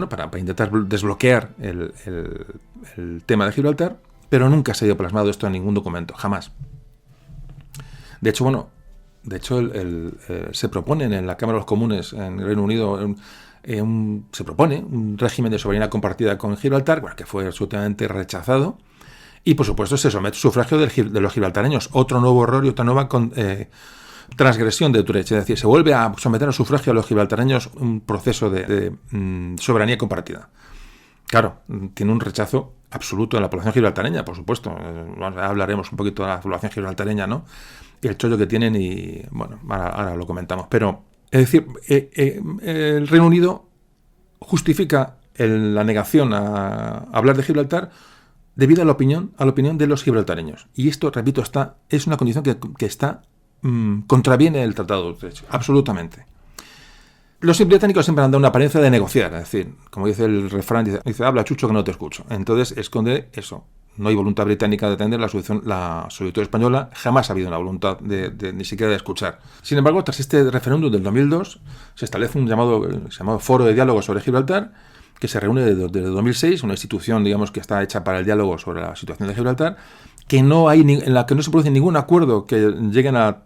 para intentar desbloquear el tema de Gibraltar, pero nunca se ha ido plasmado esto en ningún documento, jamás. De hecho, se proponen en la Cámara de los Comunes en el Reino Unido se propone un régimen de soberanía compartida con Gibraltar, que fue absolutamente rechazado, y por supuesto se somete a sufragio de los gibraltareños, otro nuevo error y otra nueva transgresión de Utrecht, es decir, se vuelve a someter a sufragio a los gibraltareños un proceso de soberanía compartida. Claro, tiene un rechazo absoluto de la población gibraltareña, por supuesto. Hablaremos un poquito de la población gibraltareña, ¿no? Y el chollo que tienen y, ahora lo comentamos. Pero, es decir, el Reino Unido justifica la negación a hablar de Gibraltar debido a la opinión de los gibraltareños. Y esto, repito, es una condición que contraviene el Tratado de Utrecht, absolutamente. Los británicos siempre han dado una apariencia de negociar, es decir, como dice el refrán, dice habla chucho que no te escucho. Entonces esconde eso. No hay voluntad británica de atender la solicitud española, jamás ha habido una voluntad ni siquiera de escuchar. Sin embargo, tras este referéndum del 2002, se establece un llamado Foro de Diálogo sobre Gibraltar, que se reúne desde 2006, una institución, digamos, que está hecha para el diálogo sobre la situación de Gibraltar, en la que no se produce ningún acuerdo que lleguen a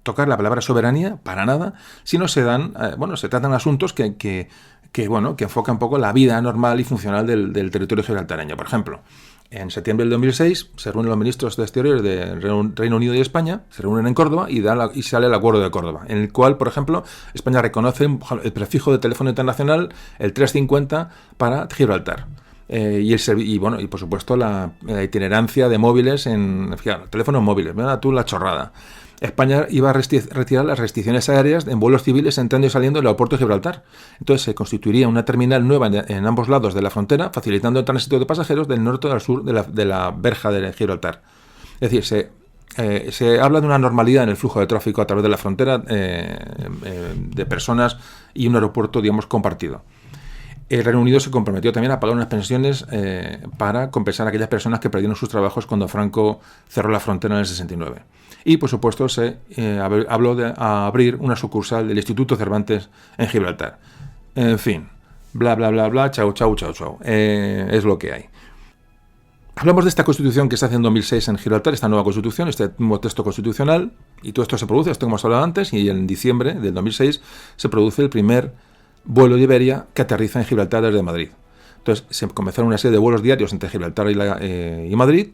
tocar la palabra soberanía, para nada, sino se tratan asuntos que enfocan un poco la vida normal y funcional del territorio gibraltareño. Por ejemplo, En septiembre del 2006 se reúnen los ministros de Exteriores de Reino Unido y España, se reúnen en Córdoba y sale el Acuerdo de Córdoba, en el cual, por ejemplo, España reconoce el prefijo de teléfono internacional, el 350, para Gibraltar. Y por supuesto la itinerancia de móviles fíjate, teléfonos móviles, mira tú la chorrada. España iba a retirar las restricciones aéreas en vuelos civiles entrando y saliendo del aeropuerto de Gibraltar. Entonces se constituiría una terminal nueva en ambos lados de la frontera, facilitando el tránsito de pasajeros del norte al sur de la verja de Gibraltar. Es decir, se habla de una normalidad en el flujo de tráfico a través de la frontera de personas y un aeropuerto, digamos, compartido. El Reino Unido se comprometió también a pagar unas pensiones para compensar a aquellas personas que perdieron sus trabajos cuando Franco cerró la frontera en el 69. Y, por supuesto, se habló de abrir una sucursal del Instituto Cervantes en Gibraltar. En fin, bla, bla, bla, bla, chau, chau, chau, chau. Es lo que hay. Hablamos de esta constitución que se hace en 2006 en Gibraltar, esta nueva constitución, este nuevo texto constitucional, y todo esto se produce, esto como hemos hablado antes, y en diciembre del 2006 se produce el primer vuelo de Iberia que aterriza en Gibraltar desde Madrid. Entonces se comenzaron una serie de vuelos diarios entre Gibraltar y Madrid,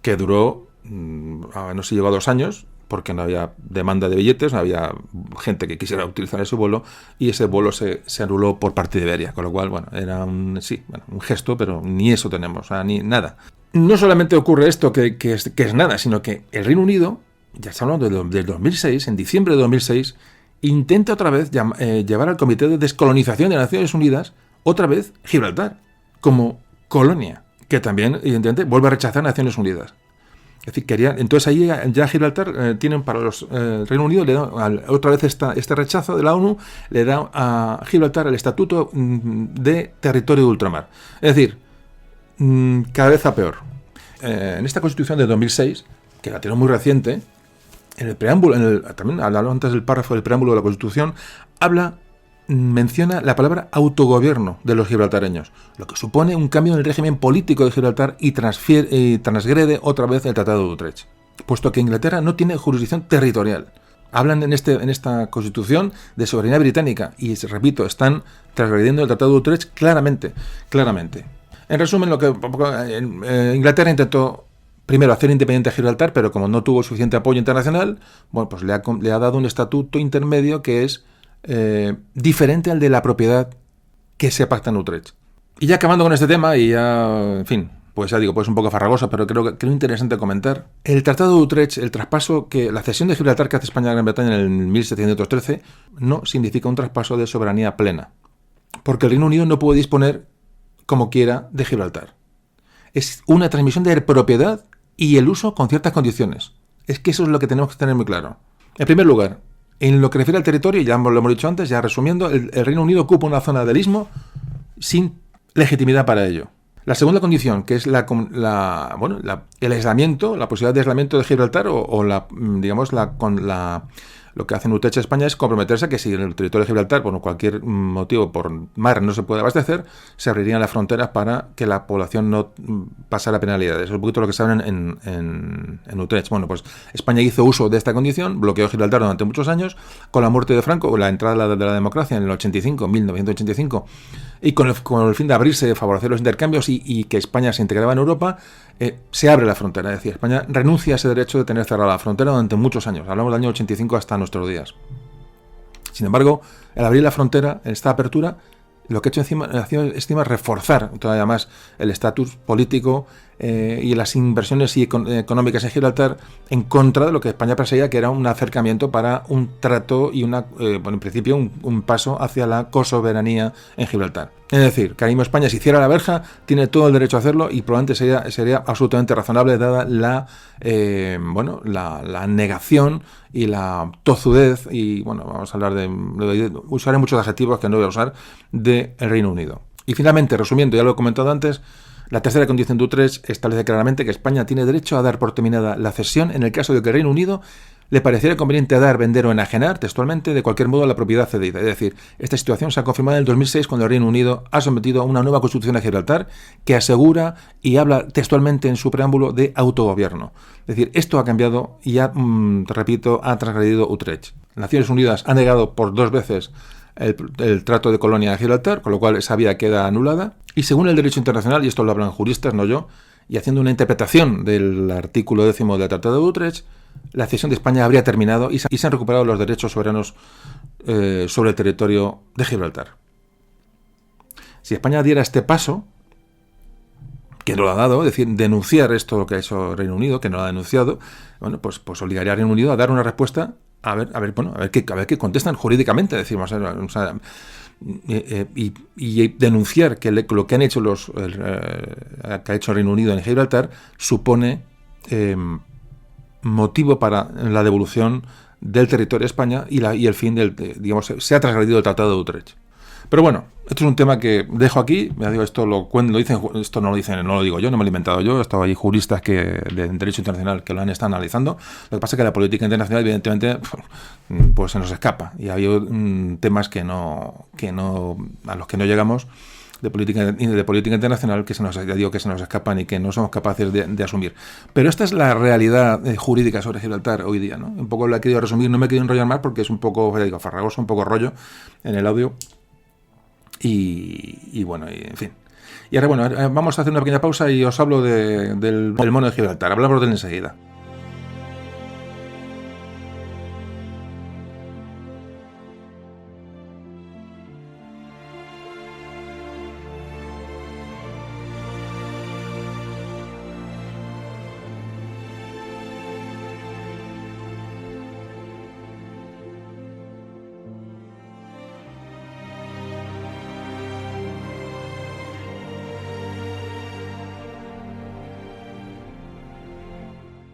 que duró, no sé, llegó a 2 años, porque no había demanda de billetes, no había gente que quisiera utilizar ese vuelo, y ese vuelo se anuló por parte de Iberia, con lo cual, bueno, era un gesto, pero ni eso tenemos, ni nada. No solamente ocurre esto, que es nada, sino que el Reino Unido, ya está hablando del 2006, en diciembre de 2006, intenta otra vez llevar al Comité de Descolonización de las Naciones Unidas, otra vez Gibraltar, como colonia, que también, evidentemente, vuelve a rechazar Naciones Unidas. Es decir, entonces ahí ya Gibraltar tienen para los Reino Unido, le da otra vez este rechazo de la ONU, le da a Gibraltar el estatuto de territorio de ultramar. Es decir, cada vez a peor. En esta Constitución de 2006, que la tiene muy reciente, en el preámbulo, también hablaba antes del párrafo del preámbulo de la Constitución, menciona la palabra autogobierno de los gibraltareños, lo que supone un cambio en el régimen político de Gibraltar y transgrede otra vez el Tratado de Utrecht, puesto que Inglaterra no tiene jurisdicción territorial. Hablan en esta Constitución de soberanía británica y, repito, están transgrediendo el Tratado de Utrecht claramente. En resumen, Inglaterra intentó primero hacer independiente a Gibraltar, pero como no tuvo suficiente apoyo internacional, bueno, pues le ha dado un estatuto intermedio que es diferente al de la propiedad que se pacta en Utrecht. Y ya acabando con este tema, y ya, en fin, pues ya digo, pues un poco farragoso, pero creo que es interesante comentar. El Tratado de Utrecht, el traspaso, la cesión de Gibraltar que hace España a Gran Bretaña en el 1713, no significa un traspaso de soberanía plena, porque el Reino Unido no puede disponer como quiera de Gibraltar. Es una transmisión de propiedad y el uso con ciertas condiciones. Es que eso es lo que tenemos que tener muy claro. En primer lugar, en lo que refiere al territorio, ya lo hemos dicho antes, ya resumiendo, el Reino Unido ocupa una zona del istmo sin legitimidad para ello. La segunda condición, que es el aislamiento, la posibilidad de aislamiento de Gibraltar, lo que hace Utrecht España es comprometerse a que si en el territorio de Gibraltar, por cualquier motivo, por mar no se puede abastecer, se abrirían las fronteras para que la población no pasara penalidades. Es un poquito lo que se habla en Utrecht. Bueno, pues España hizo uso de esta condición, bloqueó Gibraltar durante muchos años, con la muerte de Franco, la entrada de la democracia en el 1985, y con el fin de abrirse, de favorecer los intercambios y que España se integraba en Europa, se abre la frontera. Es decir, España renuncia a ese derecho de tener cerrada la frontera durante muchos años. Hablamos del año 85 hasta nuestros días. Sin embargo, al abrir la frontera, esta apertura, lo que ha hecho encima es reforzar todavía más el estatus político y las inversiones económicas en Gibraltar en contra de lo que España perseguía, que era un acercamiento para un trato y en principio un paso hacia la cosoberanía en Gibraltar. Es decir, que ahora mismo España, si hiciera la verja, tiene todo el derecho a hacerlo y probablemente sería absolutamente razonable dada la negación y la tozudez, y bueno, vamos a hablar usaré muchos adjetivos que no voy a usar, del Reino Unido. Y finalmente, resumiendo, ya lo he comentado antes, la tercera condición de Utrecht establece claramente que España tiene derecho a dar por terminada la cesión en el caso de que el Reino Unido le pareciera conveniente dar, vender o enajenar, textualmente, de cualquier modo, la propiedad cedida. Es decir, esta situación se ha confirmado en el 2006 cuando el Reino Unido ha sometido a una nueva constitución a Gibraltar que asegura y habla textualmente en su preámbulo de autogobierno. Es decir, esto ha cambiado y ha transgredido Utrecht. Naciones Unidas ha negado por 2 veces el trato de colonia de Gibraltar, con lo cual esa vía queda anulada. Y según el derecho internacional, y esto lo hablan juristas, no yo, y haciendo una interpretación del artículo 10 del Tratado de Utrecht, la cesión de España habría terminado y se han recuperado los derechos soberanos sobre el territorio de Gibraltar. Si España diera este paso, que no lo ha dado, es decir, denunciar esto lo que ha hecho Reino Unido, que no lo ha denunciado, bueno, pues obligaría a Reino Unido a dar una respuesta a ver qué contestan jurídicamente, decimos, o sea, y denunciar que lo que han hecho que ha hecho el Reino Unido en Gibraltar supone motivo para la devolución del territorio de España y el fin se ha transgredido el Tratado de Utrecht. Pero bueno, esto es un tema que dejo aquí. Me digo, esto lo dicen, esto no lo digo yo, no me lo he inventado yo. Estaba ahí juristas de derecho internacional que lo han estado analizando. Lo que pasa es que la política internacional, evidentemente, pues se nos escapa. Y hay temas a los que no llegamos de política internacional que se nos escapan y que no somos capaces de asumir. Pero esta es la realidad jurídica sobre Gibraltar hoy día, ¿no? Un poco la he querido resumir, no me he querido enrollar más porque es un poco farragoso, un poco rollo en el audio. Y bueno, en fin. Y ahora, bueno, vamos a hacer una pequeña pausa y os hablo del mono de Gibraltar. Hablamos de él enseguida.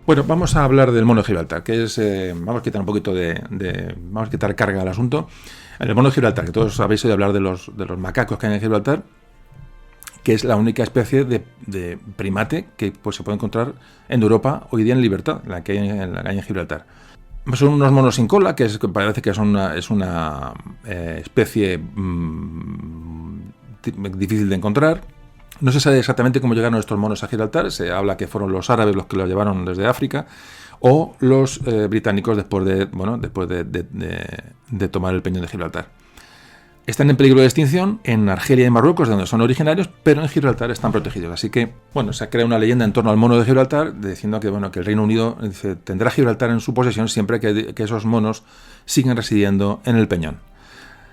Bueno, vamos a hablar del mono de Gibraltar, que es, vamos a quitar un poquito vamos a quitar carga al asunto. El mono de Gibraltar, que todos habéis oído hablar de los macacos que hay en Gibraltar, que es la única especie de primate que pues, se puede encontrar en Europa hoy día en libertad, la que hay en Gibraltar. Son unos monos sin cola, que parece que es una especie difícil de encontrar. No se sabe exactamente cómo llegaron estos monos a Gibraltar. Se habla que fueron los árabes los que los llevaron desde África o los británicos después de tomar el peñón de Gibraltar. Están en peligro de extinción en Argelia y Marruecos, de donde son originarios, pero en Gibraltar están protegidos. Así que, bueno, se ha creado una leyenda en torno al mono de Gibraltar, diciendo que el Reino Unido tendrá Gibraltar en su posesión siempre que esos monos sigan residiendo en el peñón.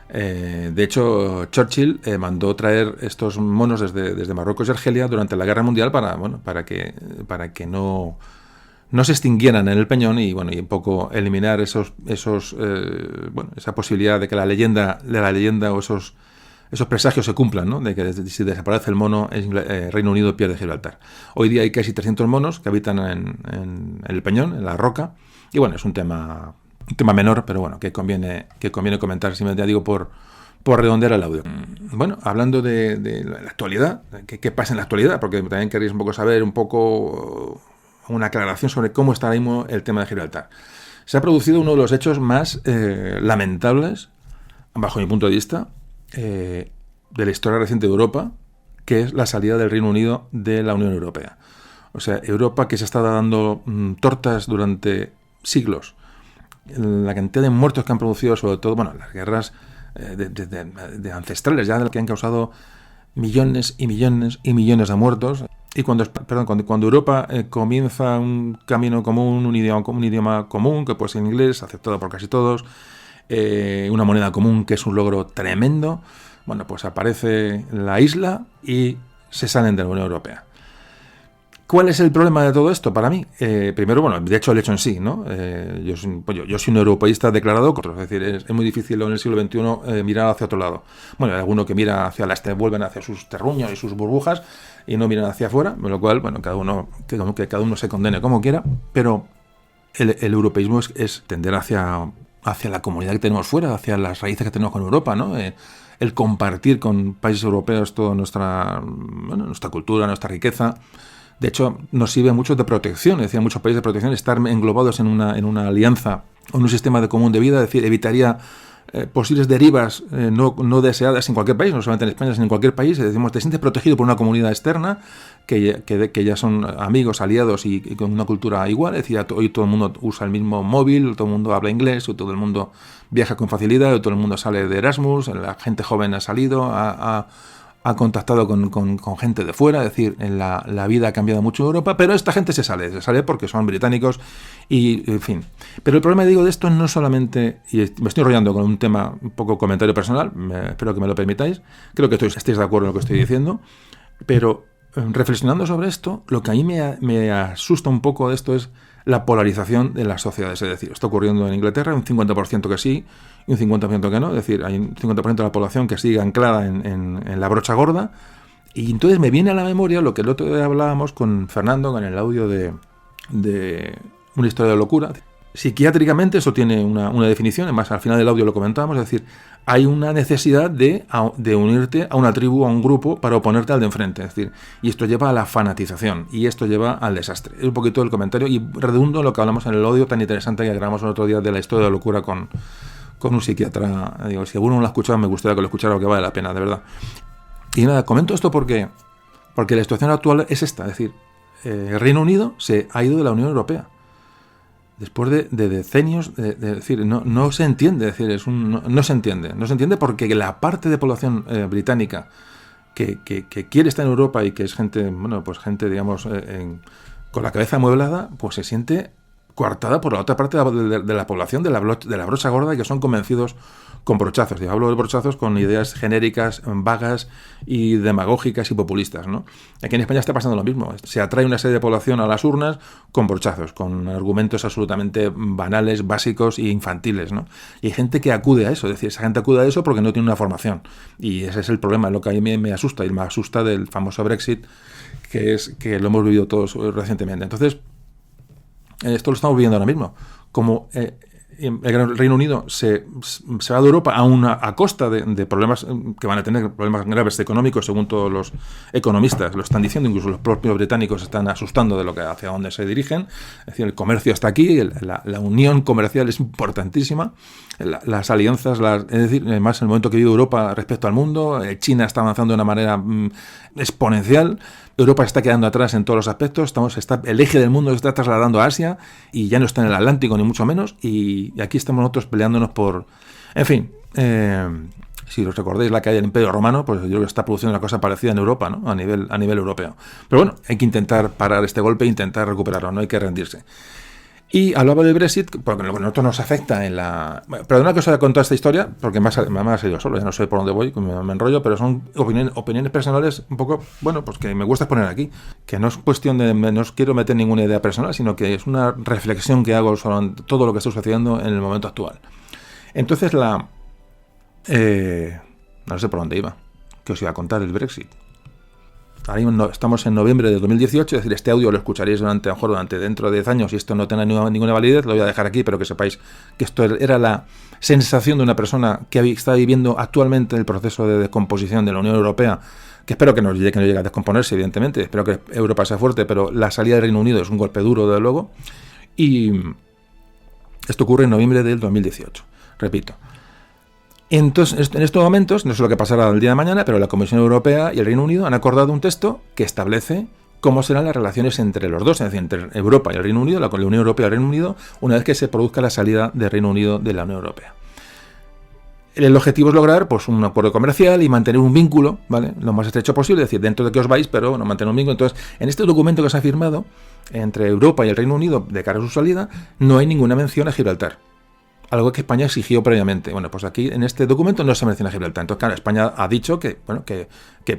De hecho, Churchill mandó traer estos monos desde Marruecos y Argelia durante la Guerra Mundial para que no se extinguieran en el peñón y un poco eliminar esa posibilidad de que la leyenda o esos presagios se cumplan, ¿no? De que si desaparece el mono, Reino Unido pierde Gibraltar. Hoy día hay casi 300 monos que habitan en el peñón, en la roca, y bueno, es un tema menor, pero bueno, que conviene comentar, si me digo, por redondear el audio. Bueno, hablando de la actualidad, ¿qué pasa en la actualidad? Porque también queréis un poco saber una aclaración sobre cómo está ahora mismo el tema de Gibraltar. Se ha producido uno de los hechos más lamentables, bajo mi punto de vista, de la historia reciente de Europa, que es la salida del Reino Unido de la Unión Europea. O sea, Europa, que se está dando tortas durante siglos, la cantidad de muertos que han producido, sobre todo, las guerras de ancestrales, ya que han causado millones y millones y millones de muertos. Y cuando Europa comienza un camino común, un idioma común, que puede ser inglés, aceptado por casi todos, una moneda común, que es un logro tremendo, pues aparece la isla y se salen de la Unión Europea. ¿Cuál es el problema de todo esto para mí? Primero, de hecho, el hecho en sí, ¿no? Yo soy un europeísta declarado, es decir, es muy difícil en el siglo XXI mirar hacia otro lado. Bueno, hay algunos que mira hacia vuelven hacia sus terruños y sus burbujas y no miran hacia afuera, con lo cual, cada uno se condene como quiera, pero el europeísmo es tender hacia la comunidad que tenemos fuera, hacia las raíces que tenemos con Europa, ¿no? El compartir con países europeos toda nuestra cultura, nuestra riqueza. De hecho, nos sirve mucho de protección, decían muchos países de protección, estar englobados en una alianza o en un sistema de común de vida, es decir, evitaría posibles derivas no deseadas en cualquier país, no solamente en España, sino en cualquier país. Decimos, te sientes protegido por una comunidad externa que ya son amigos, aliados y con una cultura igual. Es decir, hoy todo el mundo usa el mismo móvil, todo el mundo habla inglés, todo el mundo viaja con facilidad, todo el mundo sale de Erasmus, la gente joven ha salido, ha ha contactado con gente de fuera, es decir, la vida ha cambiado mucho en Europa, pero esta gente se sale porque son británicos y, en fin. Pero el problema, digo, de esto no solamente, y me estoy enrollando con un tema, un poco comentario personal, espero que me lo permitáis, creo que estéis de acuerdo en lo que estoy diciendo, pero reflexionando sobre esto, lo que a mí me asusta un poco de esto es la polarización de las sociedades. Es decir, está ocurriendo en Inglaterra, un 50% que sí y un 50% que no. Es decir, hay un 50% de la población que sigue anclada en la brocha gorda. Y entonces me viene a la memoria lo que el otro día hablábamos con Fernando, con el audio de Una historia de locura. Psiquiátricamente eso tiene una definición, además al final del audio lo comentábamos, es decir, hay una necesidad de unirte a una tribu, a un grupo, para oponerte al de enfrente, es decir, y esto lleva a la fanatización, y esto lleva al desastre. Es un poquito el comentario, y redundo en lo que hablamos en el audio tan interesante que grabamos el otro día de la historia de locura con un psiquiatra. Digo, si alguno no lo ha escuchado, me gustaría que lo escuchara, porque vale la pena, de verdad. Y nada, comento esto porque la situación actual es esta, es decir, el Reino Unido se ha ido de la Unión Europea. Después de decenios, de decir, no se entiende, es decir, no se entiende porque la parte de población británica que quiere estar en Europa y que es gente, digamos, con la cabeza amueblada, pues se siente coartada por la otra parte de la población de la brocha gorda, y que son convencidos con brochazos. Yo hablo de brochazos con ideas genéricas, vagas y demagógicas y populistas, ¿no? Aquí en España está pasando lo mismo. Se atrae una serie de población a las urnas con brochazos, con argumentos absolutamente banales, básicos e infantiles, ¿no? Y hay gente que acude a eso, es decir, esa gente acude a eso porque no tiene una formación. Y ese es el problema, lo que a mí me asusta, y me asusta del famoso Brexit, que lo hemos vivido todos recientemente. Entonces, esto lo estamos viviendo ahora mismo. Como el Reino Unido se va de Europa a costa de problemas que van a tener, problemas graves económicos, según todos los economistas lo están diciendo, incluso los propios británicos están asustando de hacia dónde se dirigen. Es decir, el comercio está aquí, la unión comercial es importantísima, las alianzas, es decir, además en el momento que vive Europa respecto al mundo, China está avanzando de una manera exponencial. Europa está quedando atrás en todos los aspectos, el eje del mundo se está trasladando a Asia y ya no está en el Atlántico ni mucho menos, y aquí estamos nosotros peleándonos por... En fin, si os recordáis la caída del Imperio Romano, pues yo creo que está produciendo una cosa parecida en Europa, ¿no? A nivel europeo. Pero bueno, hay que intentar parar este golpe e intentar recuperarlo, no hay que rendirse. Y hablaba del Brexit, porque a nosotros nos afecta en la... Perdona que os haya contado esta historia, porque me ha salido solo, ya no sé por dónde voy, me enrollo, pero son opiniones personales un poco, pues que me gusta poner aquí, que no es cuestión de... No os quiero meter ninguna idea personal, sino que es una reflexión que hago sobre todo lo que está sucediendo en el momento actual. Entonces no sé por dónde iba, que os iba a contar el Brexit. Ahora mismo estamos en noviembre de 2018, es decir, este audio lo escucharéis durante dentro de 10 años, y esto no tenga ninguna validez, lo voy a dejar aquí, pero que sepáis que esto era la sensación de una persona que está viviendo actualmente el proceso de descomposición de la Unión Europea, que espero que no llegue a descomponerse, evidentemente, espero que Europa sea fuerte, pero la salida del Reino Unido es un golpe duro, desde luego, y esto ocurre en noviembre del 2018, repito. Entonces, en estos momentos, no sé lo que pasará el día de mañana, pero la Comisión Europea y el Reino Unido han acordado un texto que establece cómo serán las relaciones entre los dos, es decir, entre Europa y el Reino Unido, la Unión Europea y el Reino Unido, una vez que se produzca la salida del Reino Unido de la Unión Europea. El objetivo es lograr un acuerdo comercial y mantener un vínculo, ¿vale?, lo más estrecho posible, es decir, dentro de que os vais, pero mantener un vínculo. Entonces, en este documento que se ha firmado entre Europa y el Reino Unido de cara a su salida, no hay ninguna mención a Gibraltar. Algo que España exigió previamente. Bueno, pues aquí en este documento no se menciona Gibraltar. Entonces, claro, España ha dicho que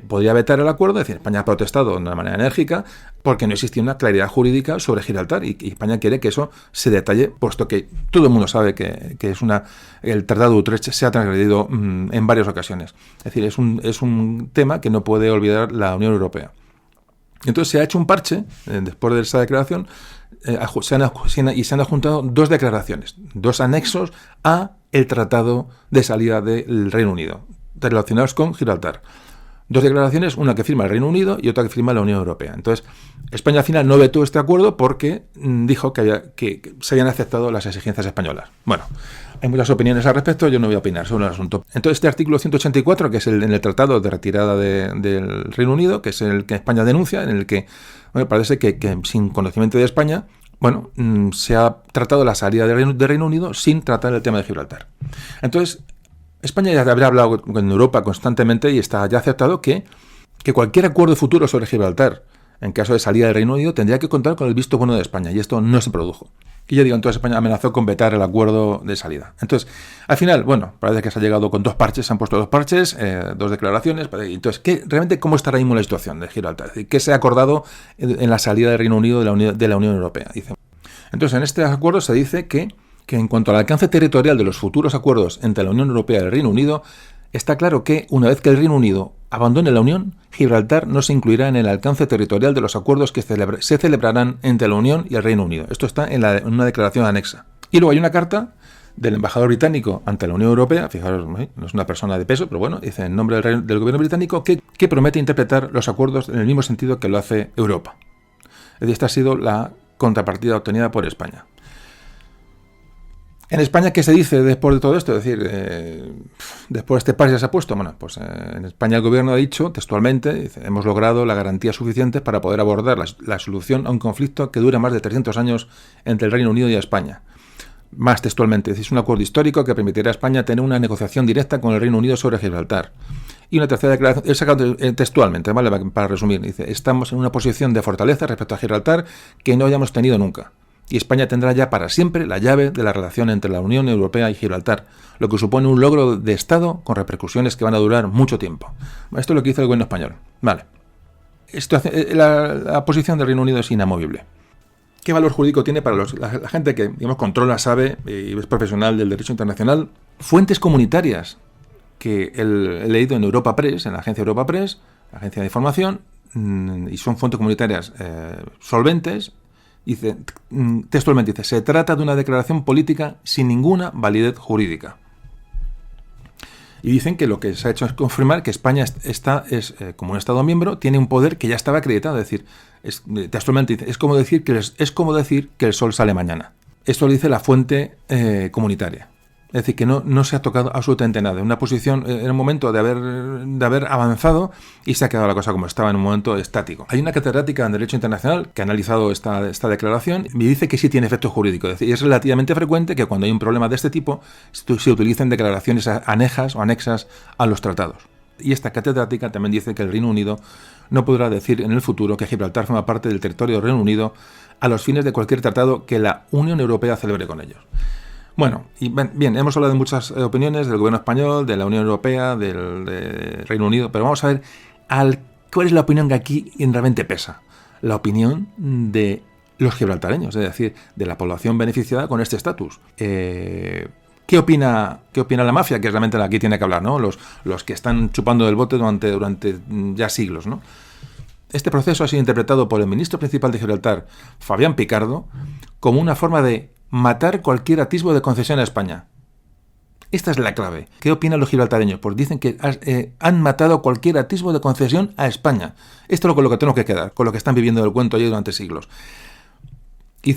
podría vetar el acuerdo. Es decir, España ha protestado de una manera enérgica porque no existía una claridad jurídica sobre Gibraltar, y España quiere que eso se detalle, puesto que todo el mundo sabe que el Tratado de Utrecht se ha transgredido en varias ocasiones. Es decir, es un tema que no puede olvidar la Unión Europea. Entonces se ha hecho un parche, después de esa declaración, se han adjuntado dos declaraciones, dos anexos a el Tratado de Salida del Reino Unido, relacionados con Gibraltar. Dos declaraciones, una que firma el Reino Unido y otra que firma la Unión Europea. Entonces, España al final no vetó este acuerdo porque dijo que se habían aceptado las exigencias españolas. Bueno, hay muchas opiniones al respecto, yo no voy a opinar sobre el asunto. Entonces, este artículo 184, que es en el Tratado de Retirada del Reino Unido, que es el que España denuncia, en el que parece que sin conocimiento de España, se ha tratado la salida del Reino Unido sin tratar el tema de Gibraltar. Entonces, España ya habrá hablado con Europa constantemente y está ya aceptado que cualquier acuerdo futuro sobre Gibraltar, en caso de salida del Reino Unido, tendría que contar con el visto bueno de España, y esto no se produjo. Y ya digo, entonces España amenazó con vetar el acuerdo de salida. Entonces, al final, bueno, parece que se ha llegado con 2 parches, se han puesto 2 parches, 2 declaraciones. Entonces, realmente cómo está ahora mismo la situación de Gibraltar? Es decir, ¿qué se ha acordado en la salida del Reino Unido de la Unión Europea? Dice. Entonces, en este acuerdo se dice que en cuanto al alcance territorial de los futuros acuerdos entre la Unión Europea y el Reino Unido, está claro que, una vez que el Reino Unido abandone la Unión, Gibraltar no se incluirá en el alcance territorial de los acuerdos que se celebrarán entre la Unión y el Reino Unido. Esto está en una declaración anexa. Y luego hay una carta del embajador británico ante la Unión Europea, fijaros, no es una persona de peso, pero bueno, dice en nombre del gobierno británico que promete interpretar los acuerdos en el mismo sentido que lo hace Europa. Es decir, esta ha sido la contrapartida obtenida por España. En España, ¿qué se dice después de todo esto? Es decir, después de este paso ya se ha puesto. Bueno, pues en España el gobierno ha dicho textualmente, dice, hemos logrado la garantía suficiente para poder abordar la solución a un conflicto que dura más de 300 años entre el Reino Unido y España. Más textualmente, es un acuerdo histórico que permitirá a España tener una negociación directa con el Reino Unido sobre Gibraltar. Y una tercera declaración, he sacado textualmente, ¿vale? Para resumir, dice, estamos en una posición de fortaleza respecto a Gibraltar que no hayamos tenido nunca. Y España tendrá ya para siempre la llave de la relación entre la Unión Europea y Gibraltar, lo que supone un logro de Estado con repercusiones que van a durar mucho tiempo. Esto es lo que dice el gobierno español. Vale. La posición del Reino Unido es inamovible. ¿Qué valor jurídico tiene para la gente que, digamos, controla, sabe y es profesional del derecho internacional? Fuentes comunitarias que he leído en Europa Press, en la agencia Europa Press, la agencia de información, y son fuentes comunitarias solventes. Dice, textualmente dice, se trata de una declaración política sin ninguna validez jurídica. Y dicen que lo que se ha hecho es confirmar que España como un Estado miembro, tiene un poder que ya estaba acreditado. Es decir, textualmente dice, es como decir que el sol sale mañana. Esto lo dice la fuente comunitaria. Es decir, que no se ha tocado absolutamente nada. En una posición, en un momento de haber avanzado y se ha quedado la cosa como estaba en un momento estático. Hay una catedrática en Derecho Internacional que ha analizado esta declaración y dice que sí tiene efecto jurídico. Es decir, es relativamente frecuente que cuando hay un problema de este tipo se utilicen declaraciones anejas o anexas a los tratados. Y esta catedrática también dice que el Reino Unido no podrá decir en el futuro que Gibraltar forma parte del territorio del Reino Unido a los fines de cualquier tratado que la Unión Europea celebre con ellos. Bueno, y bien, hemos hablado de muchas opiniones del gobierno español, de la Unión Europea, del Reino Unido, pero vamos a ver cuál es la opinión que aquí realmente pesa. La opinión de los gibraltareños, es decir, de la población beneficiada con este estatus. ¿Qué opina la mafia? Que realmente aquí tiene que hablar, ¿no? Los que están chupando del bote durante ya siglos, ¿no? Este proceso ha sido interpretado por el ministro principal de Gibraltar, Fabián Picardo, como una forma de matar cualquier atisbo de concesión a España. Esta es la clave. ¿Qué opinan los gibraltareños? Pues dicen que han matado cualquier atisbo de concesión a España. Esto es con lo que tenemos que quedar, con lo que están viviendo el cuento allí durante siglos. Y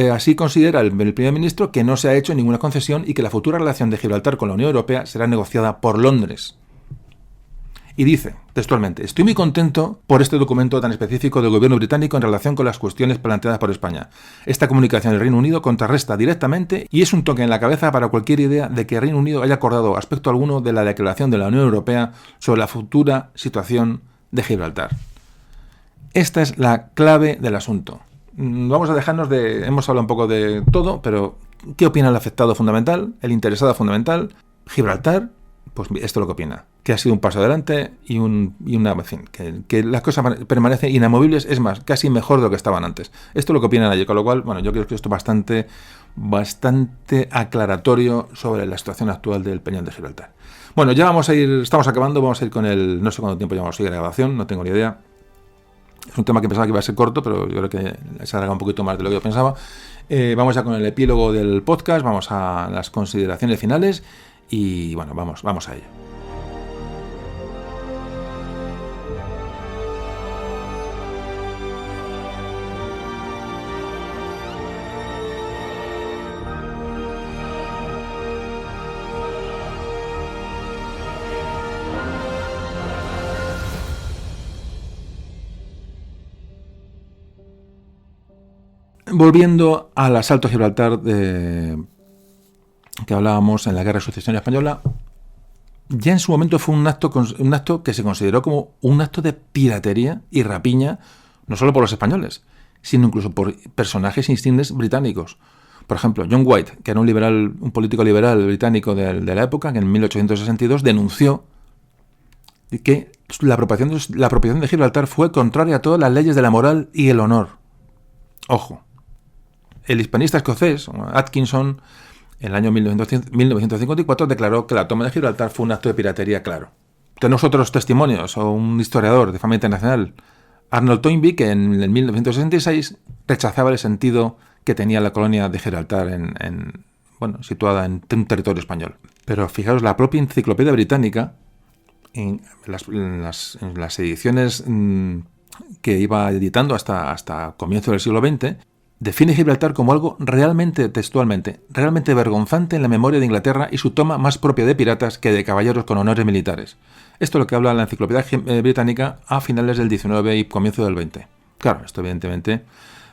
así considera el primer ministro que no se ha hecho ninguna concesión y que la futura relación de Gibraltar con la Unión Europea será negociada por Londres. Y dice, textualmente, estoy muy contento por este documento tan específico del gobierno británico en relación con las cuestiones planteadas por España. Esta comunicación del Reino Unido contrarresta directamente y es un toque en la cabeza para cualquier idea de que el Reino Unido haya acordado aspecto alguno de la declaración de la Unión Europea sobre la futura situación de Gibraltar. Esta es la clave del asunto. Vamos a dejarnos hemos hablado un poco de todo, pero ¿qué opina el afectado fundamental, el interesado fundamental? Gibraltar, pues esto es lo que opina, que ha sido un paso adelante y en fin, que las cosas permanecen inamovibles, es más, casi mejor de lo que estaban antes. Esto es lo que opinan allí, con lo cual, bueno, yo creo que esto es bastante aclaratorio sobre la situación actual del Peñón de Gibraltar. Bueno, ya estamos acabando, vamos a ir con no sé cuánto tiempo llevamos de grabación, no tengo ni idea. Es un tema que pensaba que iba a ser corto, pero yo creo que se alarga un poquito más de lo que yo pensaba. Vamos ya con el epílogo del podcast, vamos a las consideraciones finales y bueno, vamos a ello. Volviendo al asalto a Gibraltar que hablábamos en la Guerra de Sucesión Española, ya en su momento fue un acto que se consideró como un acto de piratería y rapiña, no solo por los españoles, sino incluso por personajes insignes británicos. Por ejemplo, John White, que era un político liberal británico de la época, que en 1862 denunció que la apropiación de Gibraltar fue contraria a todas las leyes de la moral y el honor. Ojo, el hispanista escocés, Atkinson, en el año 1954 declaró que la toma de Gibraltar fue un acto de piratería claro. Tenemos otros testimonios, o un historiador de fama internacional, Arnold Toynbee, que en el 1966 rechazaba el sentido que tenía la colonia de Gibraltar situada en un territorio español. Pero fijaros, la propia enciclopedia británica, en las ediciones que iba editando hasta comienzo del siglo XX, define Gibraltar como algo realmente vergonzante en la memoria de Inglaterra y su toma más propia de piratas que de caballeros con honores militares. Esto es lo que habla la enciclopedia británica a finales del XIX y comienzo del XX. Claro, esto evidentemente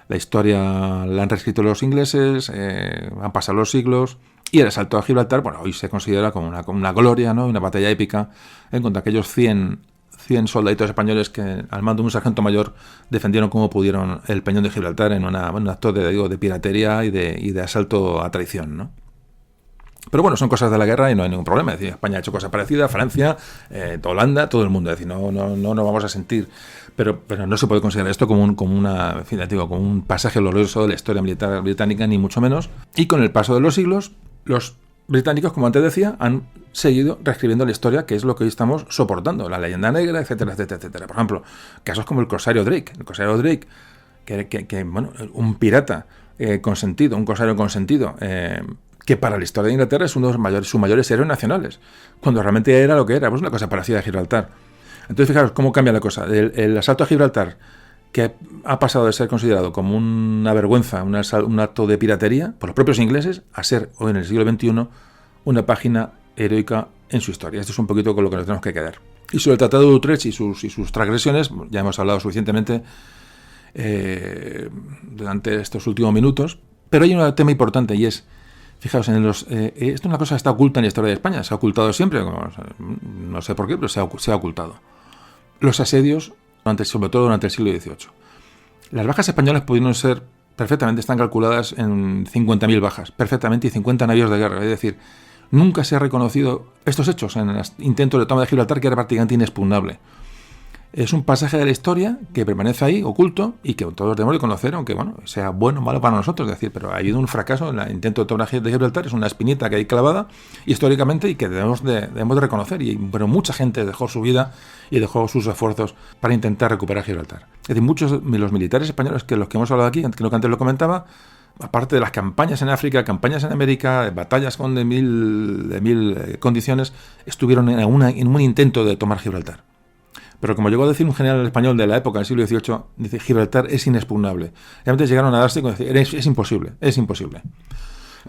la historia la han reescrito los ingleses, han pasado los siglos, y el asalto a Gibraltar, bueno, hoy se considera como una gloria, ¿no? Una batalla épica contra aquellos 100 soldaditos españoles que, al mando de un sargento mayor, defendieron como pudieron el peñón de Gibraltar en un acto de piratería y de asalto a traición, ¿no? Pero bueno, son cosas de la guerra y no hay ningún problema. Es decir, España ha hecho cosas parecidas, Francia, Holanda, todo el mundo. Es decir, no nos vamos a sentir. Pero no se puede considerar esto como un pasaje glorioso de la historia militar británica, ni mucho menos. Y con el paso de los siglos, los británicos, como antes decía, han seguido reescribiendo la historia, que es lo que hoy estamos soportando, la leyenda negra, etcétera, etcétera, etcétera. Por ejemplo, casos como el corsario Drake. El corsario Drake, un pirata consentido, un corsario consentido, que para la historia de Inglaterra es uno de sus mayores héroes nacionales, cuando realmente era lo que era, pues una cosa parecida a Gibraltar. Entonces, fijaros cómo cambia la cosa. El asalto a Gibraltar, que ha pasado de ser considerado como una vergüenza, un acto de piratería por los propios ingleses, a ser hoy en el siglo XXI una página heroica en su historia. Esto es un poquito con lo que nos tenemos que quedar. Y sobre el Tratado de Utrecht y sus transgresiones, ya hemos hablado suficientemente durante estos últimos minutos, pero hay un tema importante y es, fijaos, esto es una cosa que está oculta en la historia de España, se ha ocultado siempre, no sé por qué, pero se ha ocultado. Los asedios, sobre todo durante el siglo XVIII. Las bajas españolas pudieron ser perfectamente, están calculadas en 50.000 bajas, perfectamente, y 50 navíos de guerra. Es decir, nunca se ha reconocido estos hechos en el intento de toma de Gibraltar, que era prácticamente inexpugnable. Es un pasaje de la historia que permanece ahí, oculto, y que todos debemos de conocer, aunque sea bueno o malo para nosotros. Es decir, pero ha habido un fracaso en el intento de toma de Gibraltar, es una espinita que hay clavada históricamente y que debemos de reconocer. Pero mucha gente dejó su vida y dejó sus esfuerzos para intentar recuperar Gibraltar. Es decir, muchos de los militares españoles, que los que hemos hablado aquí, creo que antes lo comentaba, aparte de las campañas en África, campañas en América, batallas de mil condiciones, estuvieron en un intento de tomar Gibraltar. Pero como llegó a decir un general español de la época del siglo XVIII, dice, Gibraltar es inexpugnable. Realmente llegaron a darse con decir, es imposible.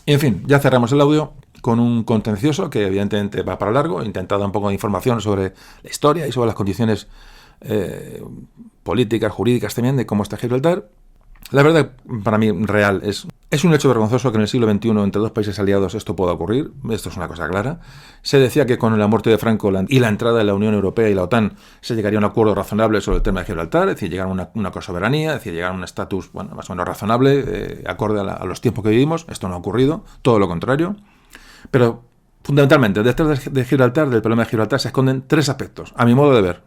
Y en fin, ya cerramos el audio con un contencioso que evidentemente va para largo. He intentado dar un poco de información sobre la historia y sobre las condiciones políticas, jurídicas también, de cómo está Gibraltar. La verdad, para mí, real, es un hecho vergonzoso que en el siglo XXI, entre dos países aliados, esto pueda ocurrir. Esto es una cosa clara. Se decía que con la muerte de Franco y la entrada de la Unión Europea y la OTAN se llegaría a un acuerdo razonable sobre el tema de Gibraltar, es decir, llegar a una cosoberanía, es decir, llegar a un estatus más o menos razonable, acorde a los tiempos que vivimos. Esto no ha ocurrido, todo lo contrario. Pero, fundamentalmente, detrás de Gibraltar, del problema de Gibraltar, se esconden tres aspectos, a mi modo de ver.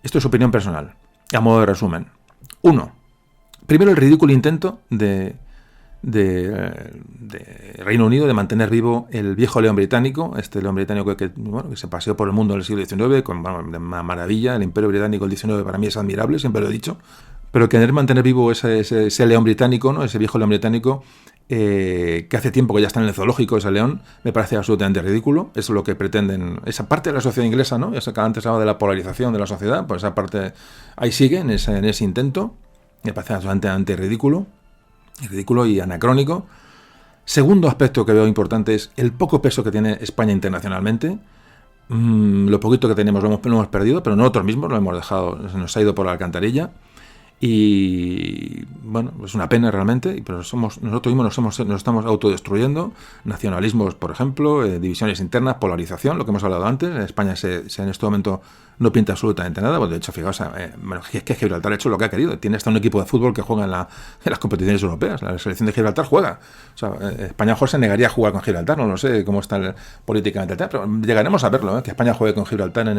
Esto es opinión personal, a modo de resumen. 1. Primero, el ridículo intento de Reino Unido de mantener vivo el viejo león británico, este león británico que se paseó por el mundo en el siglo XIX, con una maravilla. El Imperio Británico del XIX para mí es admirable, siempre lo he dicho, pero querer mantener vivo ese león británico, ¿no? Ese viejo león británico, que hace tiempo que ya está en el zoológico, ese león, me parece absolutamente ridículo. Eso es lo que pretenden, esa parte de la sociedad inglesa, ¿no? Eso que antes hablaba de la polarización de la sociedad, pues esa parte ahí sigue, en ese intento. Me parece absolutamente ridículo y anacrónico. Segundo aspecto que veo importante es el poco peso que tiene España internacionalmente. Lo poquito que tenemos lo hemos perdido, pero nosotros mismos lo hemos dejado, se nos ha ido por la alcantarilla. Y bueno, es una pena realmente, pero nosotros mismos nos estamos autodestruyendo. Nacionalismos, por ejemplo, divisiones internas, polarización, lo que hemos hablado antes. En España en este momento no pinta absolutamente nada. Bueno, de hecho, fijaos, es que Gibraltar ha hecho lo que ha querido. Tiene hasta un equipo de fútbol que juega en las competiciones europeas. La selección de Gibraltar juega. O sea, España se negaría a jugar con Gibraltar. No lo sé cómo está políticamente el tema, pero llegaremos a verlo, que España juegue con Gibraltar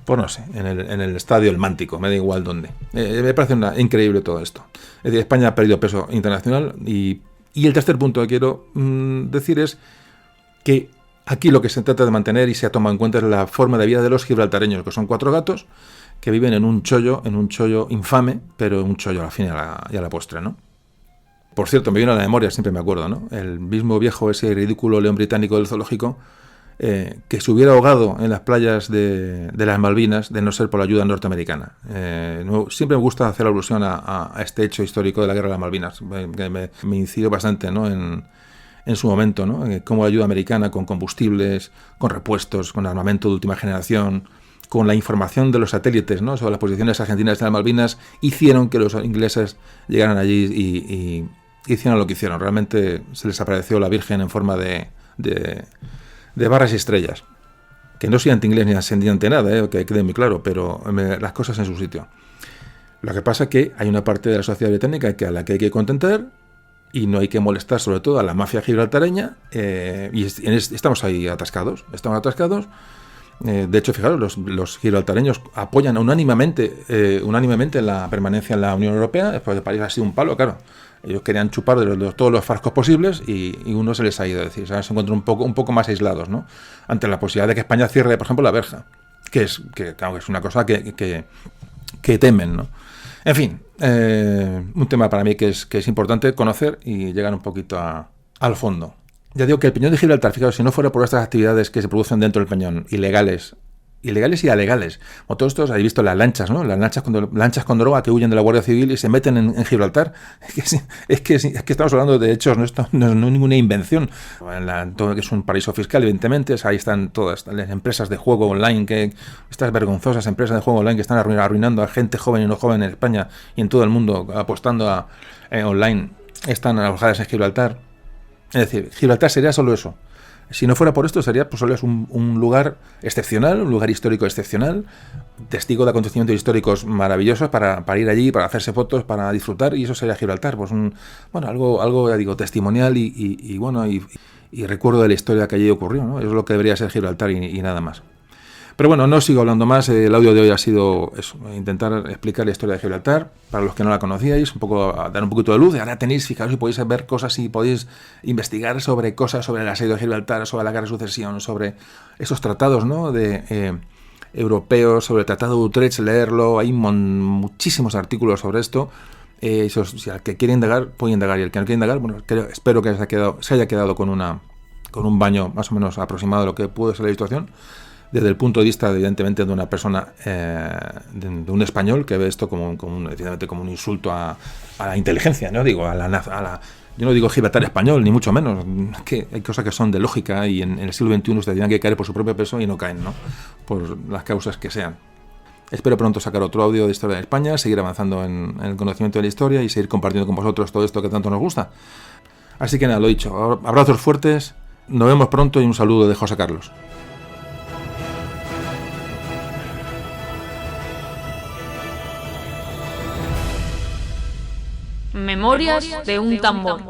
pues no sé, en el estadio El Mántico, me da igual dónde. Me parece increíble todo esto. Es decir, España ha perdido peso internacional y el tercer punto que quiero decir es que aquí lo que se trata de mantener y se ha tomado en cuenta es la forma de vida de los gibraltareños, que son 4 gatos que viven en un chollo infame, pero un chollo al fin y a la postre, ¿no? Por cierto, me viene a la memoria, siempre me acuerdo, ¿no? El mismo viejo, ese ridículo león británico del zoológico, que se hubiera ahogado en las playas de las Malvinas de no ser por la ayuda norteamericana. Siempre me gusta hacer alusión a este hecho histórico de la guerra de las Malvinas, que me incidió bastante, ¿no? en su momento, ¿no? Cómo la ayuda americana con combustibles, con repuestos, con armamento de última generación, con la información de los satélites, ¿no? sobre las posiciones argentinas de las Malvinas, hicieron que los ingleses llegaran allí y hicieron lo que hicieron. Realmente se les apareció la Virgen en forma de barras y estrellas. Que no soy anti-inglés ni anti nada, que quede muy claro, pero las cosas en su sitio. Lo que pasa es que hay una parte de la sociedad británica a la que hay que contentar y no hay que molestar sobre todo a la mafia gibraltareña, y estamos ahí atascados. De hecho, fijaros, los gibraltareños apoyan unánimemente la permanencia en la Unión Europea. Después de París ha sido un palo, claro. Ellos querían chupar de todos los frascos posibles y uno se les ha ido. Es decir, se encuentran un poco más aislados, ¿no? Ante la posibilidad de que España cierre, por ejemplo, la verja, que es una cosa que temen, ¿no? En fin, un tema para mí que es importante conocer y llegar un poquito al fondo. Ya digo que el Peñón de Gibraltar, fijaos, si no fuera por estas actividades que se producen dentro del Peñón, ilegales y alegales, como todos estos, habéis visto las lanchas, ¿no? Las lanchas con droga que huyen de la Guardia Civil y se meten en Gibraltar. Es que estamos hablando de hechos, no es ninguna invención. Todo que es un paraíso fiscal, evidentemente, ahí están todas las empresas de juego online, estas vergonzosas empresas de juego online que están arruinando a gente joven y no joven en España y en todo el mundo, apostando online, están alojadas en Gibraltar. Es decir, Gibraltar sería solo eso. Si no fuera por esto, sería pues solo un lugar excepcional, un lugar histórico excepcional, testigo de acontecimientos históricos maravillosos para ir allí, para hacerse fotos, para disfrutar, y eso sería Gibraltar, pues algo ya digo, testimonial y recuerdo de la historia que allí ocurrió, ¿no? Eso es lo que debería ser Gibraltar y nada más. Pero bueno, no sigo hablando más. El audio de hoy ha sido eso, intentar explicar la historia de Gibraltar para los que no la conocíais, dar un poquito de luz. Y ahora tenéis, fijaos, si podéis ver cosas y podéis investigar sobre cosas, sobre el asedio de Gibraltar, sobre la guerra de sucesión, sobre esos tratados, ¿no? Europeos, sobre el Tratado de Utrecht, leerlo. Hay muchísimos artículos sobre esto. Si al que quiere indagar, puede indagar, y el que no quiere indagar, bueno, espero que se haya quedado con un baño más o menos aproximado de lo que puede ser la situación, desde el punto de vista, evidentemente, de una persona, de un español que ve esto como un insulto a la inteligencia, ¿no? Digo, yo no digo Gibraltar español, ni mucho menos. Es que hay cosas que son de lógica y en el siglo XXI ustedes tendrían que caer por su propio peso y no caen, ¿no? Por las causas que sean. Espero pronto sacar otro audio de historia de España, seguir avanzando en el conocimiento de la historia y seguir compartiendo con vosotros todo esto que tanto nos gusta. Así que nada, lo dicho, abrazos fuertes, nos vemos pronto y un saludo de José Carlos. Memorias de un tambor.